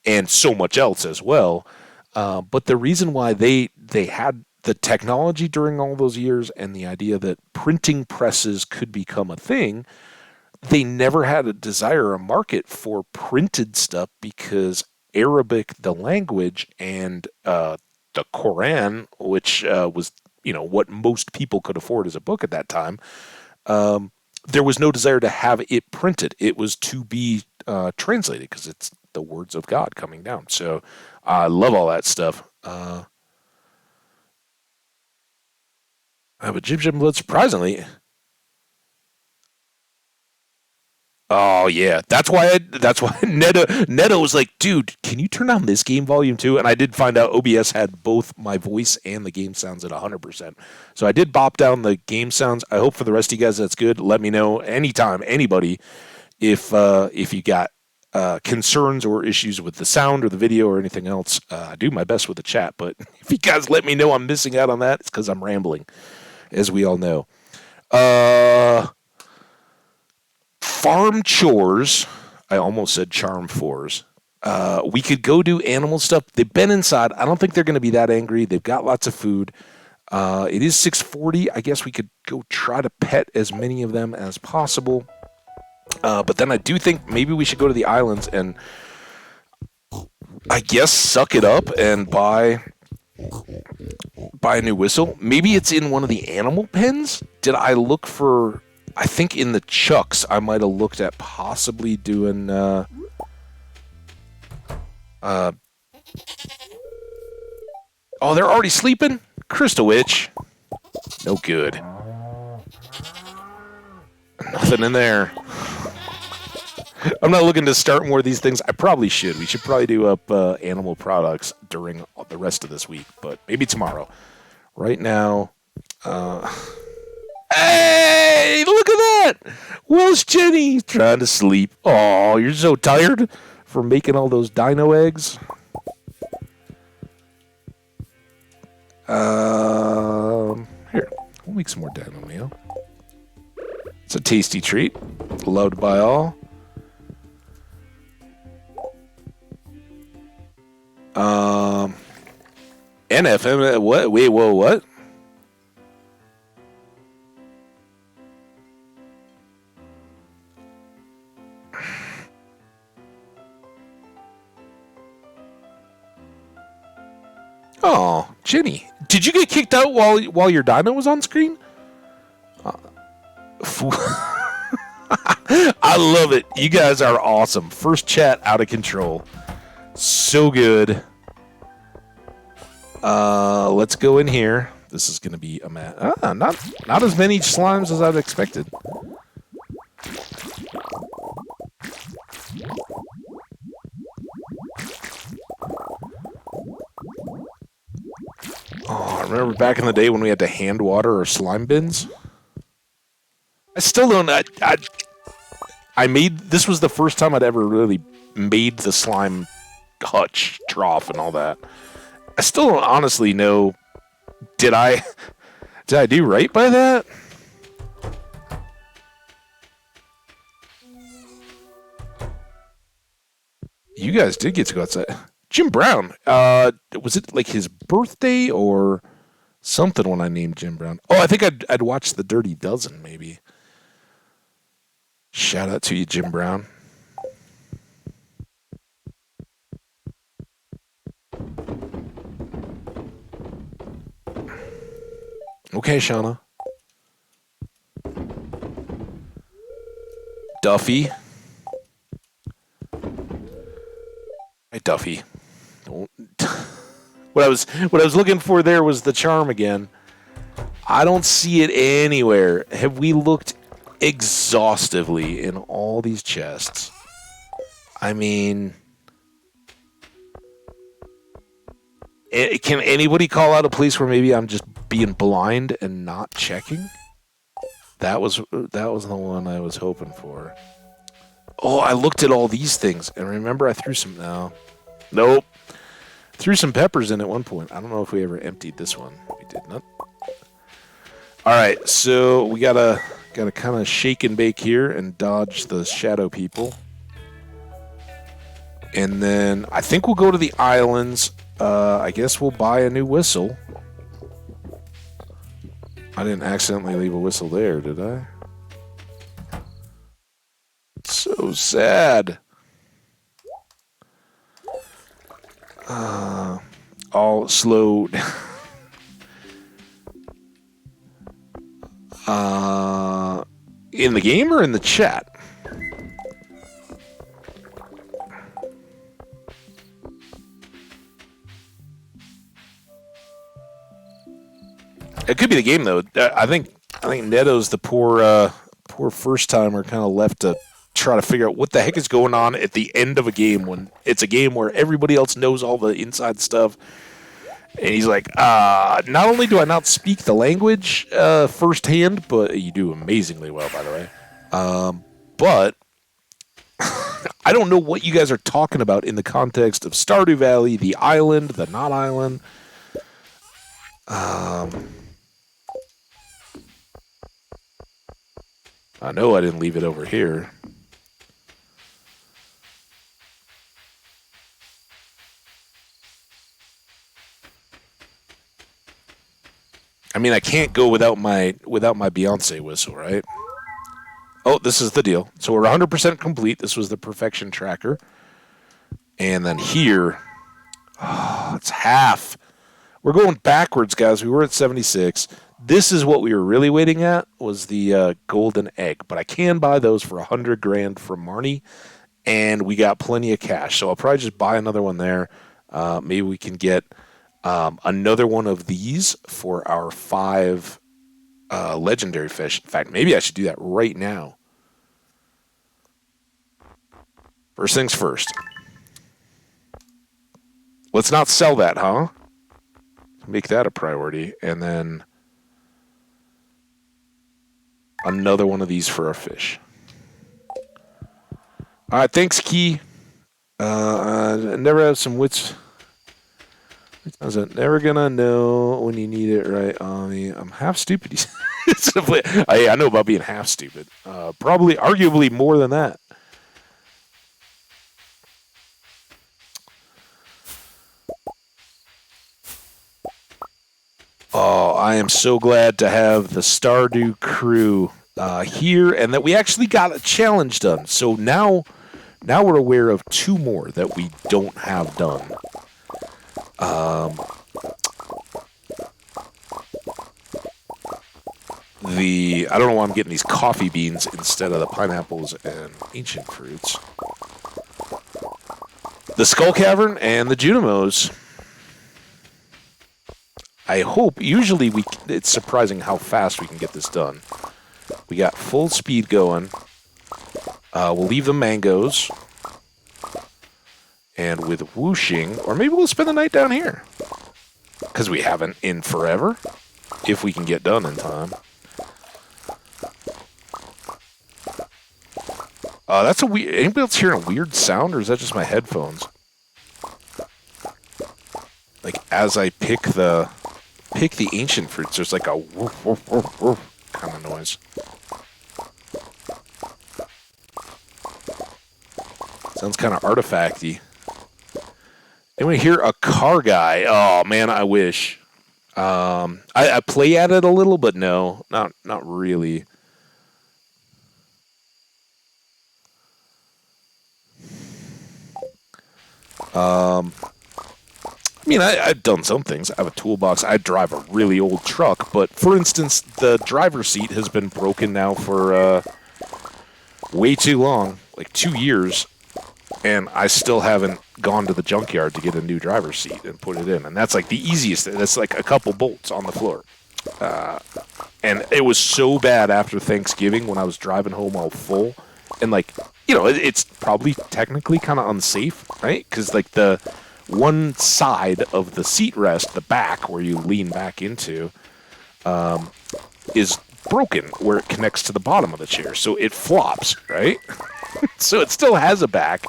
and so much else as well. But the reason why they had the technology during all those years and the idea that printing presses could become a thing, they never had a desire or a market for printed stuff because Arabic, the language, and the Quran, which was what most people could afford as a book at that time, there was no desire to have it printed. It was to be translated because it's the words of God coming down. So I love all that stuff. But Egyptian blood, surprisingly. Oh yeah, that's why Neto was like, dude, can you turn down this game volume too? And I did find out OBS had both my voice and the game sounds at 100%. So I did bop down the game sounds. I hope for the rest of you guys that's good. Let me know anytime, anybody, if you got concerns or issues with the sound or the video or anything else. I do my best with the chat, but if you guys let me know I'm missing out on that, it's because I'm rambling, as we all know. Farm chores. I almost said charm fours. We could go do animal stuff. They've been inside. I don't think they're going to be that angry. They've got lots of food. It is 6:40. I guess we could go try to pet as many of them as possible. But then I do think maybe we should go to the islands and I guess suck it up and buy a new whistle. Maybe it's in one of the animal pens. Did I look for... I think in the chucks, I might have looked at possibly doing... Oh, they're already sleeping? Crystal Witch. No good. Nothing in there. I'm not looking to start more of these things. I probably should. We should probably do up animal products during the rest of this week, but maybe tomorrow. Right now... Hey, look at that! Welsh Jenny trying to sleep. Oh, you're so tired from making all those dino eggs. Here, we'll make some more dino meal. It's a tasty treat, loved by all. NFM, what? Wait, whoa, what? Oh, Jenny, did you get kicked out while your dino was on screen? I love it. You guys are awesome. First chat out of control. So good. Let's go in here. This is going to be a not as many slimes as I'd expected. Oh, I remember back in the day when we had to hand water our slime bins. I still don't. I made... This was the first time I'd ever really made the slime hutch, trough, and all that. I still don't honestly know... Did I do right by that? You guys did get to go outside. Jim Brown. Was it like his birthday or something when I named Jim Brown? Oh, I think I'd watched The Dirty Dozen, maybe. Shout out to you, Jim Brown. Okay, Shauna. Duffy. Hey, Duffy. What I was looking for there was the charm again. I don't see it anywhere. Have we looked exhaustively in all these chests? I mean, can anybody call out a place where maybe I'm just being blind and not checking? That was the one I was hoping for. Oh, I looked at all these things and remember I threw some... Nope. Threw some peppers in at one point. I don't know if we ever emptied this one. We did not. All right, so we gotta kind of shake and bake here and dodge the shadow people. And then I think we'll go to the islands. I guess we'll buy a new whistle. I didn't accidentally leave a whistle there, did I? So sad. All slowed. In the game or in the chat? It could be the game though. I think Neto's the poor first timer kind of left to try to figure out what the heck is going on at the end of a game when it's a game where everybody else knows all the inside stuff. And he's like, not only do I not speak the language firsthand, but you do amazingly well, by the way. But I don't know what you guys are talking about in the context of Stardew Valley, the island, the not island. I know I didn't leave it over here. I mean, I can't go without my Beyonce whistle, right? Oh, this is the deal. So we're 100% complete. This was the perfection tracker. And then here, it's half. We're going backwards, guys. We were at 76. This is what we were really waiting at, was the golden egg. But I can buy those for 100 grand from Marnie, and we got plenty of cash. So I'll probably just buy another one there. Maybe we can get another one of these for our 5 legendary fish. In fact, maybe I should do that right now. First things first. Let's not sell that, huh? Make that a priority. And then another one of these for our fish. All right, thanks, Key. Never have some wits. I was never gonna know when you need it right on me. I'm half stupid. I know about being half stupid. Probably, arguably more than that. Oh, I am so glad to have the Stardew crew here, and that we actually got a challenge done. So now we're aware of 2 more that we don't have done. I don't know why I'm getting these coffee beans instead of the pineapples and ancient fruits. The Skull Cavern and the Junimos. I hope, usually it's surprising how fast we can get this done. We got full speed going. We'll leave the mangoes. And with whooshing, or maybe we'll spend the night down here. Because we haven't in forever. If we can get done in time. That's a weird. Anybody else hearing a weird sound, or is that just my headphones? Like as I pick the ancient fruits, there's like a woof, woof, woof, woof kind of noise. Sounds kind of artifacty. Anyone hear a car guy? Oh man, I wish. I play at it a little, but no, not really. I mean, I've done some things. I have a toolbox. I drive a really old truck, but for instance, the driver's seat has been broken now for way too long, like 2 years, and I still haven't gone to the junkyard to get a new driver's seat and put it in. And that's like the easiest. That's like a couple bolts on the floor. And it was so bad after Thanksgiving when I was driving home all full, and like, you know, it's probably technically kind of unsafe, right? Because like the one side of the seat rest, the back where you lean back into, is broken where it connects to the bottom of the chair, so it flops, right? So it still has a back,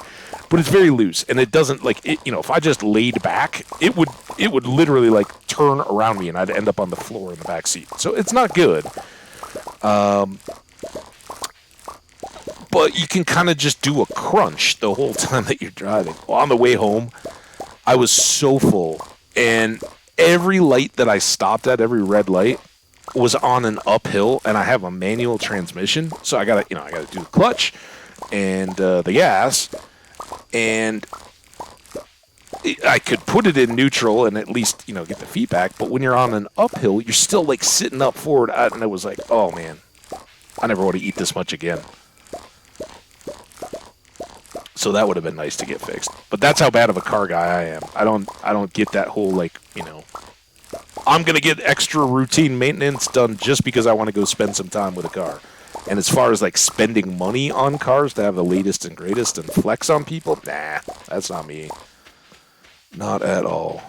but it's very loose, and it doesn't like it. You know, if I just laid back, it would literally like turn around me, and I'd end up on the floor in the back seat. So it's not good. But you can kind of just do a crunch the whole time that you're driving. Well, on the way home, I was so full, and every light that I stopped at, every red light, was on an uphill, and I have a manual transmission, so I gotta do the clutch and the gas, and I could put it in neutral and at least get the feedback. But when you're on an uphill, you're still like sitting up forward, and it was like, oh man, I never want to eat this much again. So that would have been nice to get fixed. But that's how bad of a car guy I am. I don't get that whole I'm gonna get extra routine maintenance done just because I want to go spend some time with a car. And as far as like spending money on cars to have the latest and greatest and flex on people, nah, that's not me. Not at all.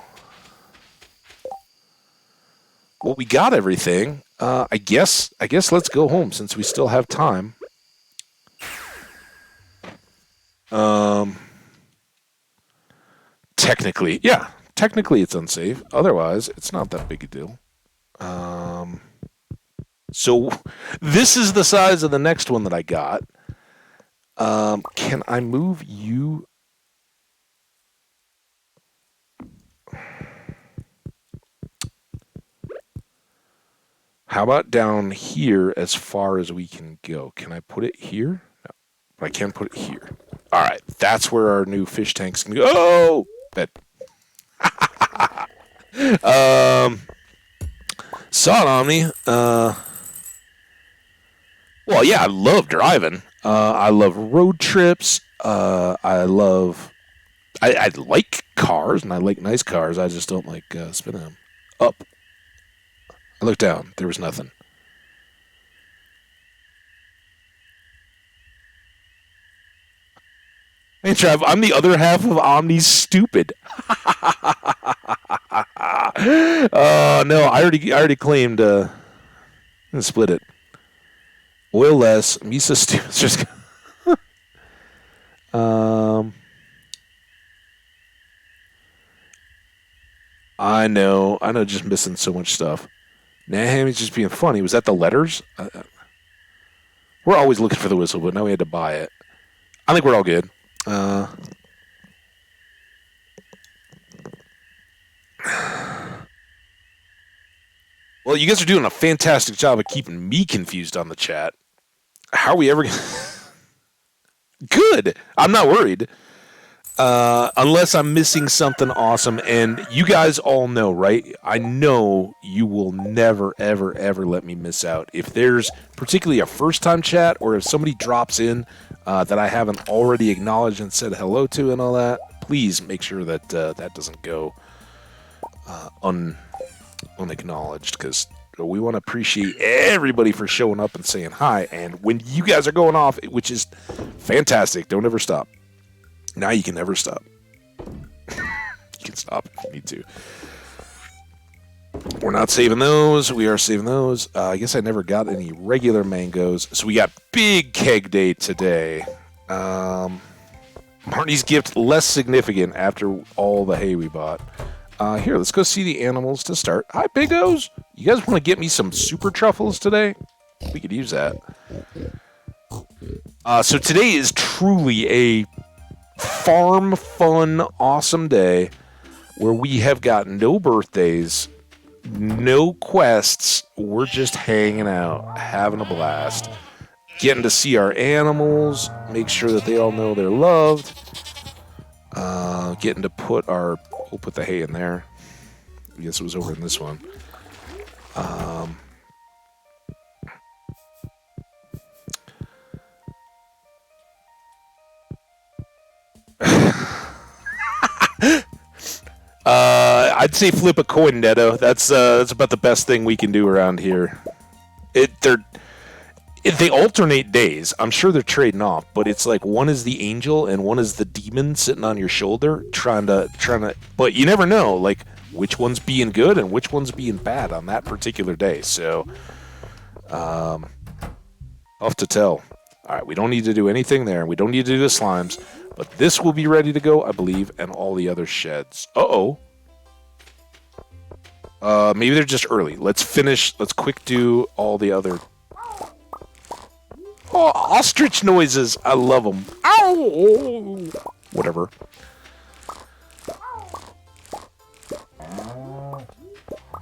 Well, we got everything. I guess let's go home since we still have time. Technically it's unsafe. Otherwise, it's not that big a deal. So this is the size of the next one that I got. Can I move you? How about down here as far as we can go? Can I put it here? No, but I can put it here. All right, that's where our new fish tanks can go. Oh, bed. Saw it, Omni. Well, yeah, I love driving. I love road trips. I like cars, and I like nice cars. I just don't like spinning them. Up. I looked down. There was nothing. Hey, Trav, I'm the other half of Omni's stupid. No, I already claimed split it. Oil less, Misa stupid. Just I know, just missing so much stuff. Nah, he's just being funny. Was that the letters? We're always looking for the whistle, but now we had to buy it. I think we're all good. Well, you guys are doing a fantastic job of keeping me confused on the chat. How are we ever Good! I'm not worried. Unless I'm missing something awesome, and you guys all know, right? I know you will never, ever, ever let me miss out. If there's particularly a first-time chat, or if somebody drops in that I haven't already acknowledged and said hello to and all that, please make sure that that doesn't go unacknowledged, because we want to appreciate everybody for showing up and saying hi. And when you guys are going off, which is fantastic, don't ever stop. Now you can never stop. You can stop if you need to. We're not saving those. We are saving those. I guess I never got any regular mangoes. So we got big keg day today. Marty's gift less significant after all the hay we bought. Here, let's go see the animals to start. Hi, Biggos. You guys want to get me some super truffles today? We could use that. So today is truly a farm fun awesome day where we have got no birthdays, no quests. We're just hanging out, having a blast, getting to see our animals, make sure that they all know they're loved, getting to put we'll put the hay in there. I guess it was over in this one. I'd say flip a coin, Neto. That's about the best thing we can do around here. They alternate days. I'm sure they're trading off, but it's like one is the angel and one is the demon sitting on your shoulder, trying to. But you never know, like which one's being good and which one's being bad on that particular day. So, tough to tell. All right, we don't need to do anything there. We don't need to do the slimes, but this will be ready to go, I believe, and all the other sheds. Maybe they're just early. Let's quick do all the other. Oh, ostrich noises. I love them. Ow! Whatever.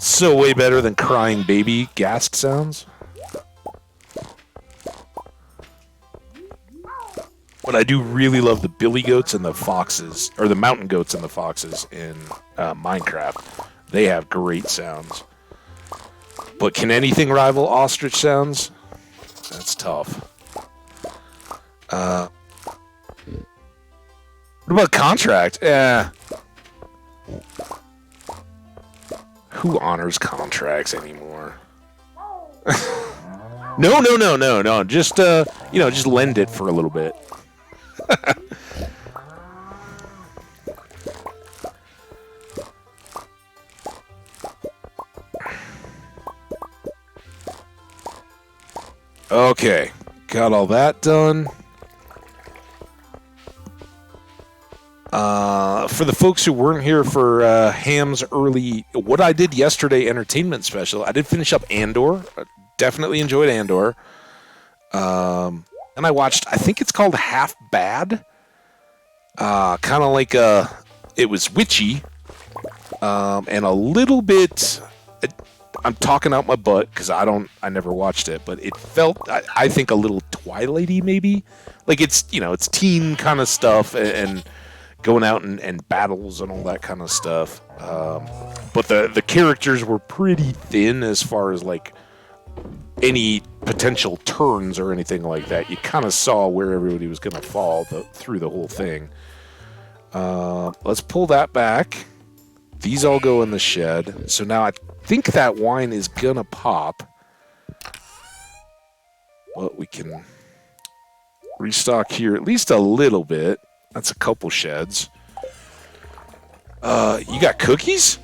So way better than crying baby ghast sounds. But I do really love the billy goats and the foxes, or the mountain goats and the foxes in Minecraft. They have great sounds. But can anything rival ostrich sounds? That's tough. What about contract? Who honors contracts anymore? No. Just just lend it for a little bit. Okay, got all that done. For the folks who weren't here for Ham's early, what I did yesterday entertainment special, I did finish up Andor. Definitely enjoyed Andor. And I watched, I think it's called Half Bad. Kind of like it was witchy. And a little bit, I'm talking out my butt because I never watched it, but it felt, I think, a little Twilighty maybe. Like it's teen kind of stuff and going out and battles and all that kind of stuff. But the characters were pretty thin as far as like any potential turns or anything like that. You kind of saw where everybody was going to fall through the whole thing. Let's pull that back. These all go in the shed. So now I think that wine is going to pop. But we can restock here at least a little bit. That's a couple sheds. You got cookies?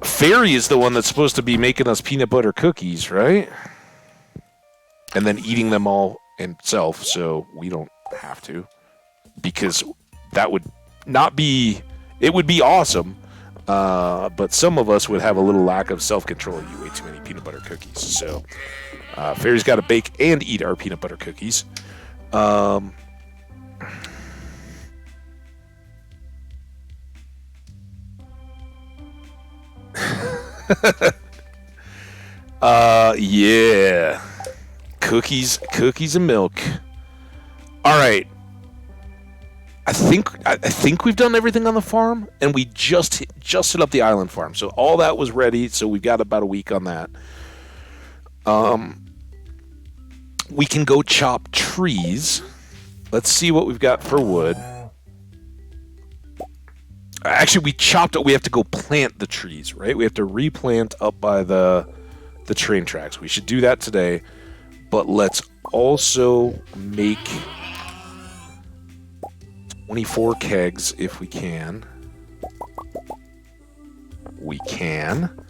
Fairy is the one that's supposed to be making us peanut butter cookies, right? And then eating them all himself, so we don't have to. Because that would not be... It would be awesome, but some of us would have a little lack of self-control. You eat too many peanut butter cookies. So, Fairy's got to bake and eat our peanut butter cookies. Yeah. Cookies and milk. All right. I think we've done everything on the farm, and we just set up the island farm. So all that was ready. So we've got about a week on that. We can go chop trees. Let's see what we've got for wood. Actually, we have to go plant the trees, right? We have to replant up by the train tracks. We should do that today. But let's also make 24 kegs if we can. We can.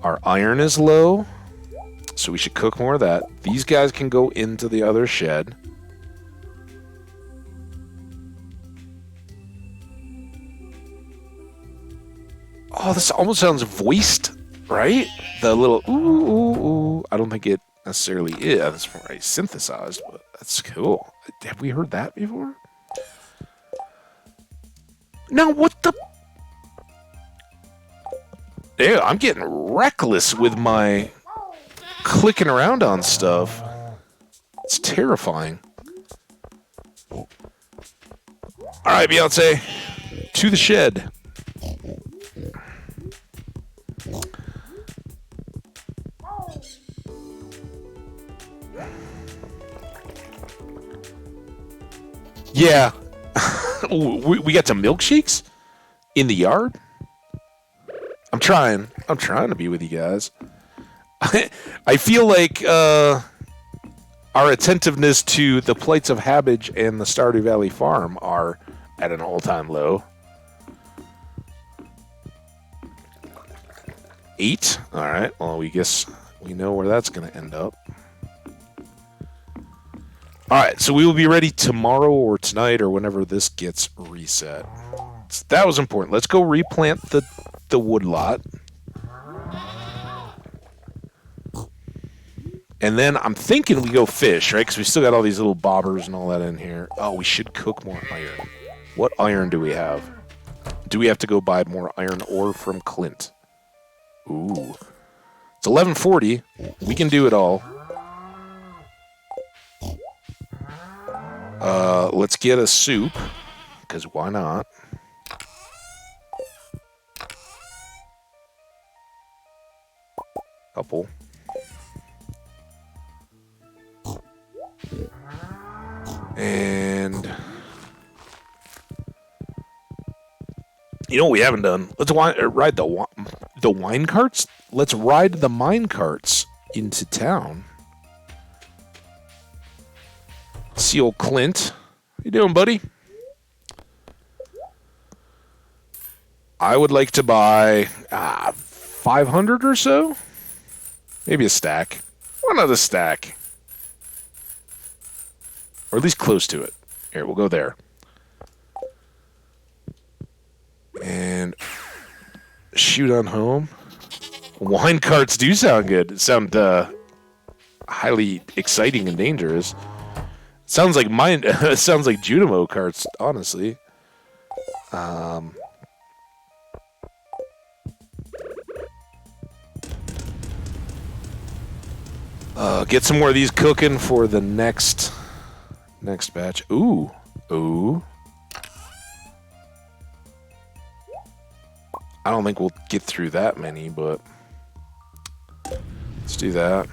Our iron is low, so we should cook more of that. These guys can go into the other shed. Oh, this almost sounds voiced, right? The little ooh, ooh, ooh. I don't think it necessarily is. That's probably synthesized, but that's cool. Have we heard that before? Now, what the... Yeah, I'm getting reckless with my clicking around on stuff. It's terrifying. All right, Beyonce. To the shed. Yeah. We got some milkshakes in the yard. I'm trying to be with you guys. I feel like our attentiveness to the plights of Habbage and the Stardew Valley farm are at an all-time low. 8? All right. Well, we guess we know where that's going to end up. All right, so we will be ready tomorrow or tonight or whenever this gets reset. So that was important. Let's go replant the wood lot. And then I'm thinking we go fish, right? Because we still got all these little bobbers and all that in here. Oh, we should cook more iron. What iron do we have? Do we have to go buy more iron ore from Clint? Ooh. It's 11:40. We can do it all. Let's get a soup, because why not? Couple. And you know what we haven't done? Let's ride the wine carts. Let's ride the mine carts into town. See old Clint. How you doing, buddy? I would like to buy 500 or so. Maybe a stack. Why not a stack? Or at least close to it. Here, we'll go there. And shoot on home. Wine carts do sound good. Sound highly exciting and dangerous. Sounds like mine. Sounds like Junimo carts, honestly. Get some more of these cooking for the next batch. Ooh. I don't think we'll get through that many, but let's do that.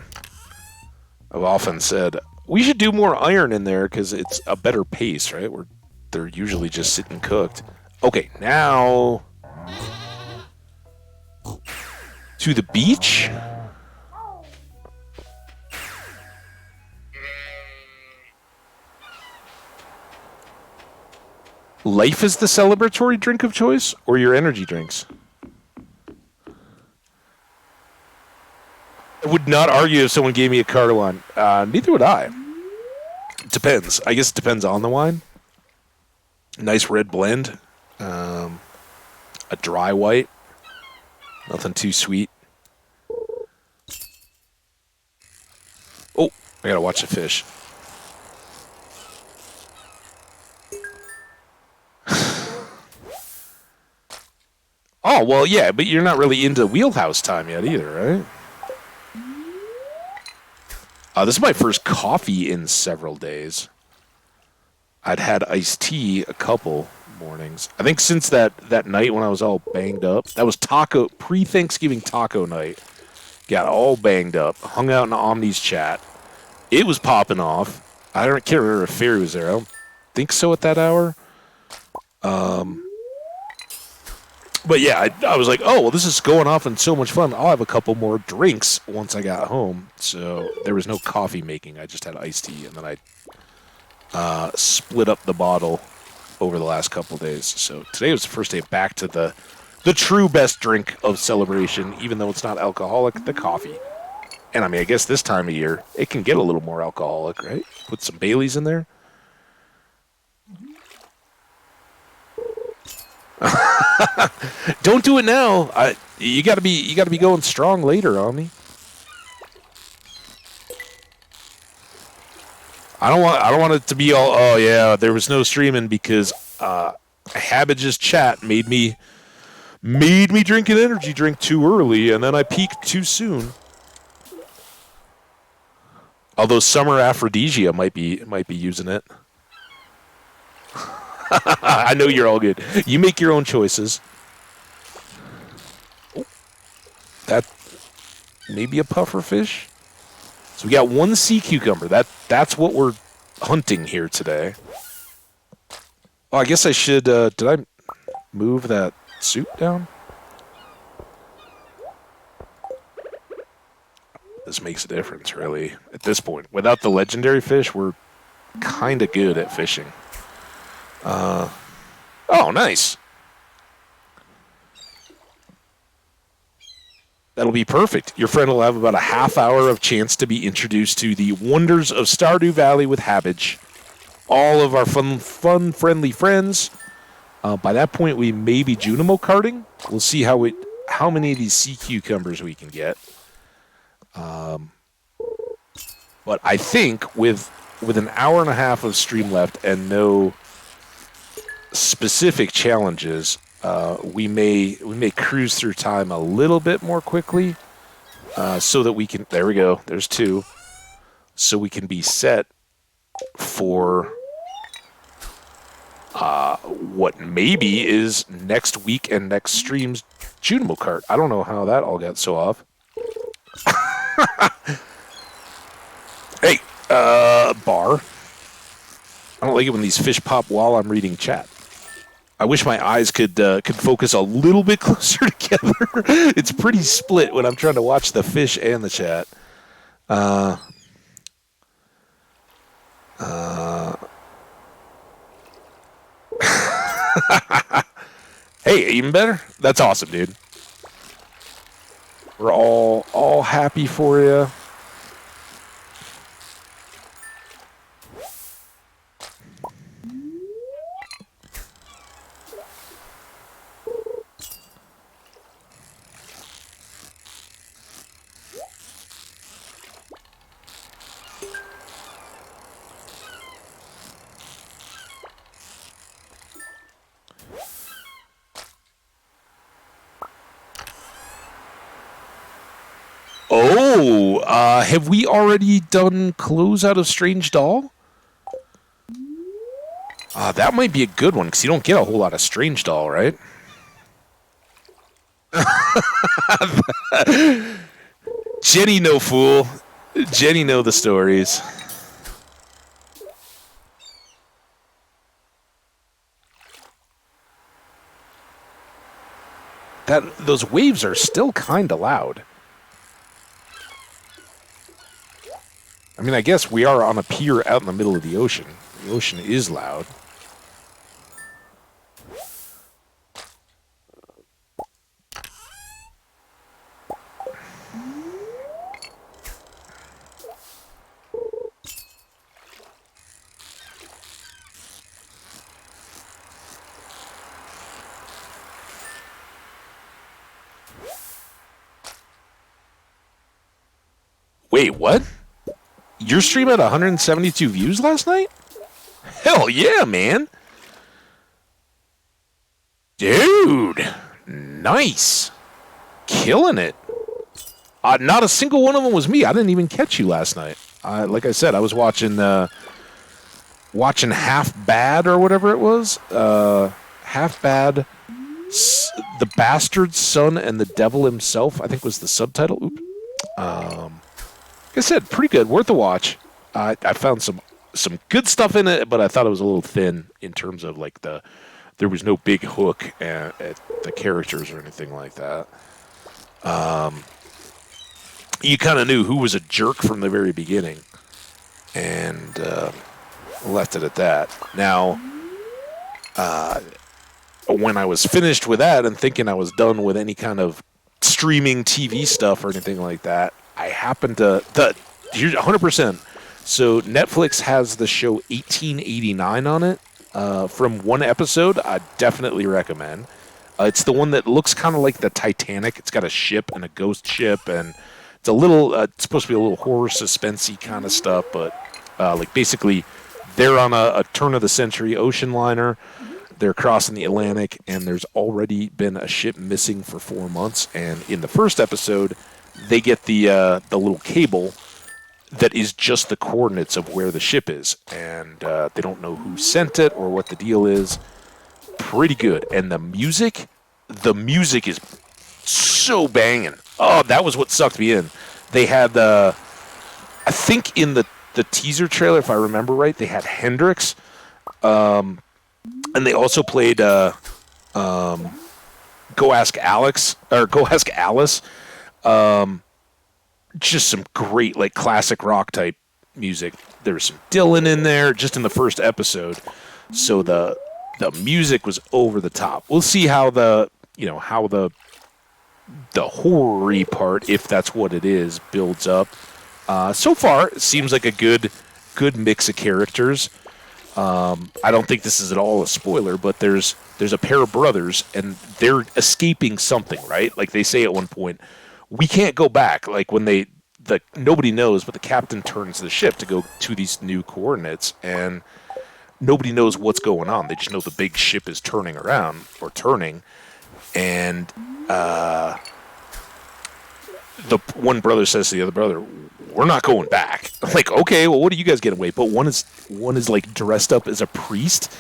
I've often said we should do more iron in there because it's a better pace, right? They're usually just sitting cooked. Okay, now to the beach. Life is the celebratory drink of choice, or your energy drinks? I would not argue if someone gave me a cart of wine. Neither would I. It depends. I guess it depends on the wine. Nice red blend. A dry white. Nothing too sweet. Oh, I gotta watch the fish. Oh, well, yeah, but you're not really into wheelhouse time yet either, right? This is my first coffee in several days. I'd had iced tea a couple mornings. I think since that night when I was all banged up. That was pre-Thanksgiving taco night. Got all banged up. Hung out in Omni's chat. It was popping off. Can't remember if Fairy was there. I don't think so at that hour. But yeah, I was like, oh, well, this is going off and so much fun. I'll have a couple more drinks once I got home. So there was no coffee making. I just had iced tea, and then I split up the bottle over the last couple days. So today was the first day back to the true best drink of celebration, even though it's not alcoholic, the coffee. And I mean, I guess this time of year, it can get a little more alcoholic, right? Put some Baileys in there. Don't do it now. You gotta be going strong later, Omni. I don't want it to be all. Oh yeah, there was no streaming because Habbage's chat made me drink an energy drink too early, and then I peaked too soon. Although Summer Aphrodisia might be using it. I know you're all good. You make your own choices. Oh, that may be a puffer fish. So we got one sea cucumber. That's what we're hunting here today. Oh, I guess I should. Did I move that soup down? This makes a difference, really. At this point, without the legendary fish, we're kind of good at fishing. Oh, nice. That'll be perfect. Your friend will have about a half hour of chance to be introduced to the wonders of Stardew Valley with Habbage. All of our fun, friendly friends. By that point, we may be Junimo karting. We'll see how many of these sea cucumbers we can get. But I think with an hour and a half of stream left and no specific challenges, we may cruise through time a little bit more quickly, so that we can. There we go. There's 2. So we can be set for what maybe is next week and next stream's Junimo Kart. I don't know how that all got so off. Hey, bar. I don't like it when these fish pop while I'm reading chat. I wish my eyes could focus a little bit closer together. It's pretty split when I'm trying to watch the fish and the chat. Hey, even better? That's awesome, dude. We're all happy for you. Oh, have we already done Close Out of Strange Doll? That might be a good one, because you don't get a whole lot of Strange Doll, right? Jenny no fool. Jenny know the stories. Those waves are still kind of loud. I mean, I guess we are on a pier out in the middle of the ocean. The ocean is loud. Wait, what? Your stream had 172 views last night? Hell yeah, man. Dude. Nice. Killing it. Not a single one of them was me. I didn't even catch you last night. Like I said, I was watching Half Bad or whatever it was. Half Bad, The Bastard's Son and the Devil Himself, I think was the subtitle. Oops. Like I said, pretty good, worth a watch. I found some good stuff in it, but I thought it was a little thin in terms of like there was no big hook at the characters or anything like that. You kind of knew who was a jerk from the very beginning, and left it at that. Now, when I was finished with that and thinking I was done with any kind of streaming TV stuff or anything like that, I happened to... Here's 100%. So Netflix has the show 1889 on it. From one episode, I definitely recommend. It's the one that looks kind of like the Titanic. It's got a ship and a ghost ship, and it's a little... it's supposed to be a little horror suspensey kind of stuff, but like basically they're on a turn-of-the-century ocean liner. They're crossing the Atlantic, and there's already been a ship missing for 4 months. And in the first episode, they get the little cable that is just the coordinates of where the ship is. And they don't know who sent it or what the deal is. Pretty good. And the music is so banging. Oh, that was what sucked me in. They had, I think in the teaser trailer, if I remember right, they had Hendrix. And they also played Go Ask Alex, or Go Ask Alice. Just some great, like, classic rock type music. There was some Dylan in there just in the first episode. So the music was over the top. We'll see how the horror-y part, if that's what it is, builds up. So far, it seems like a good mix of characters. I don't think this is at all a spoiler, but there's a pair of brothers, and they're escaping something, right? Like they say at one point, we can't go back. Like when nobody knows, but the captain turns the ship to go to these new coordinates, and nobody knows what's going on. They just know the big ship is turning around or turning, and the one brother says to the other brother, "We're not going back." I'm like, okay, well, what are you guys getting away? But one is like dressed up as a priest,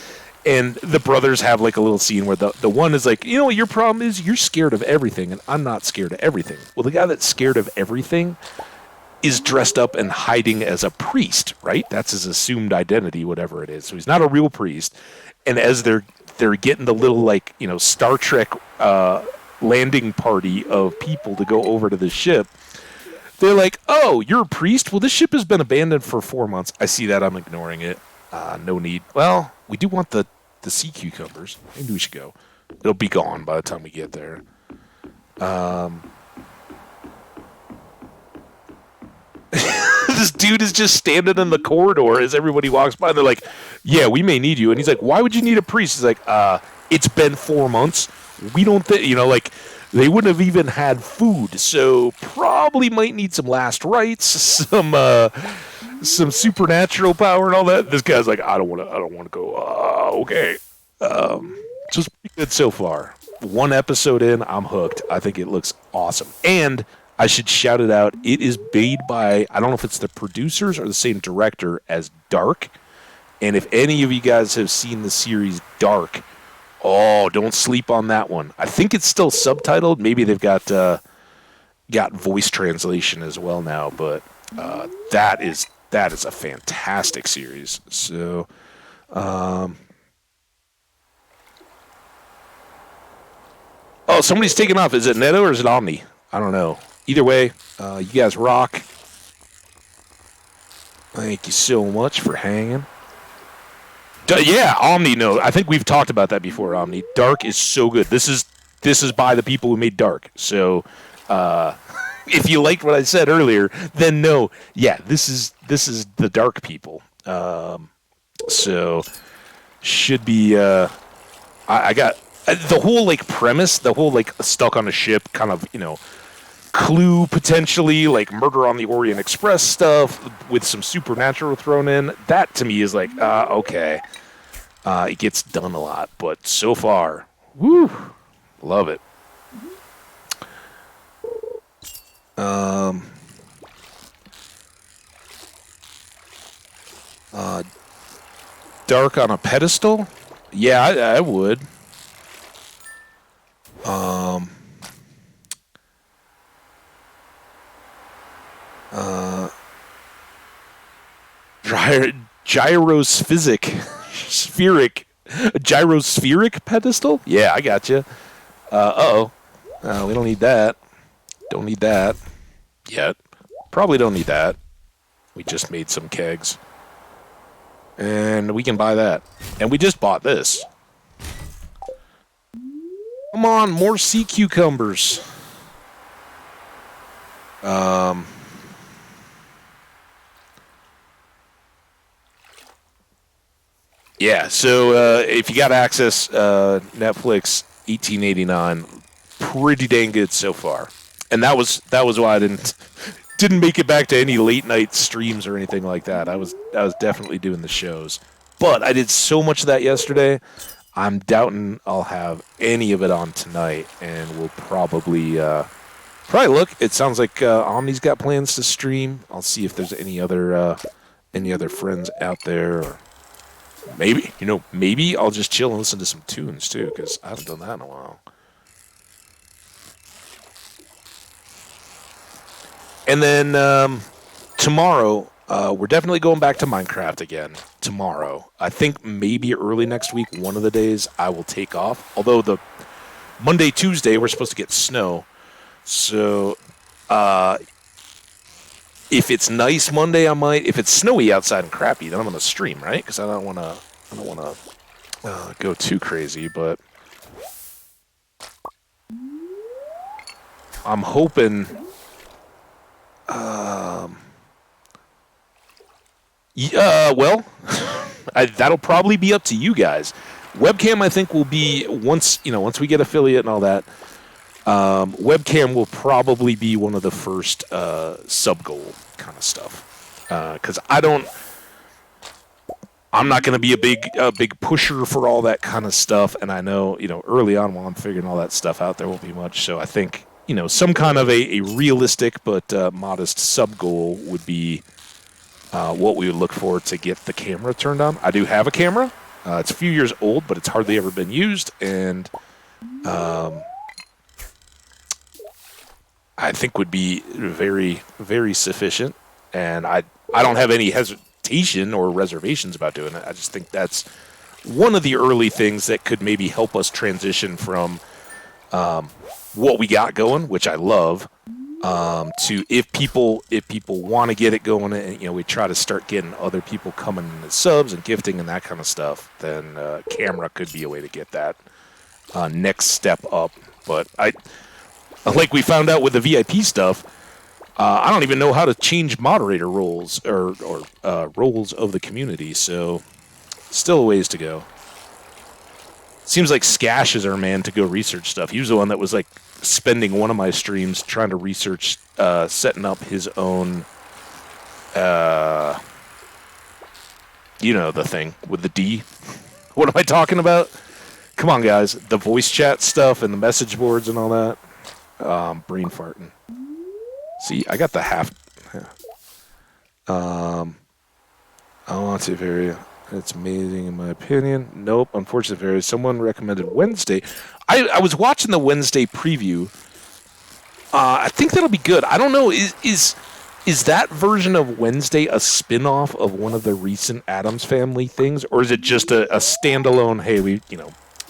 and the brothers have like a little scene where the one is like, your problem is you're scared of everything, and I'm not scared of everything. Well, the guy that's scared of everything is dressed up and hiding as a priest, right? That's his assumed identity, whatever it is. So he's not a real priest. And as they're getting the little like Star Trek landing party of people to go over to the ship, they're like, "Oh, you're a priest? Well, this ship has been abandoned for 4 months." I see that. I'm ignoring it. No need. Well, we do want the sea cucumbers. Maybe we should go. It'll be gone by the time we get there. This dude is just standing in the corridor as everybody walks by. And they're like, "Yeah, we may need you." And he's like, "Why would you need a priest?" He's like, "It's been 4 months. We don't think, like, they wouldn't have even had food, so probably might need some last rites, some supernatural power and all that." This guy's like, I don't want to go. Okay. So it's pretty good so far. 1 episode in, I'm hooked. I think it looks awesome. And I should shout it out. It is made by, I don't know if it's the producers or the same director as Dark. And if any of you guys have seen the series Dark, don't sleep on that one. I think it's still subtitled. Maybe they've got voice translation as well now. But that is a fantastic series. So, somebody's taking off. Is it Neto or is it Omni? I don't know. Either way, you guys rock. Thank you so much for hanging. Yeah, Omni. No, I think we've talked about that before. Omni. Dark is so good. This is by the people who made Dark. So, if you liked what I said earlier, then no. Yeah, this is the Dark people. So should be. I got the whole like premise, the whole like stuck on a ship kind of clue potentially, like Murder on the Orient Express stuff with some supernatural thrown in. That to me is like okay. It gets done a lot, but so far, woo, love it. Dark on a pedestal? Yeah, I would. Gyrospheric pedestal? Yeah, I got you. We don't need that. Don't need that yet. Probably don't need that. We just made some kegs. And we can buy that. And we just bought this. Come on, more sea cucumbers. Yeah, so if you got access, Netflix, $18.89, pretty dang good so far. And that was why I didn't make it back to any late night streams or anything like that. I was definitely doing the shows, but I did so much of that yesterday. I'm doubting I'll have any of it on tonight, and we'll probably look. It sounds like Omni's got plans to stream. I'll see if there's any other friends out there. Or maybe I'll just chill and listen to some tunes too, because I haven't done that in a while. And then tomorrow, we're definitely going back to Minecraft again. Tomorrow, I think maybe early next week, one of the days I will take off. Although the Monday, Tuesday, we're supposed to get snow. So if it's nice Monday, I might. If it's snowy outside and crappy, then I'm gonna stream, right? Because I don't wanna go too crazy. But I'm hoping. Well, that'll probably be up to you guys. Webcam, I think, will be once we get affiliate and all that. Webcam will probably be one of the first sub goal kind of stuff, because I don't. I'm not going to be a big pusher for all that kind of stuff, and I know early on while I'm figuring all that stuff out, there won't be much. So I think some kind of a realistic but modest sub goal would be what we would look for to get the camera turned on. I do have a camera. It's a few years old, but it's hardly ever been used, and I think would be very, very sufficient. And I don't have any hesitation or reservations about doing it. I just think that's one of the early things that could maybe help us transition from what we got going, which I love, to if people want to get it going, and we try to start getting other people coming in as subs and gifting and that kind of stuff, then camera could be a way to get that next step up. But like we found out with the VIP stuff, I don't even know how to change moderator roles or roles of the community, so still a ways to go. Seems like Skash is our man to go research stuff. He was the one that was like spending one of my streams trying to research setting up his own, the thing with the D. What am I talking about? Come on, guys. The voice chat stuff and the message boards and all that. Brain farting. See, I got the half. I want to vary. It's amazing in my opinion. Nope, unfortunately, vary. Someone recommended Wednesday. I was watching the Wednesday preview. I think that'll be good. I don't know. Is that version of Wednesday a spin-off of one of the recent Addams Family things, or is it just a standalone? Hey,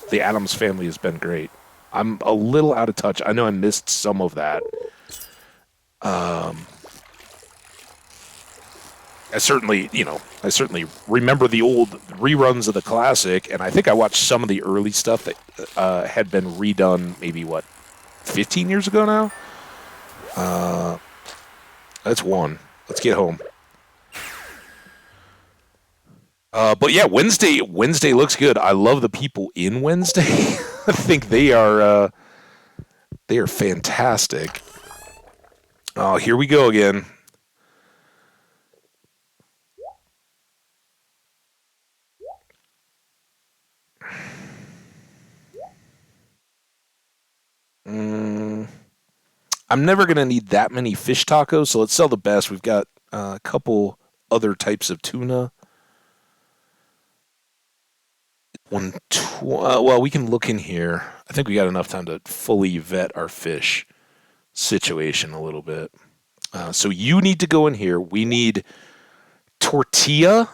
the Addams Family has been great. I'm a little out of touch. I know I missed some of that. I certainly remember the old reruns of the classic, and I think I watched some of the early stuff that had been redone maybe, 15 years ago now? That's one. Let's get home. But yeah, Wednesday looks good. I love the people in Wednesday. I think they are fantastic. Oh, here we go again. I'm never going to need that many fish tacos, so let's sell the best. We've got a couple other types of tuna. Well, we can look in here. I think we got enough time to fully vet our fish situation a little bit. So you need to go in here. We need tortilla,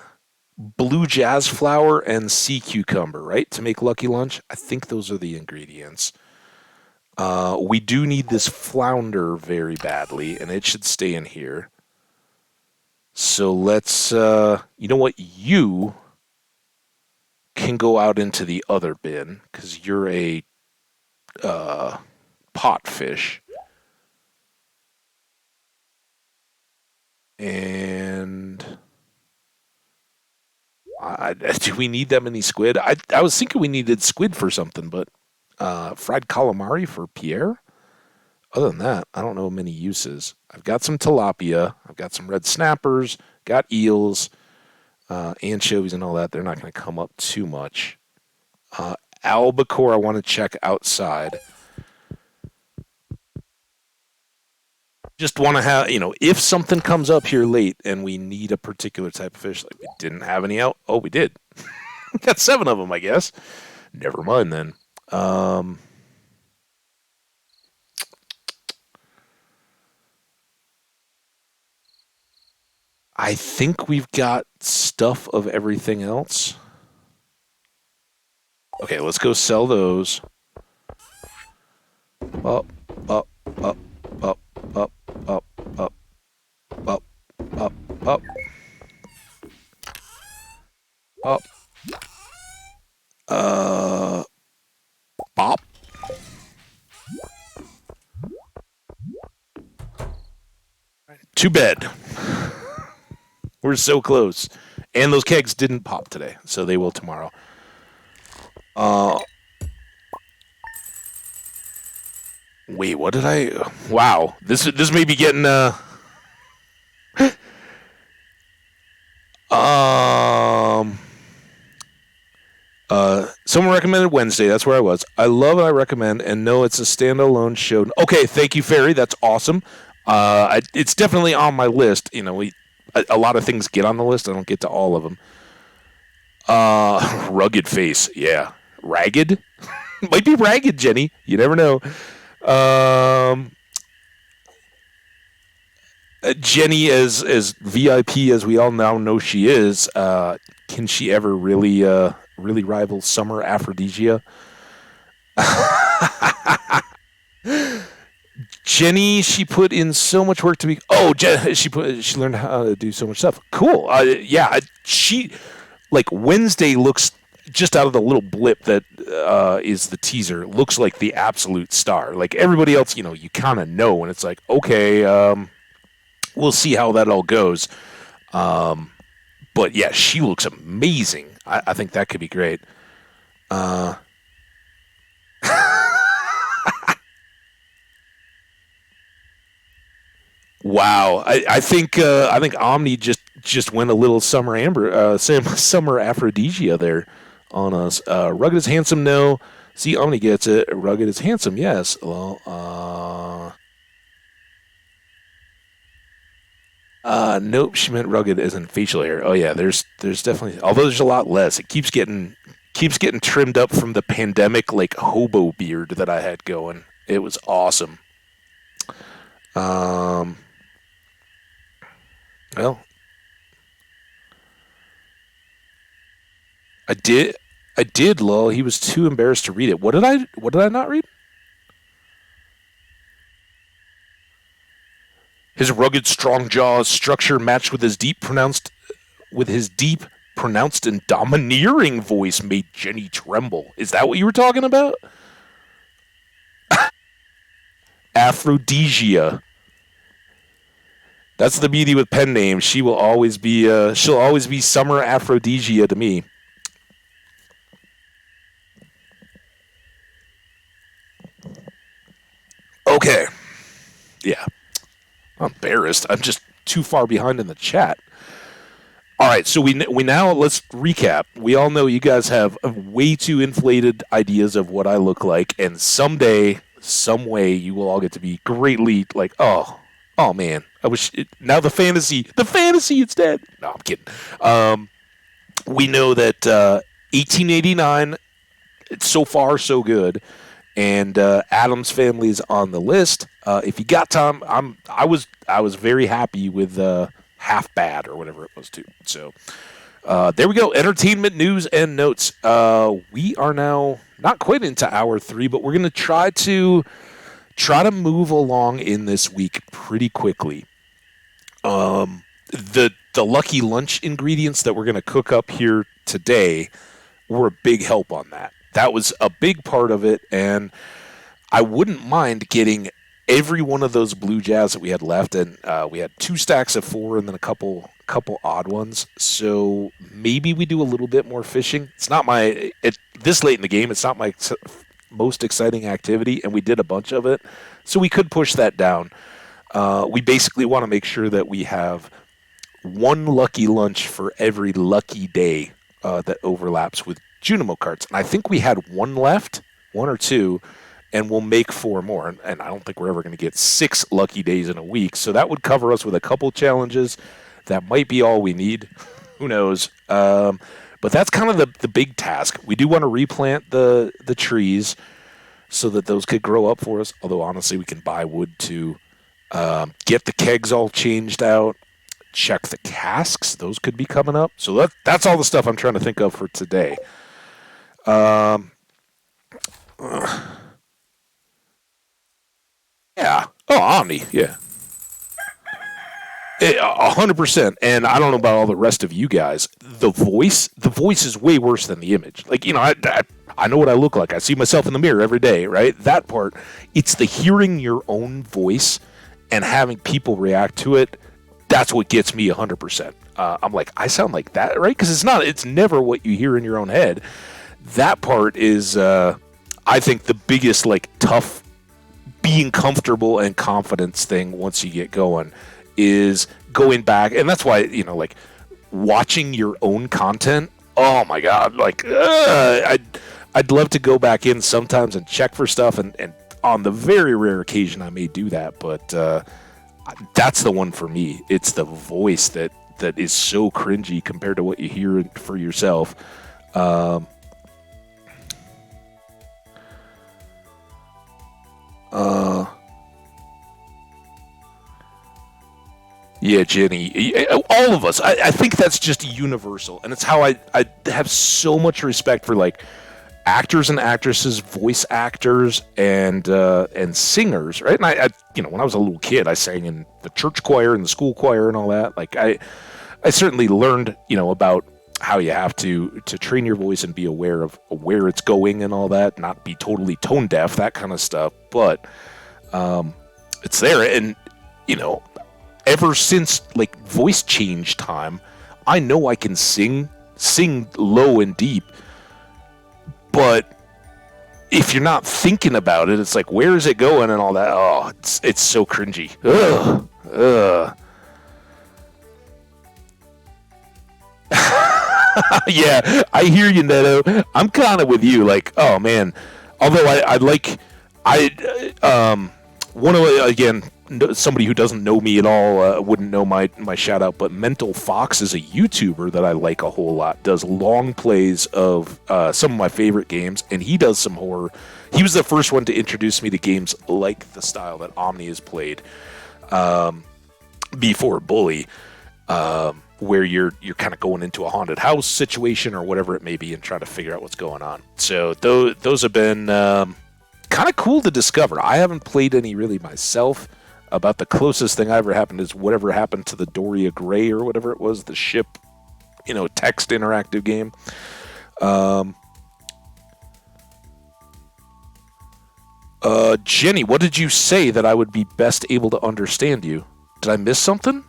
blue jazz flower, and sea cucumber, right, to make Lucky Lunch? I think those are the ingredients. We do need this flounder very badly, and it should stay in here. So let's, you know what? You can go out into the other bin, because you're a pot fish. And do we need that many squid? I was thinking we needed squid for something, but fried calamari for Pierre? Other than that, I don't know many uses. I've got some tilapia. I've got some red snappers. Got eels, anchovies, and all that. They're not going to come up too much. Albacore, I want to check outside. Just want to have, if something comes up here late and we need a particular type of fish, like we didn't have any out. Oh, we did. We got 7 of them, I guess. Never mind then. I think we've got stuff of everything else. Okay, let's go sell those. Up, up, up, up, up, up, up, up, up, up, up. Bop. To bed. We're so close. And those kegs didn't pop today, so they will tomorrow. Wait, what did I... Wow. This may be getting... Someone recommended Wednesday. That's where I was. I love and I recommend, and no, it's a standalone show. Okay, thank you, Fairy. That's awesome. It's definitely on my list. A lot of things get on the list. I don't get to all of them. Rugged face. Yeah. Ragged? Might be ragged, Jenny. You never know. Um, Jenny, as VIP as we all now know she is, can she ever really rival Summer Aphrodisia? Jenny, she put in so much work to be. Oh, she learned how to do so much stuff. Cool. Yeah, she like Wednesday looks just out of the little blip that is the teaser. Looks like the absolute star. Like everybody else, you kind of know, and it's like, okay, we'll see how that all goes. But yeah, she looks amazing. I think that could be great. Wow, I think Omni just went a little summer aphrodisia there on us. Rugged is handsome, no. See, Omni gets it. Rugged is handsome, yes. Well, nope, she meant rugged as in facial hair. Oh yeah, there's definitely, although there's a lot less. It keeps getting trimmed up from the pandemic like hobo beard that I had going. It was awesome. Well, I did. I did, lol. He was too embarrassed to read it. What did I not read? His rugged, strong jaws, structure matched with his deep, pronounced, and domineering voice made Jenny tremble. Is that what you were talking about? Aphrodisia. That's the beauty with pen names. She'll always be Summer Aphrodisia to me. Okay. Yeah. I'm embarrassed. I'm just too far behind in the chat. All right, so we now let's recap. We all know you guys have way too inflated ideas of what I look like, and someday, some way, you will all get to be greatly like, oh man, I wish now the fantasy it's dead. No, I'm kidding. We know that 1889, it's so far so good, and Adam's Family is on the list. If you got time, I was very happy with Half Bad or whatever it was too. So there we go. Entertainment news and notes. We are now not quite into hour 3, but we're going to try to move along in this week pretty quickly. The lucky lunch ingredients that we're going to cook up here today were a big help on that. That was a big part of it, and I wouldn't mind getting every one of those blue jazz that we had left, and we had 2 stacks of 4 and then a couple odd ones. So maybe we do a little bit more fishing. It's not this late in the game, it's not my most exciting activity, and we did a bunch of it, so we could push that down. We basically want to make sure that we have one lucky lunch for every lucky day that overlaps with Junimo carts. And I think we had 1 left, 1 or 2, and we'll make 4 more. And I don't think we're ever going to get 6 lucky days in a week. So that would cover us with a couple challenges. That might be all we need. Who knows? But that's kind of the big task. We do want to replant the trees so that those could grow up for us. Although, honestly, we can buy wood to get the kegs all changed out. Check the casks. Those could be coming up. So that's all the stuff I'm trying to think of for today. Yeah. Oh, Omni. Yeah. 100%. And I don't know about all the rest of you guys. The voice is way worse than the image. Like, I know what I look like. I see myself in the mirror every day, right? That part, it's the hearing your own voice and having people react to it. That's what gets me 100%. I'm like, I sound like that, right? Because it's never what you hear in your own head. That part is, I think, the biggest, tough being comfortable and confidence thing once you get going is going back. And that's why, watching your own content. Oh my God. I'd love to go back in sometimes and check for stuff, and on the very rare occasion I may do that, but that's the one for me. It's the voice that is so cringy compared to what you hear for yourself. Um, uh, yeah, Jenny, all of us. I think that's just universal, and it's how I have so much respect for like actors and actresses, voice actors, and singers, right? And when I was a little kid, I sang in the church choir and the school choir and all that. Like I certainly learned, about how you have to train your voice and be aware of where it's going and all that, not be totally tone deaf, that kind of stuff. But it's there, and you know, ever since like voice change time, I know I can sing low and deep, but if you're not thinking about it, it's like, where is it going and all that. Oh, it's so cringy. Ugh. Ugh. Yeah, I hear you, Neto. I'm kind of with you. Like, oh man. Although I like, one of again, somebody who doesn't know me at all wouldn't know my shout out, but Mental Fox is a YouTuber that I like a whole lot. Does long plays of some of my favorite games, and he does some horror. He was the first one to introduce me to games like the style that Omni has played before Bully. Where you're kind of going into a haunted house situation or whatever it may be and trying to figure out what's going on. So those have been kind of cool to discover. I haven't played any really myself. About the closest thing I ever happened is whatever happened to the Doria Gray or whatever it was, the ship, text interactive game. Jenny, what did you say that I would be best able to understand you? Did I miss something?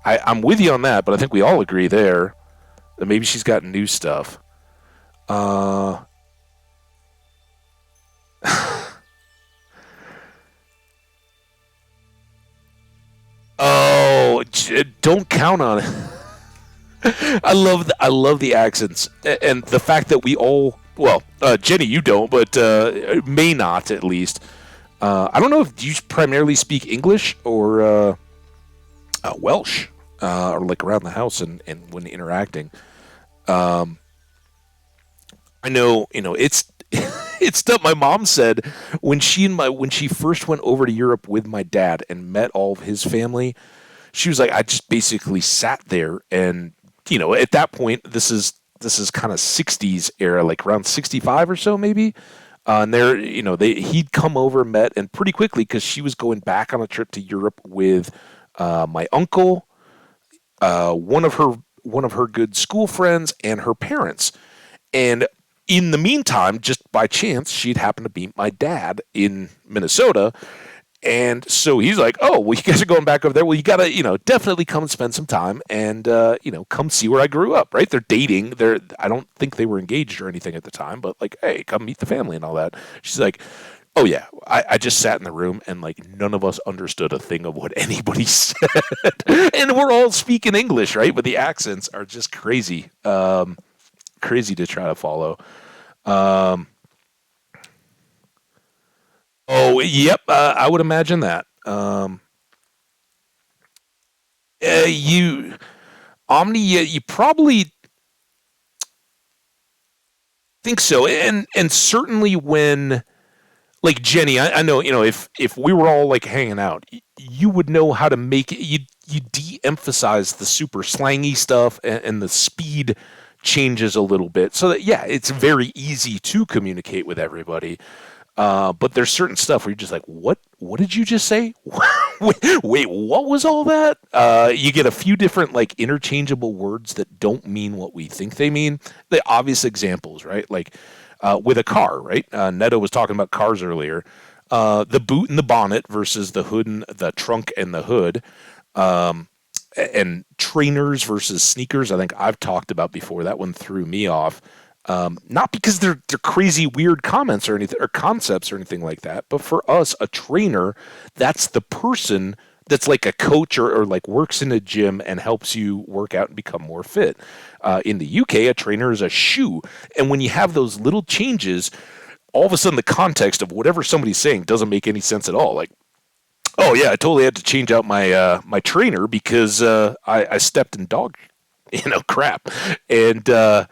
I'm with you on that, but I think we all agree there that maybe she's got new stuff. Oh, don't count on it. I love the accents and the fact that we all, well, Jenny, you don't, but may not at least. I don't know if you primarily speak English or Welsh, or like around the house and when interacting. I know, it's it's stuff my mom said when she first went over to Europe with my dad and met all of his family. She was like, I just basically sat there, and at that point, this is kind of '60s era, like around '65 or so, maybe. And there, he'd come over, met, and pretty quickly, because she was going back on a trip to Europe with my uncle, one of her good school friends, and her parents. And in the meantime, just by chance, she'd happened to meet my dad in Minnesota. And so he's like, oh, well, you guys are going back over there. Well, you got to, definitely come and spend some time and, come see where I grew up, right? They're dating. I don't think they were engaged or anything at the time, but like, hey, come meet the family and all that. She's like, oh, yeah, I just sat in the room and like none of us understood a thing of what anybody said. And we're all speaking English, right? But the accents are just crazy. Crazy to try to follow. Um, oh, yep, I would imagine that. You Omni, you probably think so, and certainly when like Jenny, I know if we were all like hanging out, you would know how to make it. You de-emphasize the super slangy stuff and the speed changes a little bit, so that yeah, it's very easy to communicate with everybody. But there's certain stuff where you're just like, what? What did you just say? Wait, what was all that? You get a few different like interchangeable words that don't mean what we think they mean. The obvious examples, right? Like with a car, right? Neto was talking about cars earlier. The boot and the bonnet versus the hood and the trunk and the hood. Um, and trainers versus sneakers. I think I've talked about before. That one threw me off. Not because they're crazy weird comments or anything or concepts or anything like that, but for us, a trainer, that's the person that's like a coach or like works in a gym and helps you work out and become more fit. In the UK, a trainer is a shoe. And when you have those little changes, all of a sudden the context of whatever somebody's saying doesn't make any sense at all. Like, oh yeah, I totally had to change out my my trainer because I stepped in dog, crap, and you're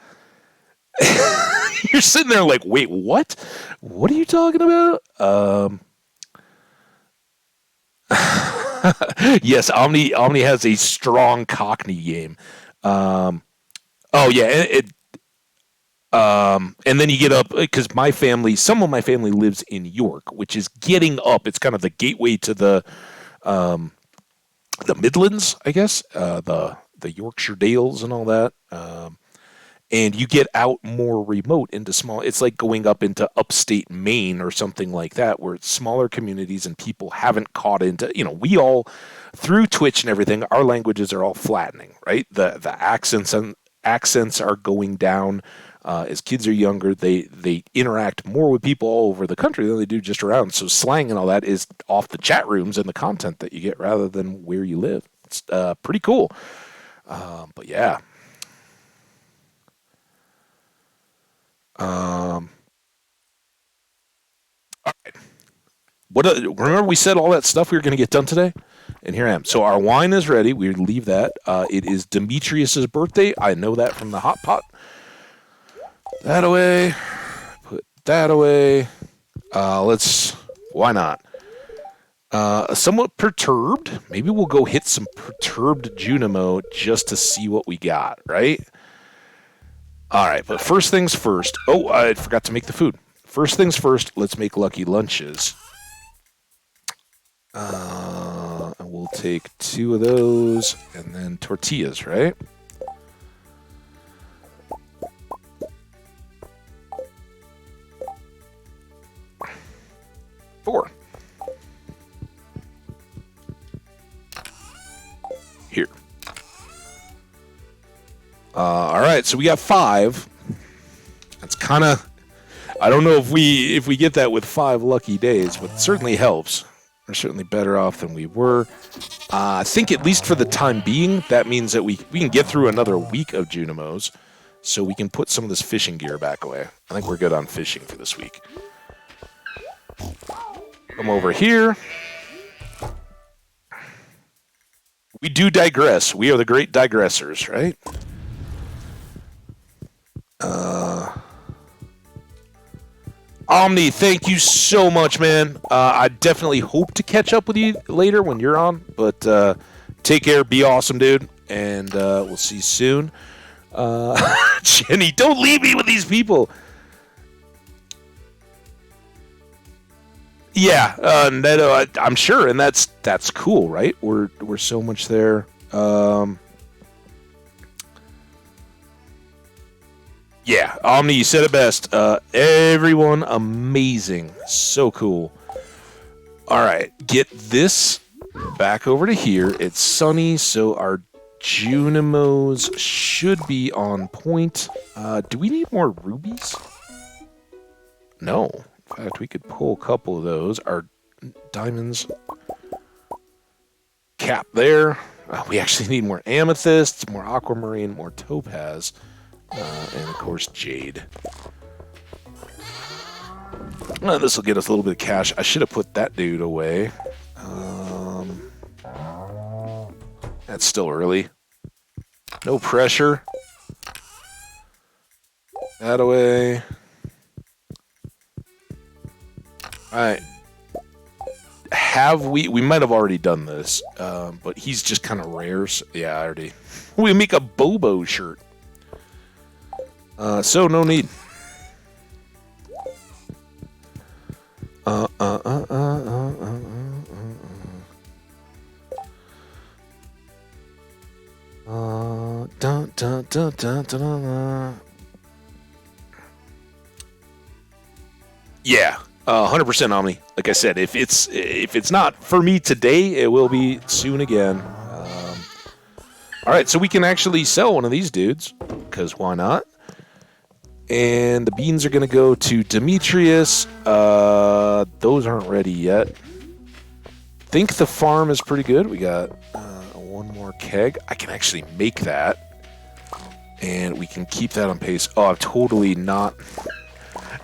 sitting there like, wait, what? What are you talking about? Yes, Omni has a strong Cockney game. Oh yeah, and then you get up because some of my family lives in York, which is getting up. It's kind of the gateway to the Midlands, I guess, the Yorkshire Dales and all that. And you get out more remote into small. It's like going up into upstate Maine or something like that, where it's smaller communities and people haven't caught into. We all through Twitch and everything, our languages are all flattening, right? The accents are going down. As kids are younger, they interact more with people all over the country than they do just around. So slang and all that is off the chat rooms and the content that you get rather than where you live. It's pretty cool. But yeah. All right. Remember we said all that stuff we were going to get done today? And here I am. So our wine is ready. We leave that. It is Demetrius's birthday. I know that from the hot pot. That away. Put that away. Why not? Somewhat perturbed. Maybe we'll go hit some perturbed Junimo just to see what we got, right? All right, but first things first. Oh, I forgot to make the food. First things first, let's make lucky lunches. And we'll take 2 of those and then tortillas, right? Four. Here. All right, so we got 5. That's kind of, I don't know if we get that with 5 lucky days, but it certainly helps. We're certainly better off than we were. I think at least for the time being, that means that we can get through another week of Junimos, so we can put some of this fishing gear back away. I think we're good on fishing for this week. Come over here. We do digress. We are the great digressors, right? Omni, thank you so much, man. I definitely hope to catch up with you later when you're on, but take care, be awesome, dude, and we'll see you soon. Jenny, don't leave me with these people. Yeah, I'm sure, and that's cool, right? We're so much there. Yeah, Omni, you said it best. Everyone amazing. So cool. All right, get this back over to here. It's sunny, so our Junimos should be on point. Do we need more rubies? No. In fact, we could pull a couple of those. Our diamonds cap there. We actually need more amethysts, more aquamarine, more topaz. And of course, jade. This will get us a little bit of cash. I should have put that dude away. That's still early. No pressure. That away. Alright. We might have already done this, but he's just kind of rare. So, yeah, I already. We make a Bobo shirt. So no need. Yeah, 100% Omni. Like I said, if it's not for me today, it will be soon again. All right, so we can actually sell one of these dudes, because why not? And the beans are going to go to Demetrius. Those aren't ready yet. think the farm is pretty good. We got one more keg. I can actually make that, and we can keep that on pace. Oh, I've totally not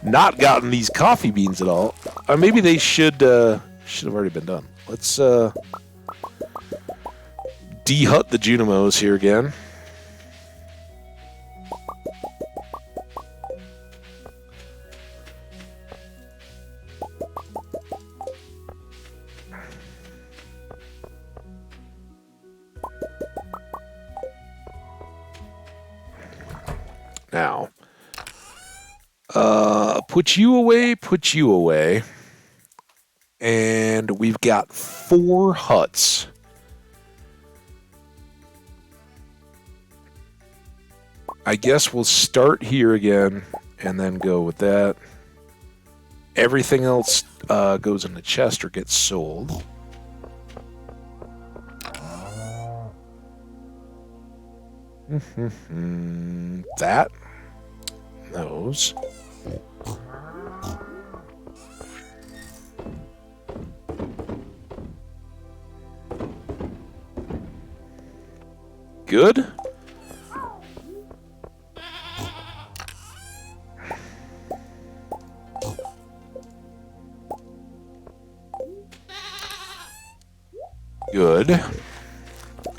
gotten these coffee beans at all. Or maybe they should have already been done. Let's de-hut the Junimos here again. Now, put you away, and we've got 4 huts. I guess we'll start here again, and then go with that. Everything else goes in the chest or gets sold. That. Those. Good. Good.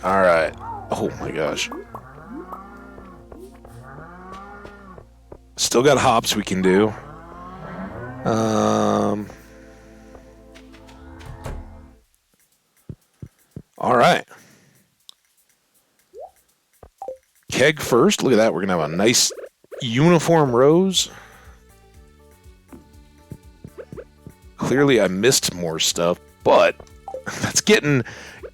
All right. Oh my gosh. Still got hops we can do. All right. Keg first. Look at that. We're going to have a nice uniform rows. Clearly I missed more stuff, but that's getting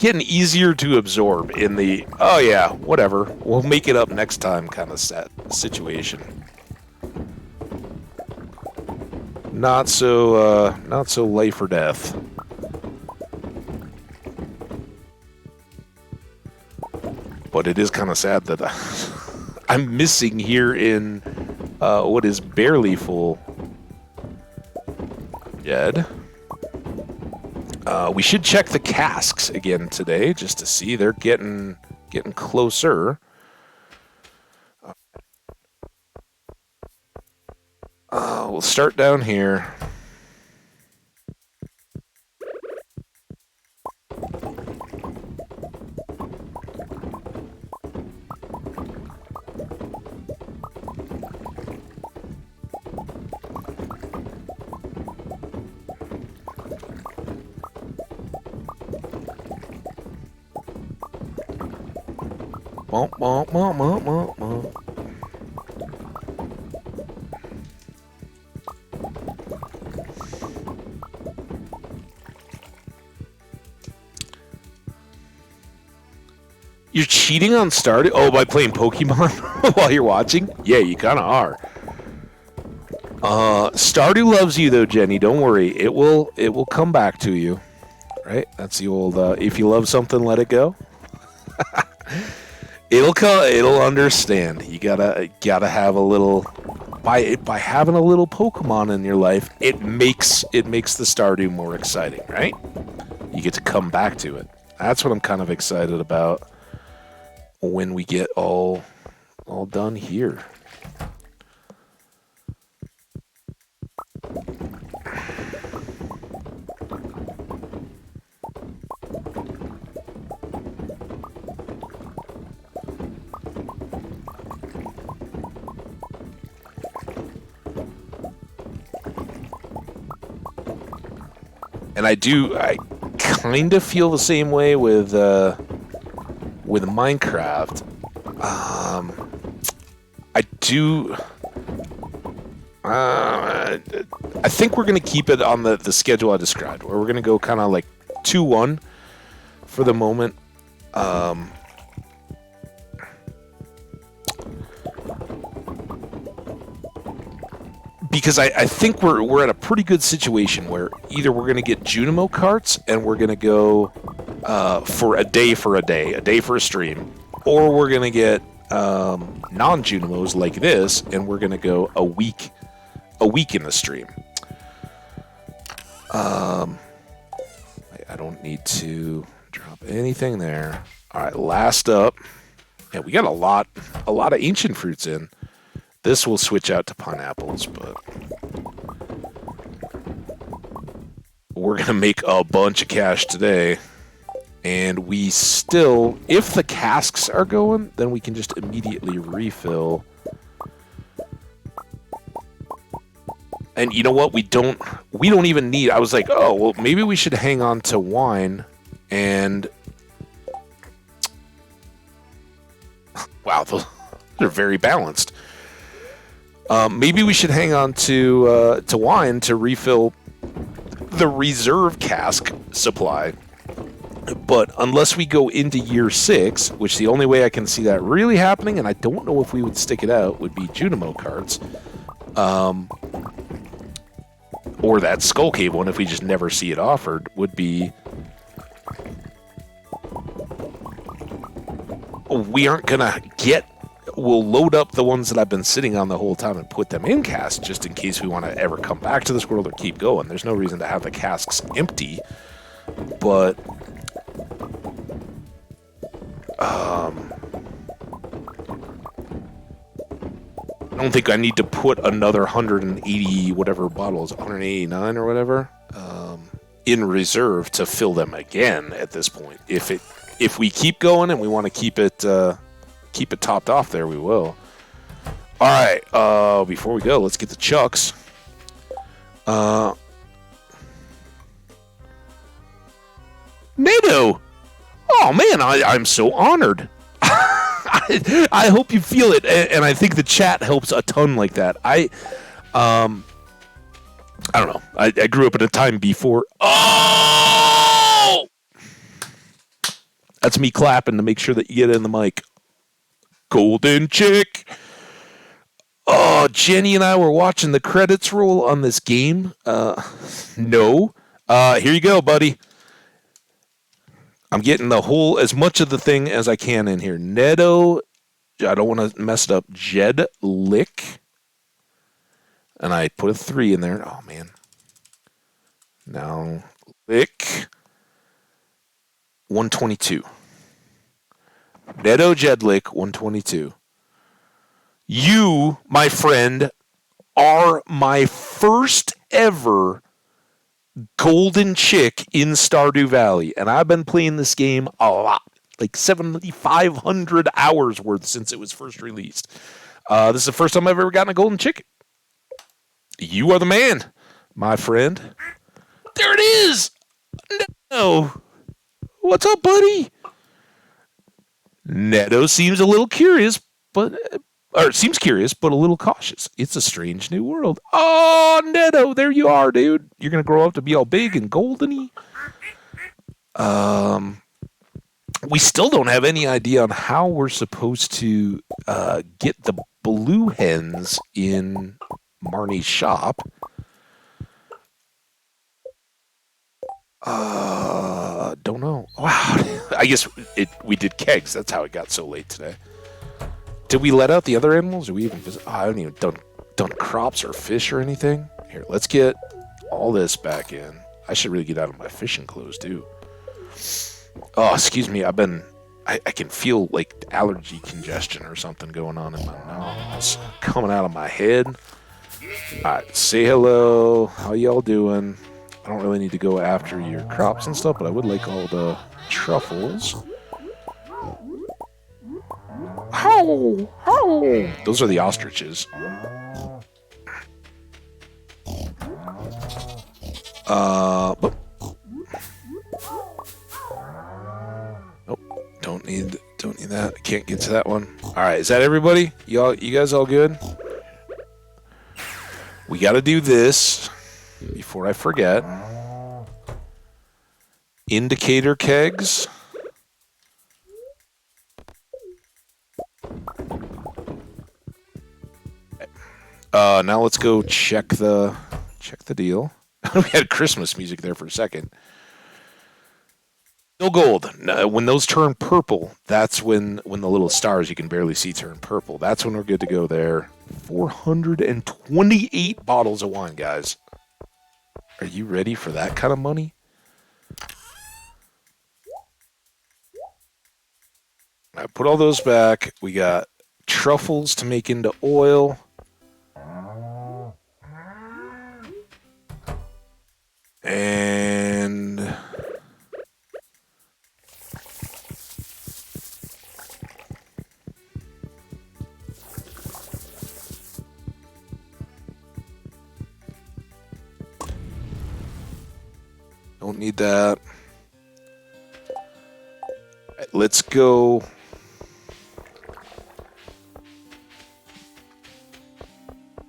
easier to absorb in the, oh yeah, whatever, we'll make it up next time kind of situation. Not so life or death. But it is kind of sad that I'm missing here in what is barely full. Dead. We should check the casks again today just to see they're getting closer. We'll start down here. You're cheating on Stardew? Oh, by playing Pokemon while you're watching? Yeah, you kind of are. Stardew loves you though, Jenny. Don't worry. It will come back to you. Right? That's the old if you love something, let it go. It'll understand. You gotta have a little by having a little Pokemon in your life, it makes the Stardew more exciting, right? You get to come back to it. That's what I'm kind of excited about when we get all done here. And I kind of feel the same way with Minecraft. I think we're going to keep it on the schedule I described, where we're going to go kind of like 2-1 for the moment. Because I think we're at a pretty good situation where either we're going to get Junimo carts and we're going to go for a day for a stream, or we're going to get non-Junimos like this, and we're going to go a week in the stream. I I don't need to drop anything there. All right, last up. Yeah, we got a lot of ancient fruits in. This will switch out to pineapples, but we're going to make a bunch of cash today. And we still, if the casks are going, then we can just immediately refill. And you know what? We don't even need, I was like, oh, well, maybe we should hang on to wine and, wow, those are very balanced. Maybe we should hang on to wine to refill the reserve cask supply. But unless we go into year 6, which the only way I can see that really happening, and I don't know if we would stick it out, would be Junimo cards. Or that Skull Cave one, if we just never see it offered, would be... We aren't going to get... We'll load up the ones that I've been sitting on the whole time and put them in casks, just in case we want to ever come back to this world or keep going. There's no reason to have the casks empty, but... I don't think I need to put another 180 whatever bottles, 189 or whatever, in reserve to fill them again at this point. If we keep going and we want to keep it topped off there, we will. All right, before we go, let's get the chucks. NATO! Oh man, I'm so honored. I hope you feel it, and I think the chat helps a ton like that. I don't know. I grew up in a time before. Oh! That's me clapping to make sure that you get it in the mic. Golden chick. Oh, Jenny and I were watching the credits roll on this game. No. Here you go, buddy. I'm getting as much of the thing as I can in here. Neto, I don't want to mess it up. Jed Lick. And I put a 3 in there. Oh, man. Now, Lick. 122. Neto Jedlick, 122. You, my friend, are my first ever golden chick in Stardew Valley, and I've been playing this game a lot, like 7,500 hours worth since it was first released. This is the first time I've ever gotten a golden chick. You are the man, my friend. There it is. No, what's up, buddy? Neto seems a little curious, but a little cautious. It's a strange new world. Oh, Neto, there you are, dude. You're gonna grow up to be all big and goldeny. We still don't have any idea on how we're supposed to get the blue hens in Marnie's shop. Don't know. Wow. I guess we did kegs. That's how it got so late today. Did we let out the other animals? Or we even visit? Oh, I haven't even done crops or fish or anything. Here, let's get all this back in. I should really get out of my fishing clothes too. Oh, excuse me. I can feel like allergy congestion or something going on in my nose, coming out of my head. All right, say hello. How y'all doing? I don't really need to go after your crops and stuff, but I would like all the truffles. How? Those are the ostriches. Nope, don't need that. I can't get to that one. All right, is that everybody? You guys all good? We got to do this before I forget. Indicator kegs. Now let's go check the deal. We had Christmas music there for a second. No gold. When those turn purple, that's when the little stars you can barely see turn purple. That's when we're good to go there. 428 bottles of wine, guys. Are you ready for that kind of money? I put all those back. We got truffles to make into oil. And don't need that. Right, let's go.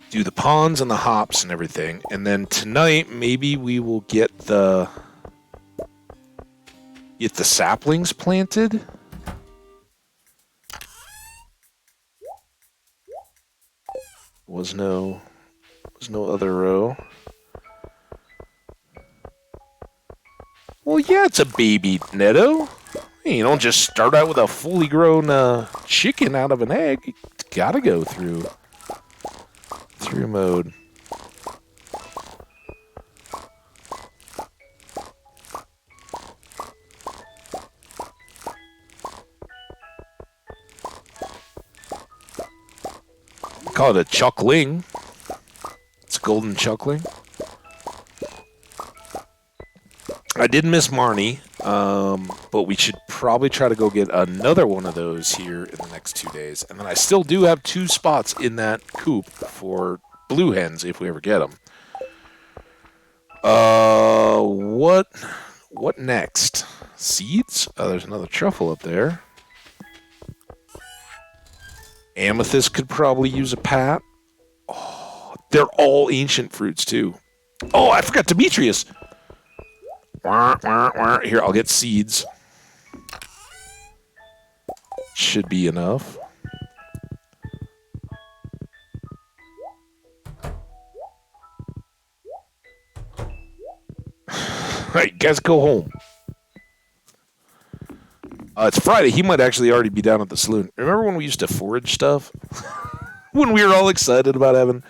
Do the ponds and the hops and everything. And then tonight, maybe we will get the saplings planted. Was no other row. Well, yeah, it's a baby, Neto. You don't just start out with a fully grown chicken out of an egg. It's gotta go through mode. Call it a chuckling. It's a golden chuckling. I did miss Marnie, but we should probably try to go get another one of those here in the next 2 days. And then I still do have 2 spots in that coop for blue hens if we ever get them. What next? Seeds? Oh, there's another truffle up there. Amethyst could probably use a pat. Oh, they're all ancient fruits, too. Oh, I forgot Demetrius. Here, I'll get seeds. Should be enough. Alright, guys, go home. It's Friday. He might actually already be down at the saloon. Remember when we used to forage stuff? When we were all excited about having...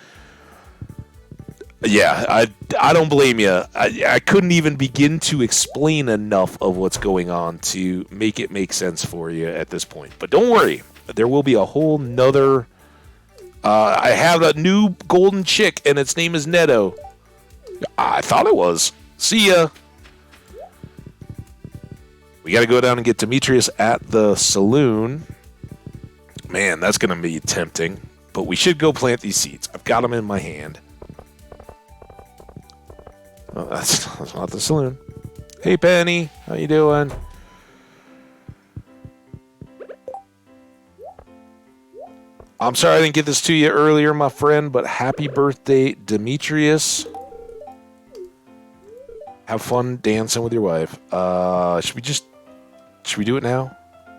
Yeah, I don't blame you. I couldn't even begin to explain enough of what's going on to make it make sense for you at this point. But don't worry. There will be a whole nother... I have a new golden chick, and its name is Neto. I thought it was. See ya. We got to go down and get Demetrius at the saloon. Man, that's going to be tempting. But we should go plant these seeds. I've got them in my hand. Oh, that's not the saloon. Hey, Penny. How you doing? I'm sorry I didn't get this to you earlier, my friend, but happy birthday, Demetrius. Have fun dancing with your wife. Should we do it now?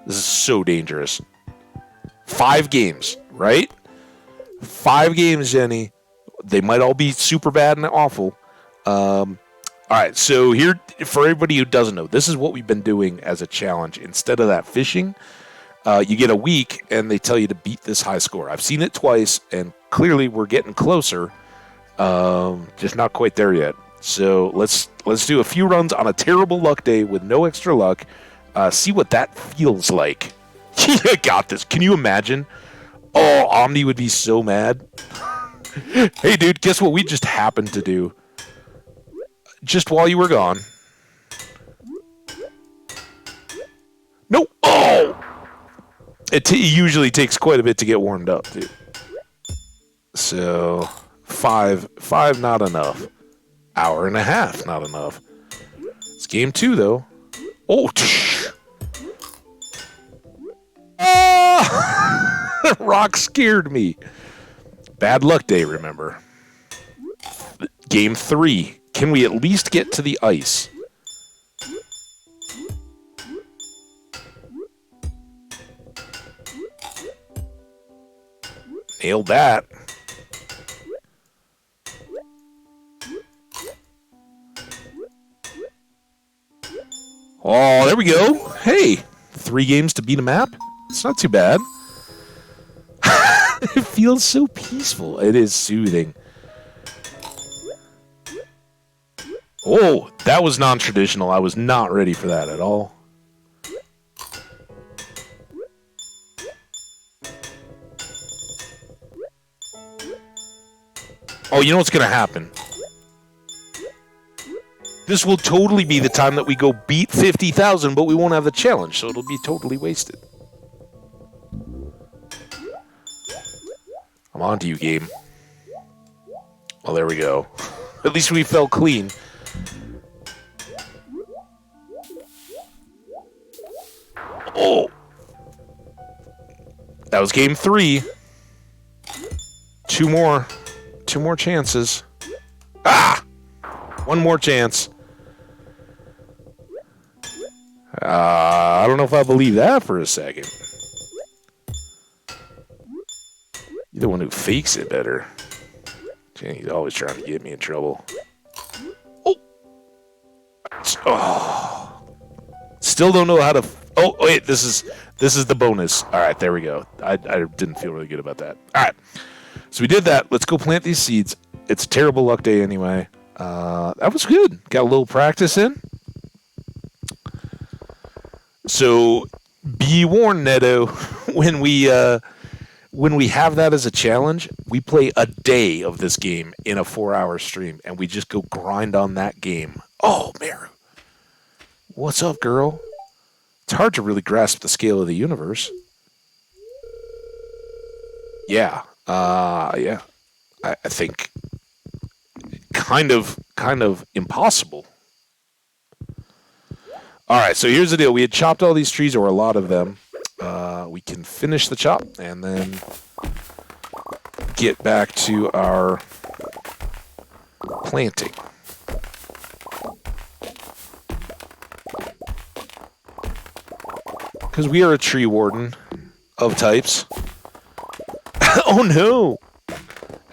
This is so dangerous. 5 games, right? 5 games, Jenny. They might all be super bad and awful. All right, so here, for everybody who doesn't know, this is what we've been doing as a challenge. Instead of that fishing, you get a week, and they tell you to beat this high score. I've seen it twice, and clearly we're getting closer. Just not quite there yet. So let's do a few runs on a terrible luck day with no extra luck. See what that feels like. You got this. Can you imagine? Oh, Omni would be so mad. Hey, dude, guess what we just happened to do? Just while you were gone. No. Oh! It usually takes quite a bit to get warmed up, dude. So, 5 not enough. Hour and a half, not enough. It's game 2, though. Oh, ah! Rock scared me. Bad luck day, remember. Game 3. Can we at least get to the ice? Nailed that. Oh, there we go. Hey, 3 games to beat a map. It's not too bad. It feels so peaceful. It is soothing. Oh, that was non-traditional. I was not ready for that at all. Oh, you know what's going to happen? This will totally be the time that we go beat 50,000, but we won't have the challenge, so it'll be totally wasted. I'm on to you, game. Oh, there we go. At least we fell clean. Oh! That was game 3. Two more chances. Ah! One more chance. I don't know if I believe that for a second. You're the one who fakes it better. He's always trying to get me in trouble. Oh. Still don't know how to... Oh, wait, this is the bonus. All right, there we go. I didn't feel really good about that. All right, so we did that. Let's go plant these seeds. It's a terrible luck day anyway. That was good. Got a little practice in. So be warned, Neto, when we have that as a challenge, we play a day of this game in a 4-hour stream, and we just go grind on that game. Oh, Maru. What's up, girl? It's hard to really grasp the scale of the universe. Yeah. Yeah. I think kind of impossible. All right, so here's the deal. We had chopped all these trees, or a lot of them. We can finish the chop and then get back to our planting. Because we are a tree warden of types. Oh no!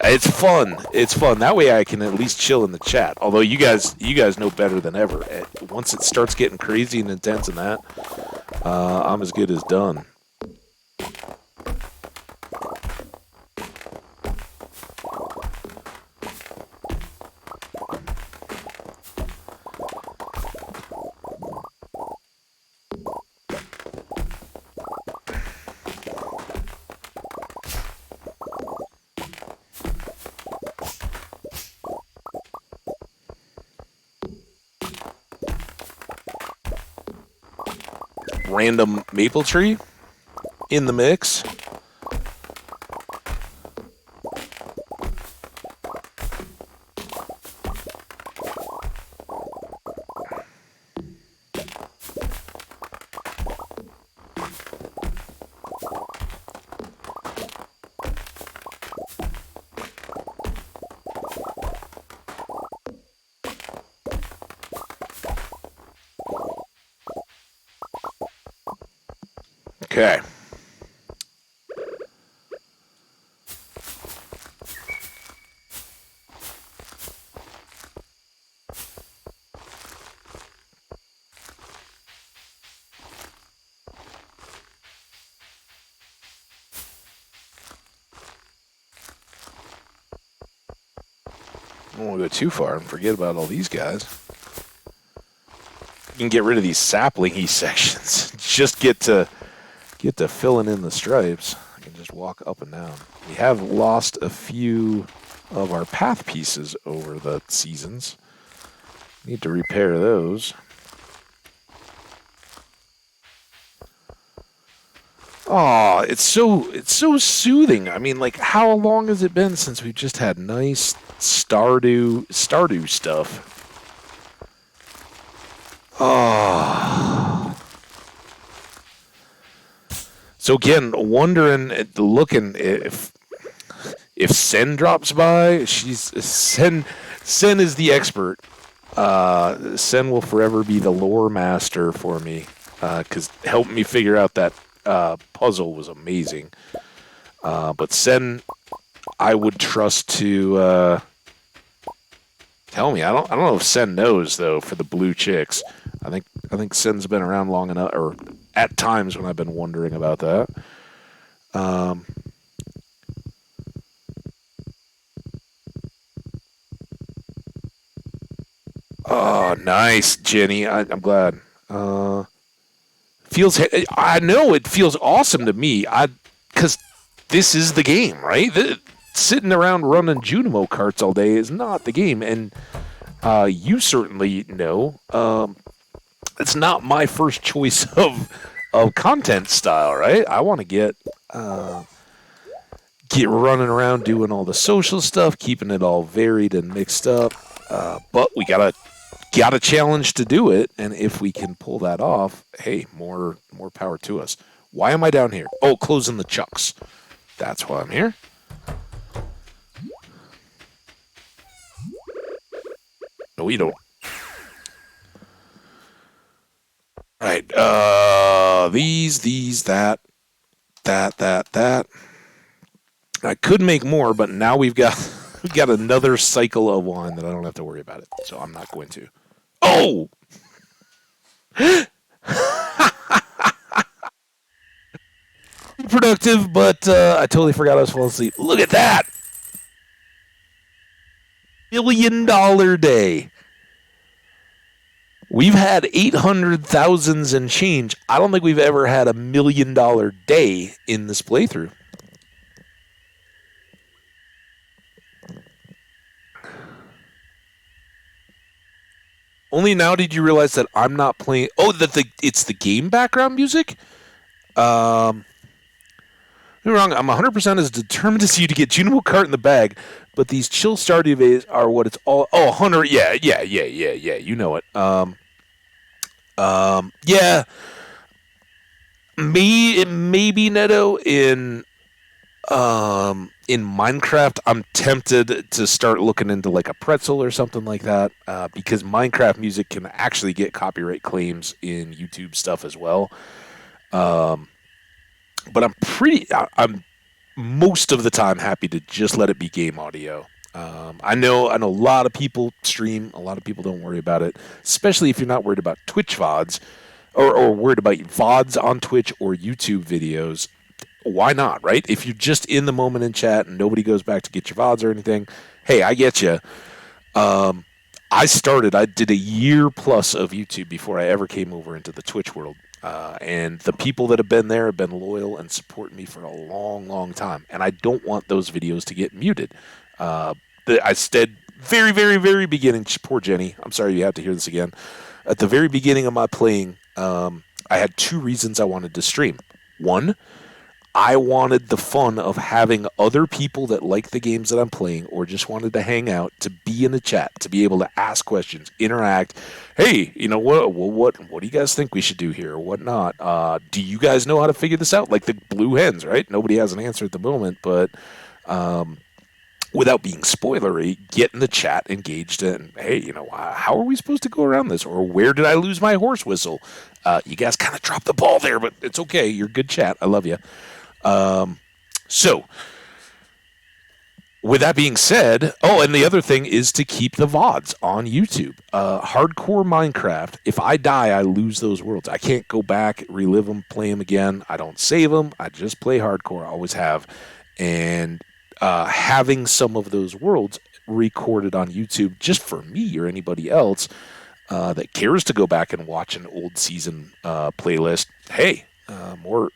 It's fun. It's fun. That way I can at least chill in the chat. Although you guys know better than ever. Once it starts getting crazy and intense and that, I'm as good as done. Random maple tree in the mix. Okay. I don't want to go too far and forget about all these guys. You can get rid of these saplingy sections. Just get to filling in the stripes. I can just walk up and down. We have lost a few of our path pieces over the seasons. Need to repair those. Oh, it's so soothing. I mean, like, how long has it been since we've just had nice Stardew stuff? Oh. So again, wondering, looking if Sen drops by. Sen is the expert. Sen will forever be the lore master for me, because helping me figure out that puzzle was amazing. But Sen, I would trust to tell me. I don't know if Sen knows though for the blue chicks. I think Sen's been around long enough, or at times when I've been wondering about that. Oh, nice, Jenny. I'm glad. I know it feels awesome to me. Because this is the game, right? sitting around running Junimo carts all day is not the game. And you certainly know it's not my first choice of content style, right? I want to get running around doing all the social stuff, keeping it all varied and mixed up. But we got a challenge to do it, and if we can pull that off, hey, more power to us. Why am I down here? Oh, closing the chucks. That's why I'm here. No, you don't. All right. These, that. I could make more, but now we've got another cycle of wine that I don't have to worry about it. So I'm not going to. Oh! Productive, but I totally forgot I was falling asleep. Look at that! $1 million day. We've had 800,000s and change. I don't think we've ever had $1 million day in this playthrough. Only now did you realize that I'm not playing. Oh, it's the game background music. You're wrong. I'm 100% as determined as you to get Junimo cart in the bag, but these chill Stardew Valley are what it's all. Oh, 100. Yeah. You know it. Yeah. Maybe Neto in Minecraft, I'm tempted to start looking into like a pretzel or something like that, because Minecraft music can actually get copyright claims in YouTube stuff as well. But I'm most of the time happy to just let it be game audio. I know a lot of people stream, a lot of people don't worry about it, especially if you're not worried about Twitch VODs or worried about VODs on Twitch or YouTube videos. Why not, right? If you're just in the moment in chat and nobody goes back to get your VODs or anything, hey, I get you. I did a year plus of YouTube before I ever came over into the Twitch world. And the people that have been there have been loyal and support me for a long, long time. And I don't want those videos to get muted. I said very, very, very beginning, poor Jenny, I'm sorry you have to hear this again. At the very beginning of my playing, I had two reasons I wanted to stream. One, I wanted the fun of having other people that like the games that I'm playing or just wanted to hang out, to be in the chat, to be able to ask questions, interact. Hey, you know what do you guys think we should do here or whatnot? Do you guys know how to figure this out? Like the blue hens, right? Nobody has an answer at the moment, but without being spoilery, get in the chat, engaged, and hey, how are we supposed to go around this? Or where did I lose my horse whistle? You guys kind of dropped the ball there, but it's okay. You're good chat. I love you. So, with that being said, and the other thing is to keep the VODs on YouTube. Hardcore Minecraft, if I die, I lose those worlds. I can't go back, relive them, play them again. I don't save them. I just play hardcore. I always have. And having some of those worlds recorded on YouTube just for me or anybody else that cares to go back and watch an old season playlist, hey, more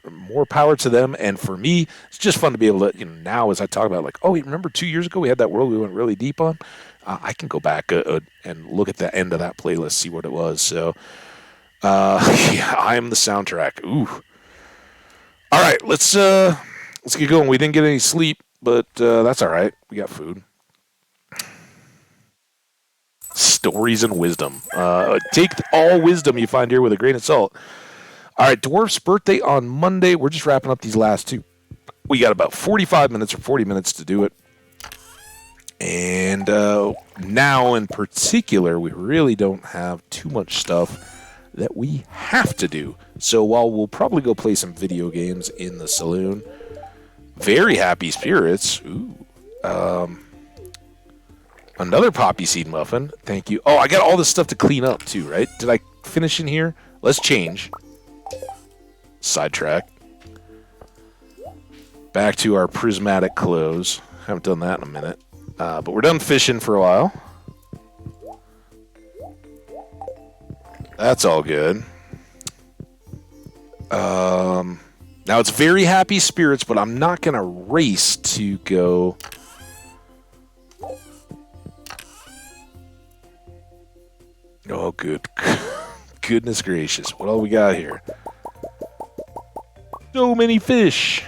power to them. And for me, it's just fun to be able to, now as I talk about like, oh, remember 2 years ago we had that world we went really deep on? I can go back and look at the end of that playlist, see what it was. So, yeah, I am the soundtrack. Ooh. All right, let's get going. We didn't get any sleep, but that's all right. We got food. Stories and wisdom. Take all wisdom you find here with a grain of salt. All right, Dwarf's birthday on Monday. We're just wrapping up these last two. We got about 45 minutes or 40 minutes to do it. And now in particular, we really don't have too much stuff that we have to do. So while we'll probably go play some video games in the saloon, very happy spirits. Ooh. Another poppy seed muffin. Thank you. Oh, I got all this stuff to clean up too, right? Did I finish in here? Let's change. Sidetrack. Back to our prismatic clothes. Haven't done that in a minute. But we're done fishing for a while. That's all good. Now it's very happy spirits, but I'm not going to race to go Oh, good. Goodness gracious. What all we got here? So many fish.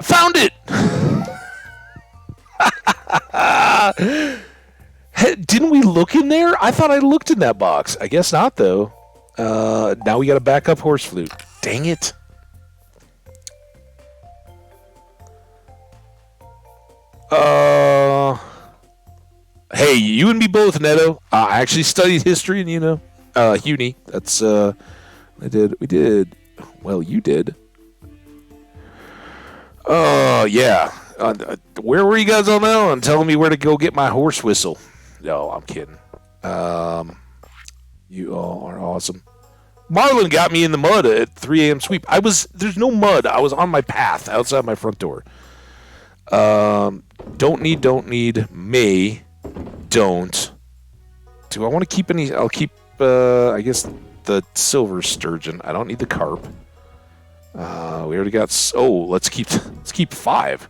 Found it! Hey, didn't we look in there? I thought I looked in that box. I guess not, though. Now we got a backup horse flute. Dang it. Hey, you and me both, Neto. I actually studied history in, uni. That's, we did. Well, you did. Oh, yeah. Where were you guys on that one? Telling me where to go get my horse whistle. No, I'm kidding. You all are awesome. Marlon got me in the mud at 3 a.m. sweep. There's no mud. I was on my path outside my front door. Don't need, may, don't. Do I want to keep any? I'll keep, I guess, the silver sturgeon. I don't need the carp. We already got, let's keep 5.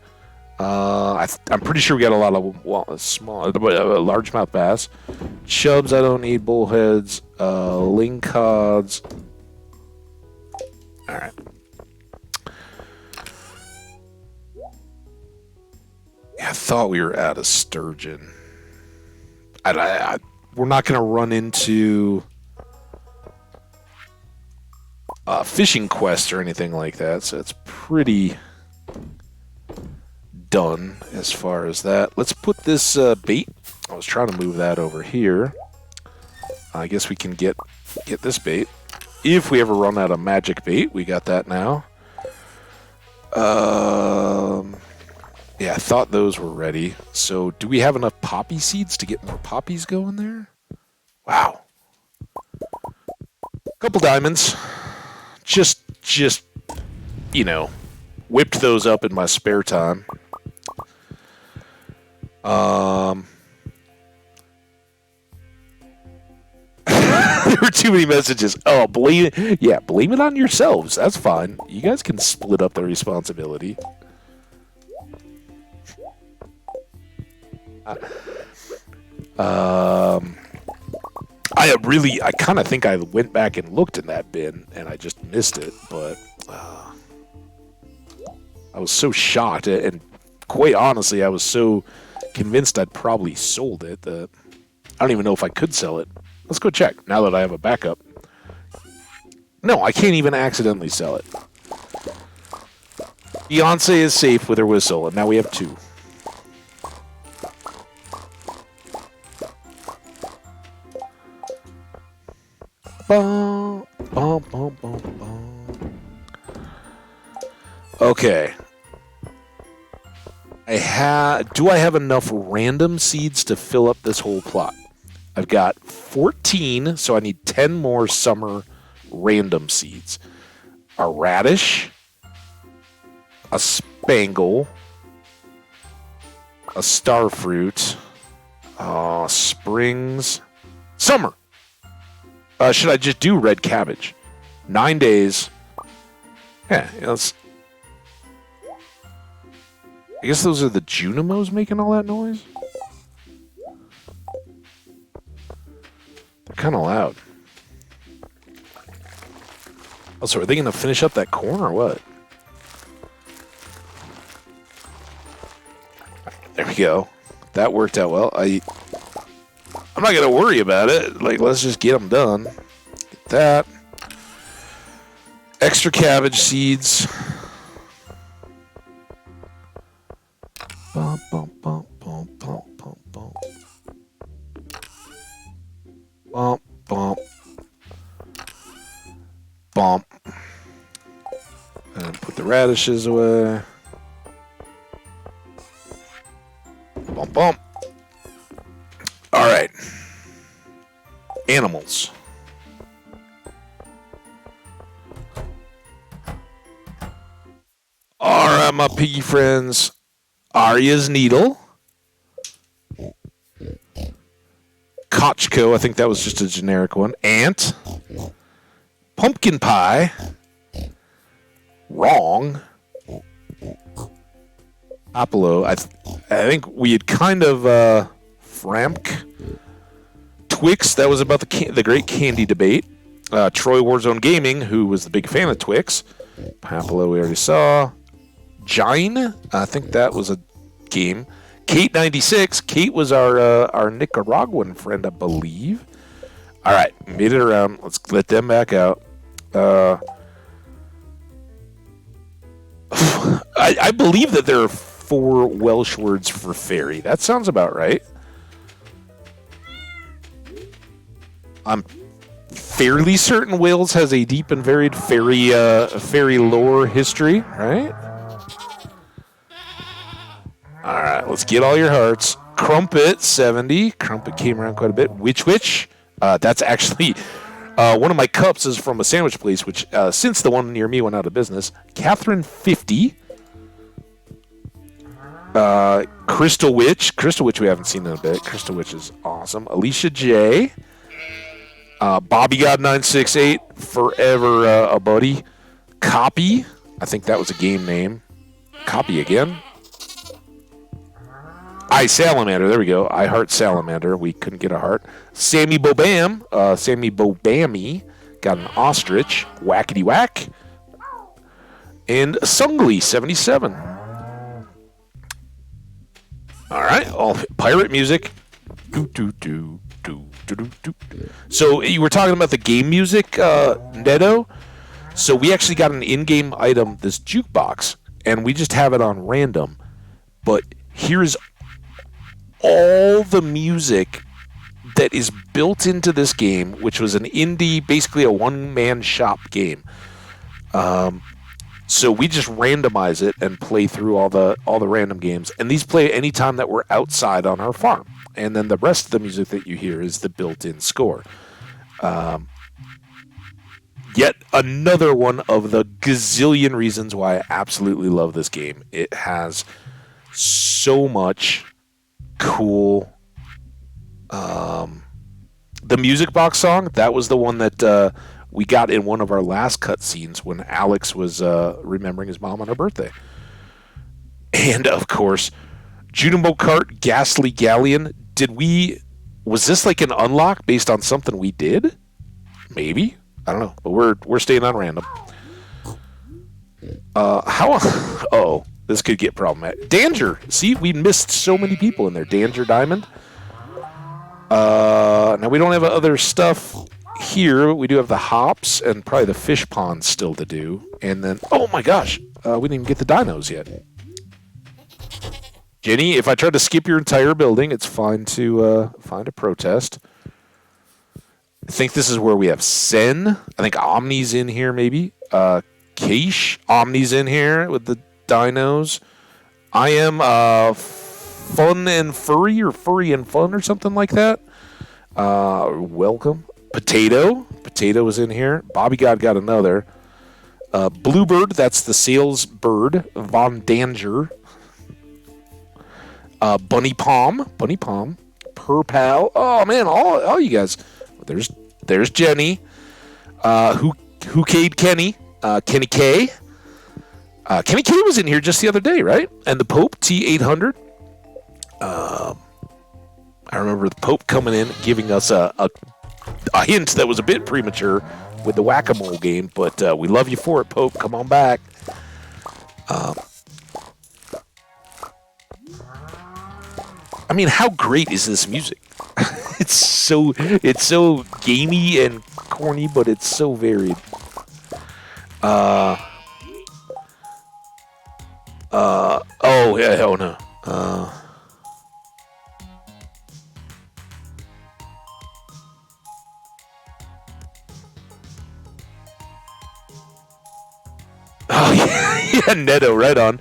I'm pretty sure we got a lot of largemouth bass. Chubs I don't need, bullheads, lingcods. Alright. Yeah, I thought we were out of sturgeon. We're not going to run into fishing quest or anything like that, so it's pretty done as far as that. Let's put this bait. I was trying to move that over here. I guess we can get this bait. If we ever run out of magic bait, we got that now. Yeah, I thought those were ready. So do we have enough poppy seeds to get more poppies going there? Wow. Couple diamonds. Just, whipped those up in my spare time. There were too many messages. Oh, blame it on yourselves. That's fine. You guys can split up the responsibility. I kind of think I went back and looked in that bin and I just missed it, but I was so shocked, and quite honestly, I was so convinced I'd probably sold it that I don't even know if I could sell it. Let's go check now that I have a backup. No, I can't even accidentally sell it. Beyonce is safe with her whistle, and now we have 2. Bum, bum, bum, bum, bum. Okay. Do I have enough random seeds to fill up this whole plot? I've got 14, so I need 10 more summer random seeds. A radish, a spangle, a starfruit, springs, summer. Should I just do red cabbage? 9 days. Yeah, I guess those are the Junimos making all that noise? They're kind of loud. Oh, so are they going to finish up that corn or what? There we go. That worked out well. I'm not going to worry about it. Like, let's just get them done. Get that. Extra cabbage seeds. Bum, bum, bum, bum, bum, bum, bum. Bump, bump. Bump. And put the radishes away. Bump, bump. All right. Animals. All right, my piggy friends. Arya's Needle. Kochko, I think that was just a generic one. Ant. Pumpkin pie. Wrong. Apollo. I think we had kind of Framk. Twix, that was about the great candy debate. Troy Warzone Gaming, who was the big fan of Twix. Papalo, we already saw. Jine, I think that was a game. Kate96, Kate was our Nicaraguan friend, I believe. All right, made it around. Let's let them back out. I believe that there are 4 Welsh words for fairy. That sounds about right. I'm fairly certain Wales has a deep and varied fairy lore history, right? All right, let's get all your hearts. Crumpet 70. Crumpet came around quite a bit. Witch. That's actually one of my cups is from a sandwich place, which since the one near me went out of business. Catherine 50. Crystal Witch we haven't seen in a bit. Crystal Witch is awesome. Alicia J. Bobby God 968, forever a buddy. Copy, I think that was a game name. Copy again. Salamander, there we go. I Heart Salamander. We couldn't get a heart. Sammy Bobam, Sammy Bobammy, got an ostrich. Whackety Whack. And Sungly 77. All right, all pirate music. Do do do do do do do. So you were talking about the game music, Neto. So we actually got an in-game item, this jukebox, and we just have it on random. But here's all the music that is built into this game, which was an indie, basically a one-man shop game. So we just randomize it and play through all the random games, and these play anytime that we're outside on our farm. And then the rest of the music that you hear is the built-in score. Yet another one of the gazillion reasons why I absolutely love this game. It has so much cool. The music box song, that was the one that we got in one of our last cutscenes when Alex was remembering his mom on her birthday. And of course, Junimo Kart Ghastly Galleon. Was this like an unlock based on something we did? Maybe. I don't know. But we're staying on random. Oh, this could get problematic. Danger. See, we missed so many people in there. Danger Diamond. Now we don't have other stuff here. But we do have the hops and probably the fish ponds still to do. And then, oh my gosh, we didn't even get the dinos yet. Jenny, if I try to skip your entire building, it's fine to find a protest. I think this is where we have Sen. I think Omni's in here, maybe. Keish. Omni's in here with the dinos. I am Fun and Furry, or Furry and Fun, or something like that. Welcome. Potato. Potato is in here. Bobby God got another. Bluebird, that's the sales bird. Von Danger. Bunny Palm. Purpal. Oh, man, all you guys. There's Jenny. Who-Cade Kenny. Kenny K. Kenny K was in here just the other day, right? And the Pope, T800. I remember the Pope coming in, giving us a hint that was a bit premature with the Whack-A-Mole game, but we love you for it, Pope. Come on back. I mean, how great is this music? It's so gamey and corny, but it's so varied. Oh yeah, hell no. Oh yeah, Neto, right on.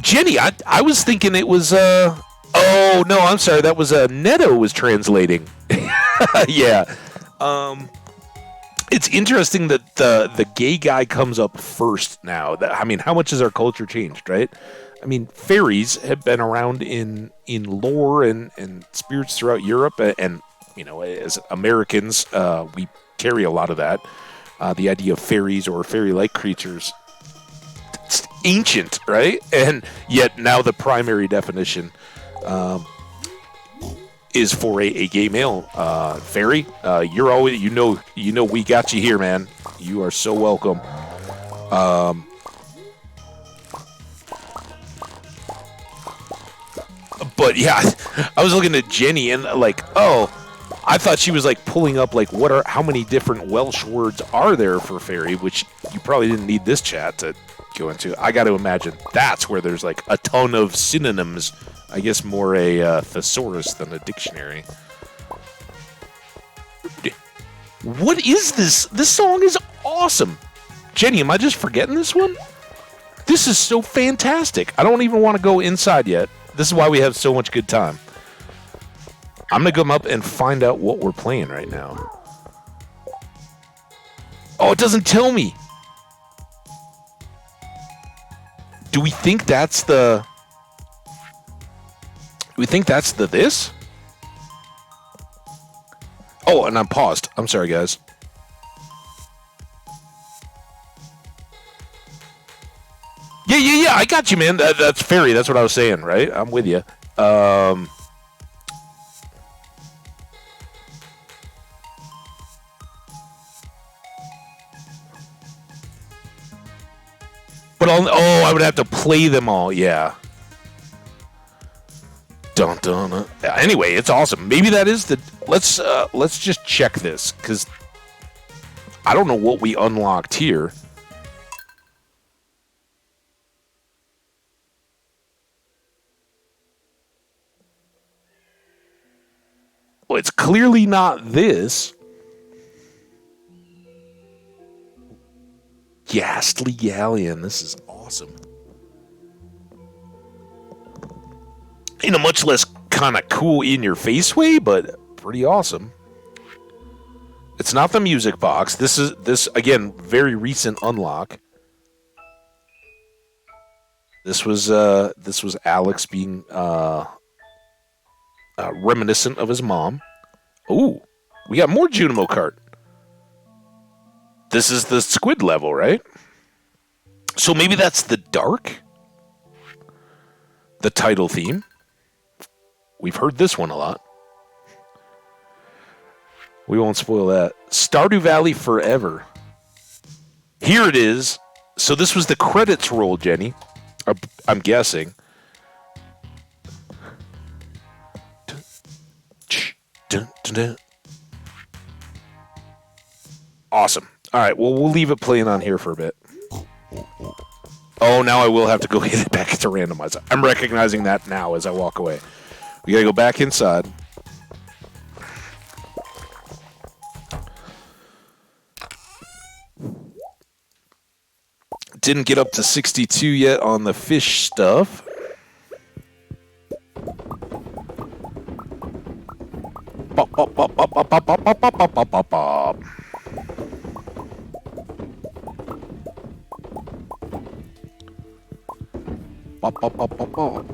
Jenny, I was thinking it was oh no, I'm sorry, that was Neto was translating. Yeah. It's interesting that the gay guy comes up first now. I mean, how much has our culture changed, right? I mean, fairies have been around in lore and spirits throughout Europe, and you know, as Americans, we carry a lot of that. The idea of fairies or fairy-like creatures, it's ancient, right? And yet now the primary definition is for a gay male. Fairy, you're always, we got you here, man. You are so welcome. But yeah, I was looking at Jenny and like, oh, I thought she was like pulling up like how many different Welsh words are there for fairy, which you probably didn't need this chat to go into. I got to imagine that's where there's like a ton of synonyms. I guess more a thesaurus than a dictionary. What is this? This song is awesome. Jenny, am I just forgetting this one? This is so fantastic. I don't even want to go inside yet. This is why we have so much good time. I'm going to come up and find out what we're playing right now. Oh, it doesn't tell me. Do we think that's the... Do we think that's the this? Oh, and I'm paused. I'm sorry, guys. Yeah, I got you, man. That's fairy. That's what I was saying, right? I'm with you. But I would have to play them all. Yeah. Dun, dun, dun. Anyway, it's awesome. Maybe that is the... Let's just check this, because I don't know what we unlocked here. Well, it's clearly not this. Ghastly Galleon. This is awesome. In a much less kind of cool in-your-face way, but pretty awesome. It's not the music box. This again, very recent unlock. This was Alex being reminiscent of his mom. Ooh, we got more Junimo Kart. This is the squid level, right? So maybe that's the dark? The title theme. We've heard this one a lot. We won't spoil that. Stardew Valley Forever. Here it is. So this was the credits roll, Jenny. I'm guessing. Awesome. All right, well, we'll leave it playing on here for a bit. Oh, now I will have to go hit it back to randomize. I'm recognizing that now as I walk away. We gotta go back inside. Didn't get up to 62 yet on the fish stuff. Bop, bop, bop, bop, bop, bop, bop, bop, bop, bop, bop, bop. Bop, bop, bop, bop, bop.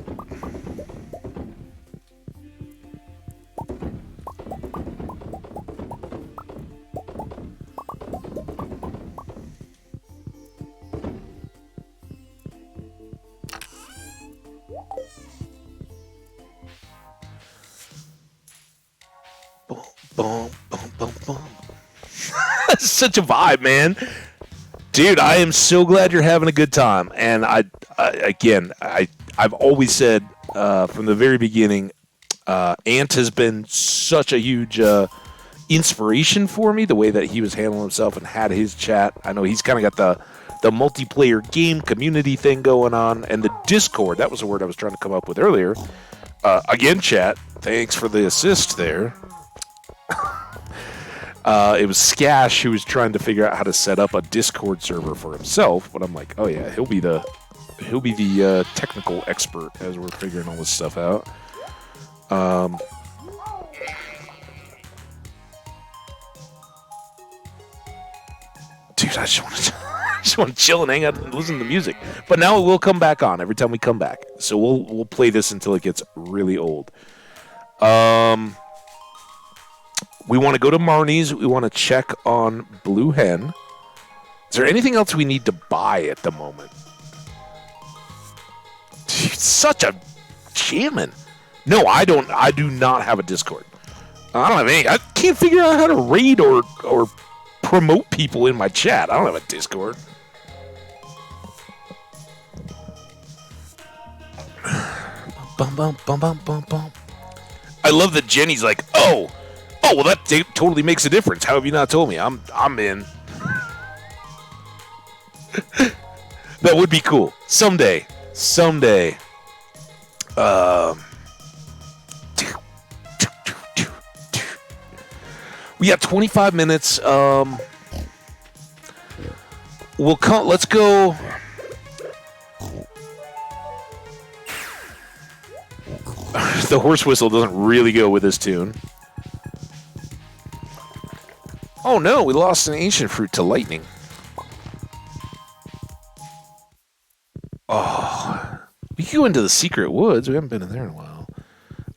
Boom, boom, boom, boom. That's such a vibe, man. Dude, I am so glad you're having a good time. And I've always said from the very beginning, Ant has been such a huge inspiration for me, the way that he was handling himself and had his chat. I know he's kind of got the multiplayer game community thing going on, and the Discord. That was a word I was trying to come up with earlier. Again, chat, thanks for the assist there. It was Skash who was trying to figure out how to set up a Discord server for himself, but I'm like, oh yeah, he'll be the technical expert as we're figuring all this stuff out. Dude, I just want to chill and hang out and listen to music. But now it will come back on every time we come back. So we'll play this until it gets really old. We want to go to Marnie's. We want to check on Blue Hen. Is there anything else we need to buy at the moment? Dude, such a jammin'. No, I don't. I do not have a Discord. I don't have any. I can't figure out how to raid or promote people in my chat. I don't have a Discord. Bum, bum, bum, bum, bum, bum. I love that Jenny's like, oh, well, that totally makes a difference. How have you not told me? I'm in. That would be cool. Someday. We got 25 minutes. We'll come. Let's go. The horse whistle doesn't really go with this tune. Oh no, we lost an ancient fruit to lightning. Oh, we could go into the secret woods. We haven't been in there in a while.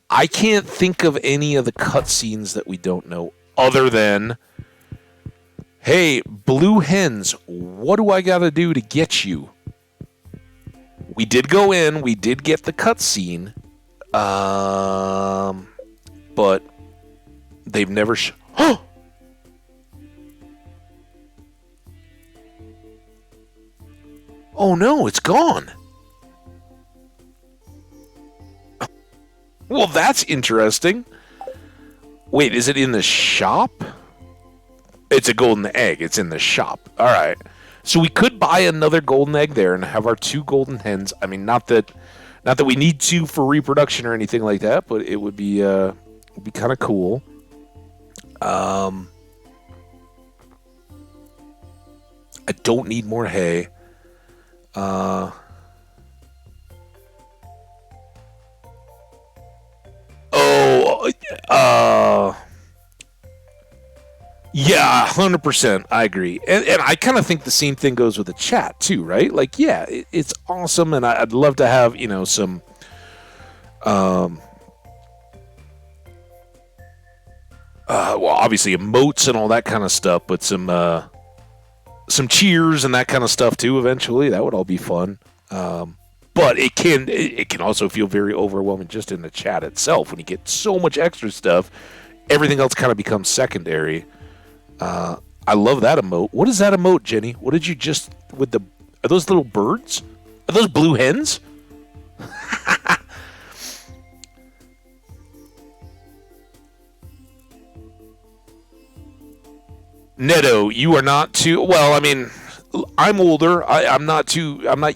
I can't think of any of the cutscenes that we don't know other than, hey, blue hens, what do I gotta do to get you? We did go in, we did get the cutscene, but they've never Oh no, it's gone. Well, that's interesting. Wait, is it in the shop? It's a golden egg. It's in the shop. All right. So we could buy another golden egg there and have our 2 golden hens. I mean, not that we need to for reproduction or anything like that, but it would be kind of cool. I don't need more hay. Yeah, 100%. I agree. And I kind of think the same thing goes with the chat, too, right? Like, yeah, it's awesome, and I'd love to have, some... well, obviously emotes and all that kind of stuff, but some cheers and that kind of stuff, too, eventually. That would all be fun. But it can also feel very overwhelming just in the chat itself when you get so much extra stuff. Everything else kind of becomes secondary. I love that emote. What is that emote, Jenny? What did you just with the? Are those little birds? Are those blue hens? Neto, you are not too well. I mean, I'm older. I'm not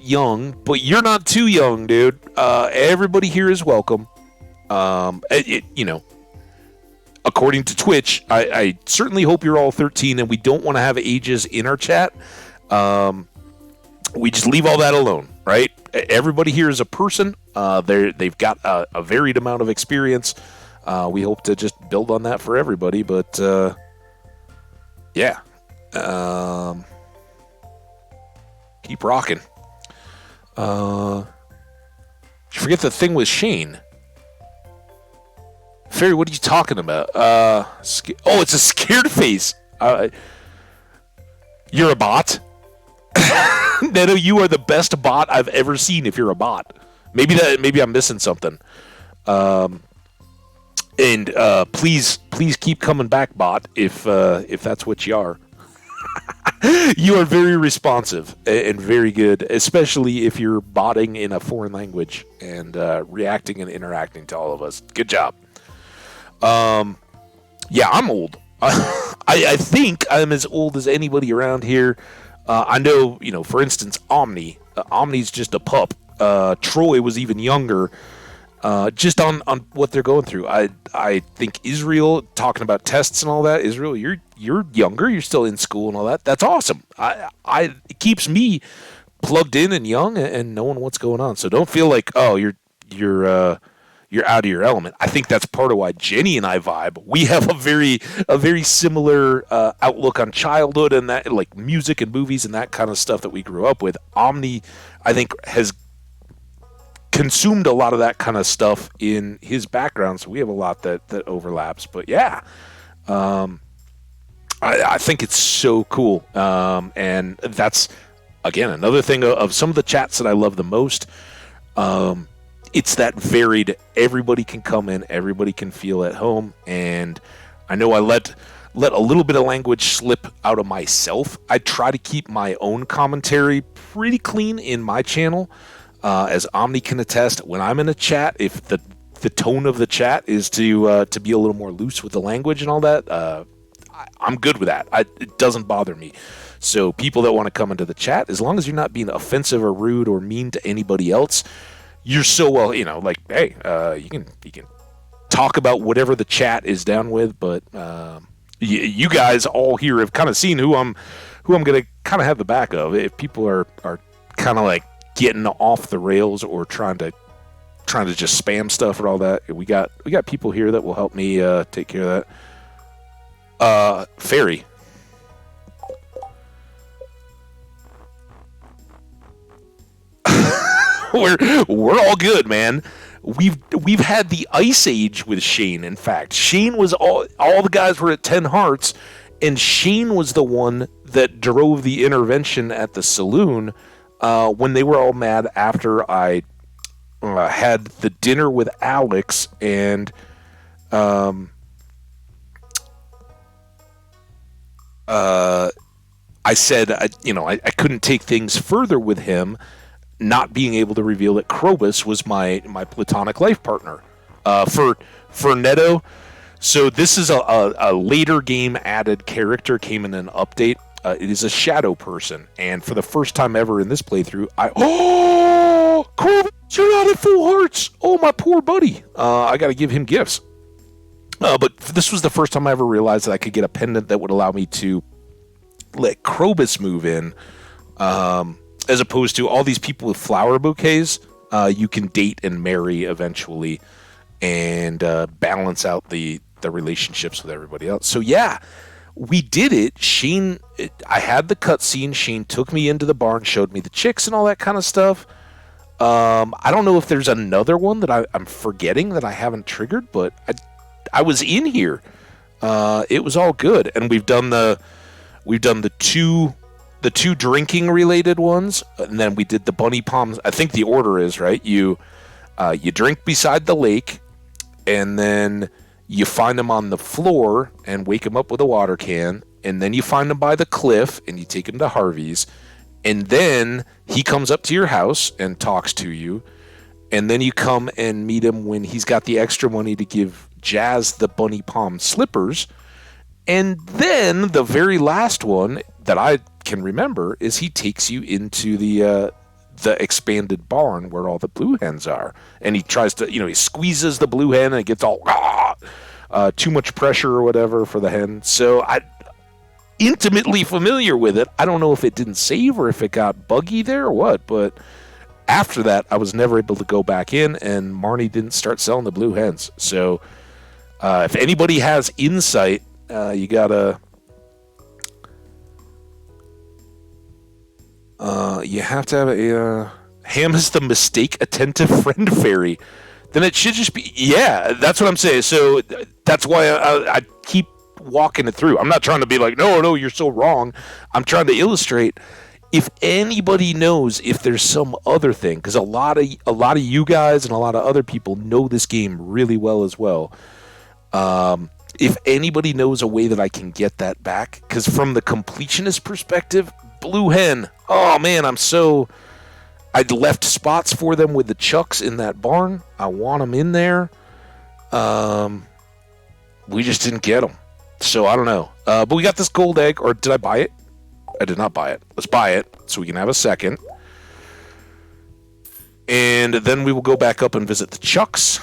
young, but you're not too young, dude. Everybody here is welcome. According to Twitch, I certainly hope you're all 13, and we don't want to have ages in our chat. We just leave all that alone, right? Everybody here is a person. They've got a varied amount of experience. We hope to just build on that for everybody, but yeah. Keep rocking. Forget the thing with Shane. Fairy, what are you talking about? It's a scared face. You're a bot? Neto, you are the best bot I've ever seen if you're a bot. Maybe I'm missing something. And please keep coming back, bot, if that's what you are. You are very responsive and very good, especially if you're botting in a foreign language and reacting and interacting to all of us. Good job. Yeah, I'm old. I think I'm as old as anybody around here. I know, for instance, Omni. Omni's just a pup. Troy was even younger. Just on what they're going through. I think Israel, talking about tests and all that, Israel, you're younger, you're still in school and all that. That's awesome. It keeps me plugged in and young and knowing what's going on. So don't feel like, oh, you're out of your element. I think that's part of why Jenny and I vibe. We have a very similar outlook on childhood and that, like music and movies and that kind of stuff that we grew up with. Omni, I think, has consumed a lot of that kind of stuff in his background, so we have a lot that overlaps. But yeah, I think it's so cool, and that's again another thing of some of the chats that I love the most. it's that varied. Everybody can come in, everybody can feel at home, and I know I let a little bit of language slip out of myself. I try to keep my own commentary pretty clean in my channel, as Omni can attest. When I'm in a chat, if the tone of the chat is to be a little more loose with the language and all that, I'm good with that. It doesn't bother me. So people that want to come into the chat, as long as you're not being offensive or rude or mean to anybody else, you're so well, like, hey, you can talk about whatever the chat is down with, but you guys all here have kind of seen who I'm going to kind of have the back of. If people are kind of like getting off the rails or trying to just spam stuff or all that, we got people here that will help me take care of that. Fairy. We're all good, man. We've had the Ice Age with Shane. In fact, Shane was all the guys were at 10 hearts, and Shane was the one that drove the intervention at the saloon when they were all mad after I had the dinner with Alex, and I said I couldn't take things further with him, not being able to reveal that Krobus was my platonic life partner for Neto. So this is a later game added character, came in an update. It is a shadow person, and for the first time ever in this playthrough, Krobus, you're not at full hearts. Oh, my poor buddy. I got to give him gifts. But this was the first time I ever realized that I could get a pendant that would allow me to let Krobus move in. As opposed to all these people with flower bouquets, you can date and marry eventually and balance out the relationships with everybody else. So yeah, we did it. I had the cutscene. Shane took me into the barn, showed me the chicks and all that kind of stuff. I don't know if there's another one that I'm forgetting that I haven't triggered, but I was in here. It was all good, and we've done the two drinking related ones, and then we did the bunny palms. I think the order is right. You drink beside the lake, and then you find them on the floor and wake them up with a water can, and then you find them by the cliff and you take them to Harvey's, and then he comes up to your house and talks to you, and then you come and meet him when he's got the extra money to give Jazz the bunny palm slippers. And then the very last one that I can remember is he takes you into the expanded barn where all the blue hens are, and he tries to, he squeezes the blue hen and it gets all too much pressure or whatever for the hen. So I'm intimately familiar with it. I don't know if it didn't save or if it got buggy there or what, but after that I was never able to go back in, and Marnie didn't start selling the blue hens. So if anybody has insight, you gotta you have to have a Ham is the mistake attentive friend fairy. Then it should just be, yeah, that's what I'm saying. So that's why I keep walking it through. I'm not trying to be like, no, you're so wrong. I'm trying to illustrate, if anybody knows if there's some other thing, because a lot of you guys and a lot of other people know this game really well as well. If anybody knows a way that I can get that back, because from the completionist perspective, blue hen, oh man, I'd left spots for them with the chucks in that barn. I want them in there. We just didn't get them. So I don't know. But we got this gold egg, or did I buy it? I did not buy it. Let's buy it so we can have a second. And then we will go back up and visit the chucks.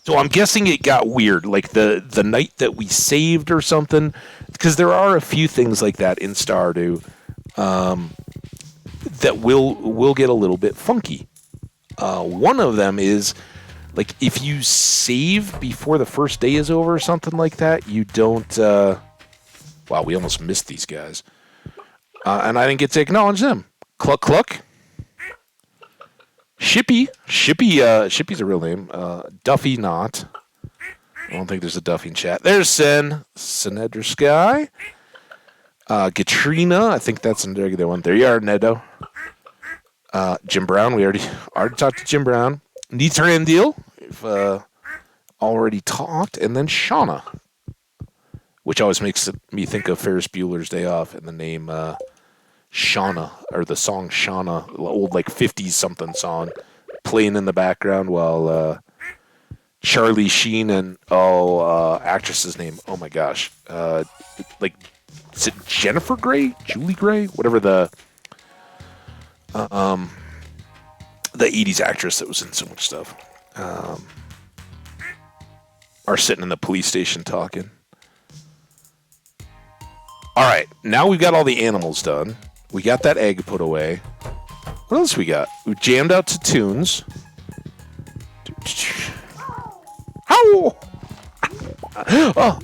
So I'm guessing it got weird, like the night that we saved or something, because there are a few things like that in Stardew that will get a little bit funky. One of them is, like, if you save before the first day is over or something like that, you don't... wow, we almost missed these guys. And I didn't get to acknowledge them. Cluck, cluck. Shippy's a real name. Duffy, not. I don't think there's a Duffy in chat. There's Senedra Sky. Katrina, I think that's a regular one. There you are, Nedo. Jim Brown, we already talked to Jim Brown. Nitran Deal, we've already talked. And then Shauna, which always makes me think of Ferris Bueller's Day Off and the name Shauna, or the song Shauna, old like 50s something song, playing in the background while Charlie Sheen and actress's name, oh my gosh, like, is it Jennifer Grey, Julie Grey, whatever the 80s actress that was in so much stuff, are sitting in the police station talking. All right, now we've got all the animals done. We got that egg put away. What else we got? We jammed out to tunes. How? Oh,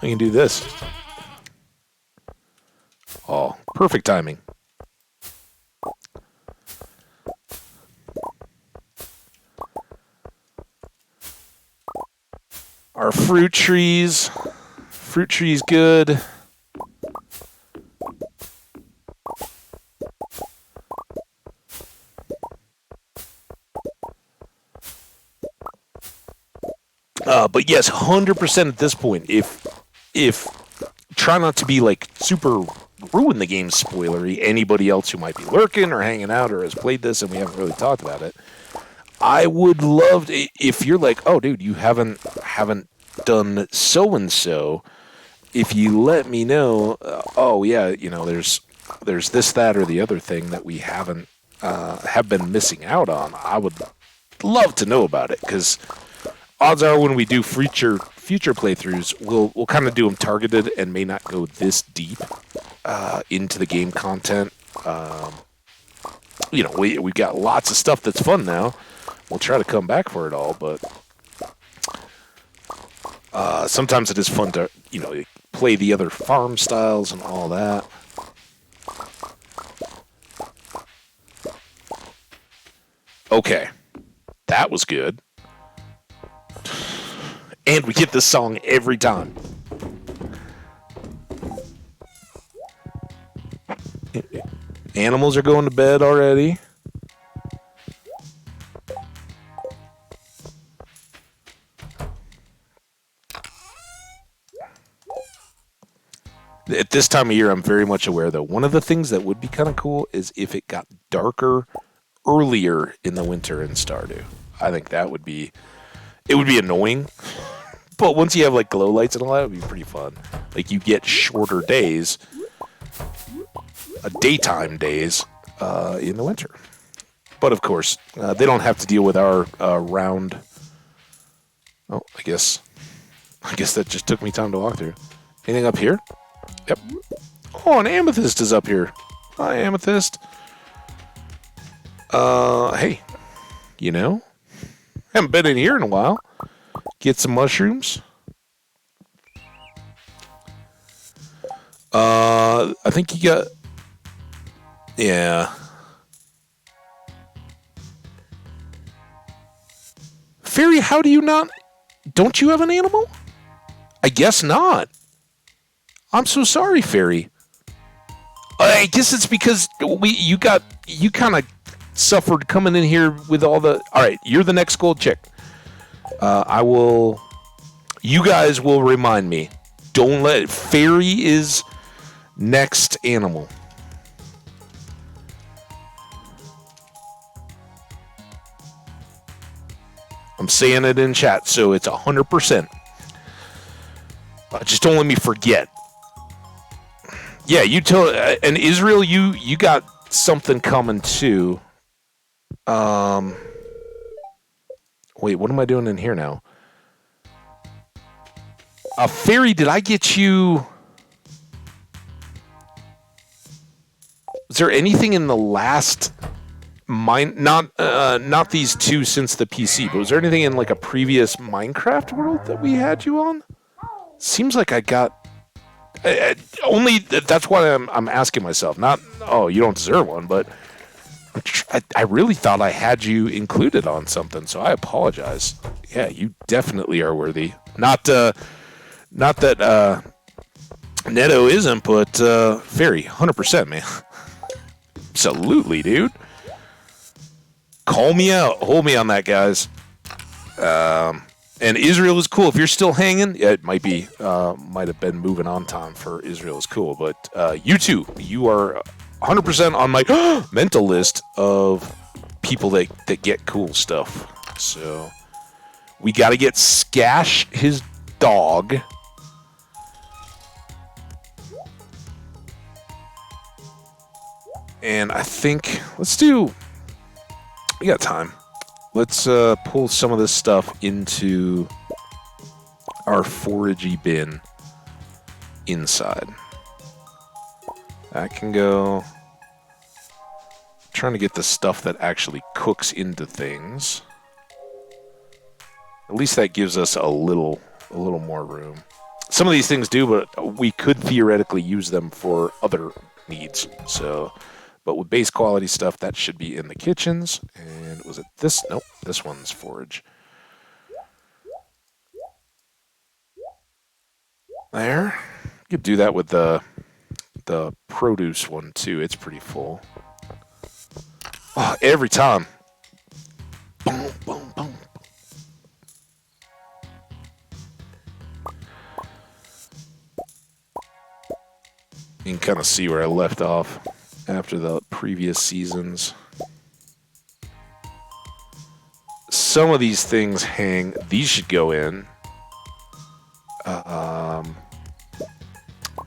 I can do this. Oh, perfect timing. Our fruit trees. Fruit trees good. But yes, 100% at this point. If try not to be like super ruin the game spoilery. Anybody else who might be lurking or hanging out or has played this and we haven't really talked about it, I would love to, if you're like, oh, dude, you haven't done so and so. If you let me know, oh yeah, you know, there's this, that, or the other thing that we have been missing out on. I would love to know about it, because odds are when we do future playthroughs, we'll kind of do them targeted and may not go this deep into the game content. You know, we've got lots of stuff that's fun now. We'll try to come back for it all, but sometimes it is fun to, you know, play the other farm styles and all that. Okay, that was good. And we get this song every time. Animals are going to bed already. At this time of year, I'm very much aware, though. One of the things that would be kind of cool is if it got darker earlier in the winter in Stardew. I think that would be... It would be annoying. But once you have, like, glow lights and all that, it would be pretty fun. Like, you get shorter days, daytime days, in the winter. But, of course, they don't have to deal with our round... Oh, I guess that just took me time to walk through. Anything up here? Yep. Oh, an amethyst is up here. Hi, amethyst. Hey. You know? Haven't been in here in a while. Get some mushrooms. I think you got... Yeah. Fairy, how do you not... Don't you have an animal? I guess not. I'm so sorry, Fairy. I guess it's because you kind of suffered coming in here with all the... All right, you're the next gold chick. You guys will remind me. Don't let... Fairy is next animal. I'm saying it in chat, so it's 100%. Just don't let me forget. Yeah, you tell... And Israel, you got something coming too. Wait, what am I doing in here now? Fairy, did I get you... Is there anything in the last... Not these two since the PC, but was there anything in like a previous Minecraft world that we had you on? Seems like I got... only... That's why I'm asking myself. Not, oh, you don't deserve one, but... I really thought I had you included on something, so I apologize. Yeah, you definitely are worthy. Not that Neto isn't, but Fairy, 100%, man. Absolutely, dude. Call me out. Hold me on that, guys. And Israel is cool. If you're still hanging, yeah, it might have been moving on time for Israel is cool. But you too, you are 100% on my mental list of people that get cool stuff. So we got to get Skash, his dog. And I think we got time. Let's pull some of this stuff into our foragey bin inside. That can go. Trying to get the stuff that actually cooks into things. At least that gives us a little more room. Some of these things do, but we could theoretically use them for other needs. So, but with base quality stuff, that should be in the kitchens. And was it this? Nope, this one's forage. There. You could do that with the produce one too. It's pretty full. Oh, every time. Boom, boom, boom. You can kind of see where I left off after the previous seasons. Some of these things hang. These should go in.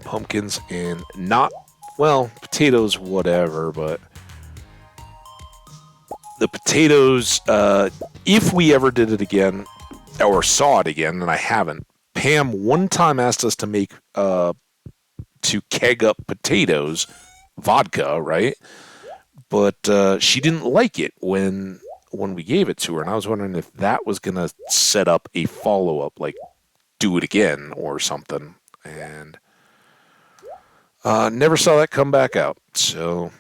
Pumpkins and potatoes, whatever, but the potatoes, if we ever did it again, or saw it again, and I haven't, Pam one time asked us to make, to keg up potatoes, vodka, right? But she didn't like it when we gave it to her, and I was wondering if that was going to set up a follow-up, like do it again or something, and never saw that come back out, or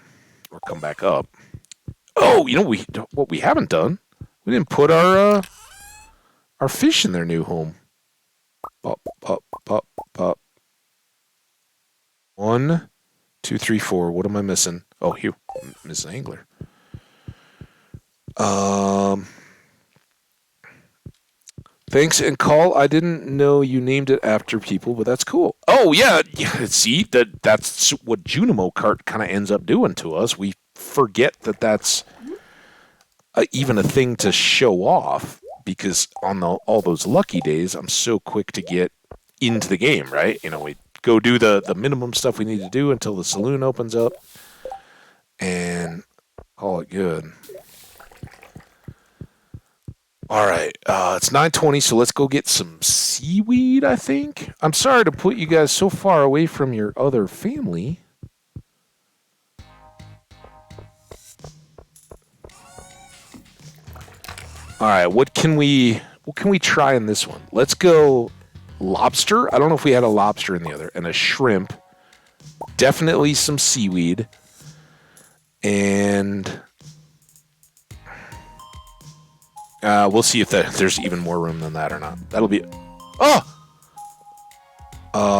come back up. Oh, what we haven't done? We didn't put our fish in their new home. Pop, pop, pop, pop. 1, 2, 3, 4. What am I missing? Oh, here, Miss Angler. Thanks and call. I didn't know you named it after people, but that's cool. Oh yeah, see that's what Junimo Cart kind of ends up doing to us. We forget that that's even a thing to show off because on all those lucky days, I'm so quick to get into the game. Right? We go do the minimum stuff we need to do until the saloon opens up, and call it good. All right, it's 9:20, so let's go get some seaweed, I think. I'm sorry to put you guys so far away from your other family. All right, what can we try in this one? Let's go lobster. I don't know if we had a lobster in the other, and a shrimp. Definitely some seaweed. And we'll see if there's even more room than that or not. That'll be... Oh!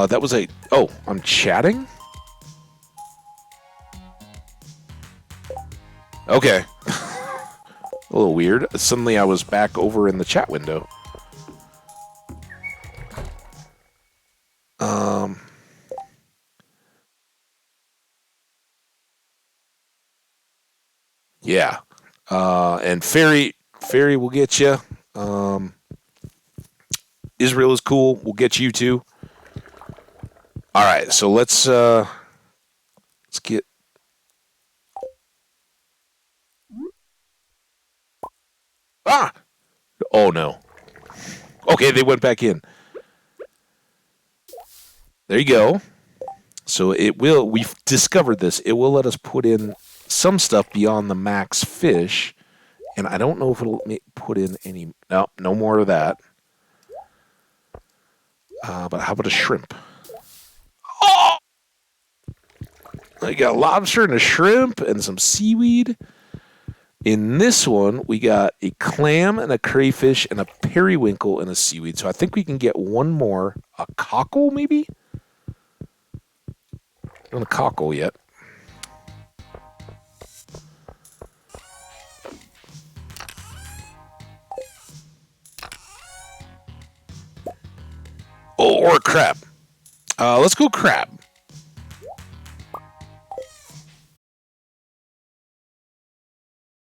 That was I'm chatting? Okay. A little weird. Suddenly I was back over in the chat window. Yeah. And Fairy will get you. Israel is cool. We'll get you too. All right, so let's get. Ah! Oh no. Okay, they went back in. There you go. So we've discovered this. It will let us put in some stuff beyond the max fish, and I don't know if it'll put in any. No more of that. But how about a shrimp? Oh! I got a lobster and a shrimp and some seaweed. In this one, we got a clam and a crayfish and a periwinkle and a seaweed. So I think we can get one more. A cockle, maybe? Not a cockle yet. or crab. Let's go crab.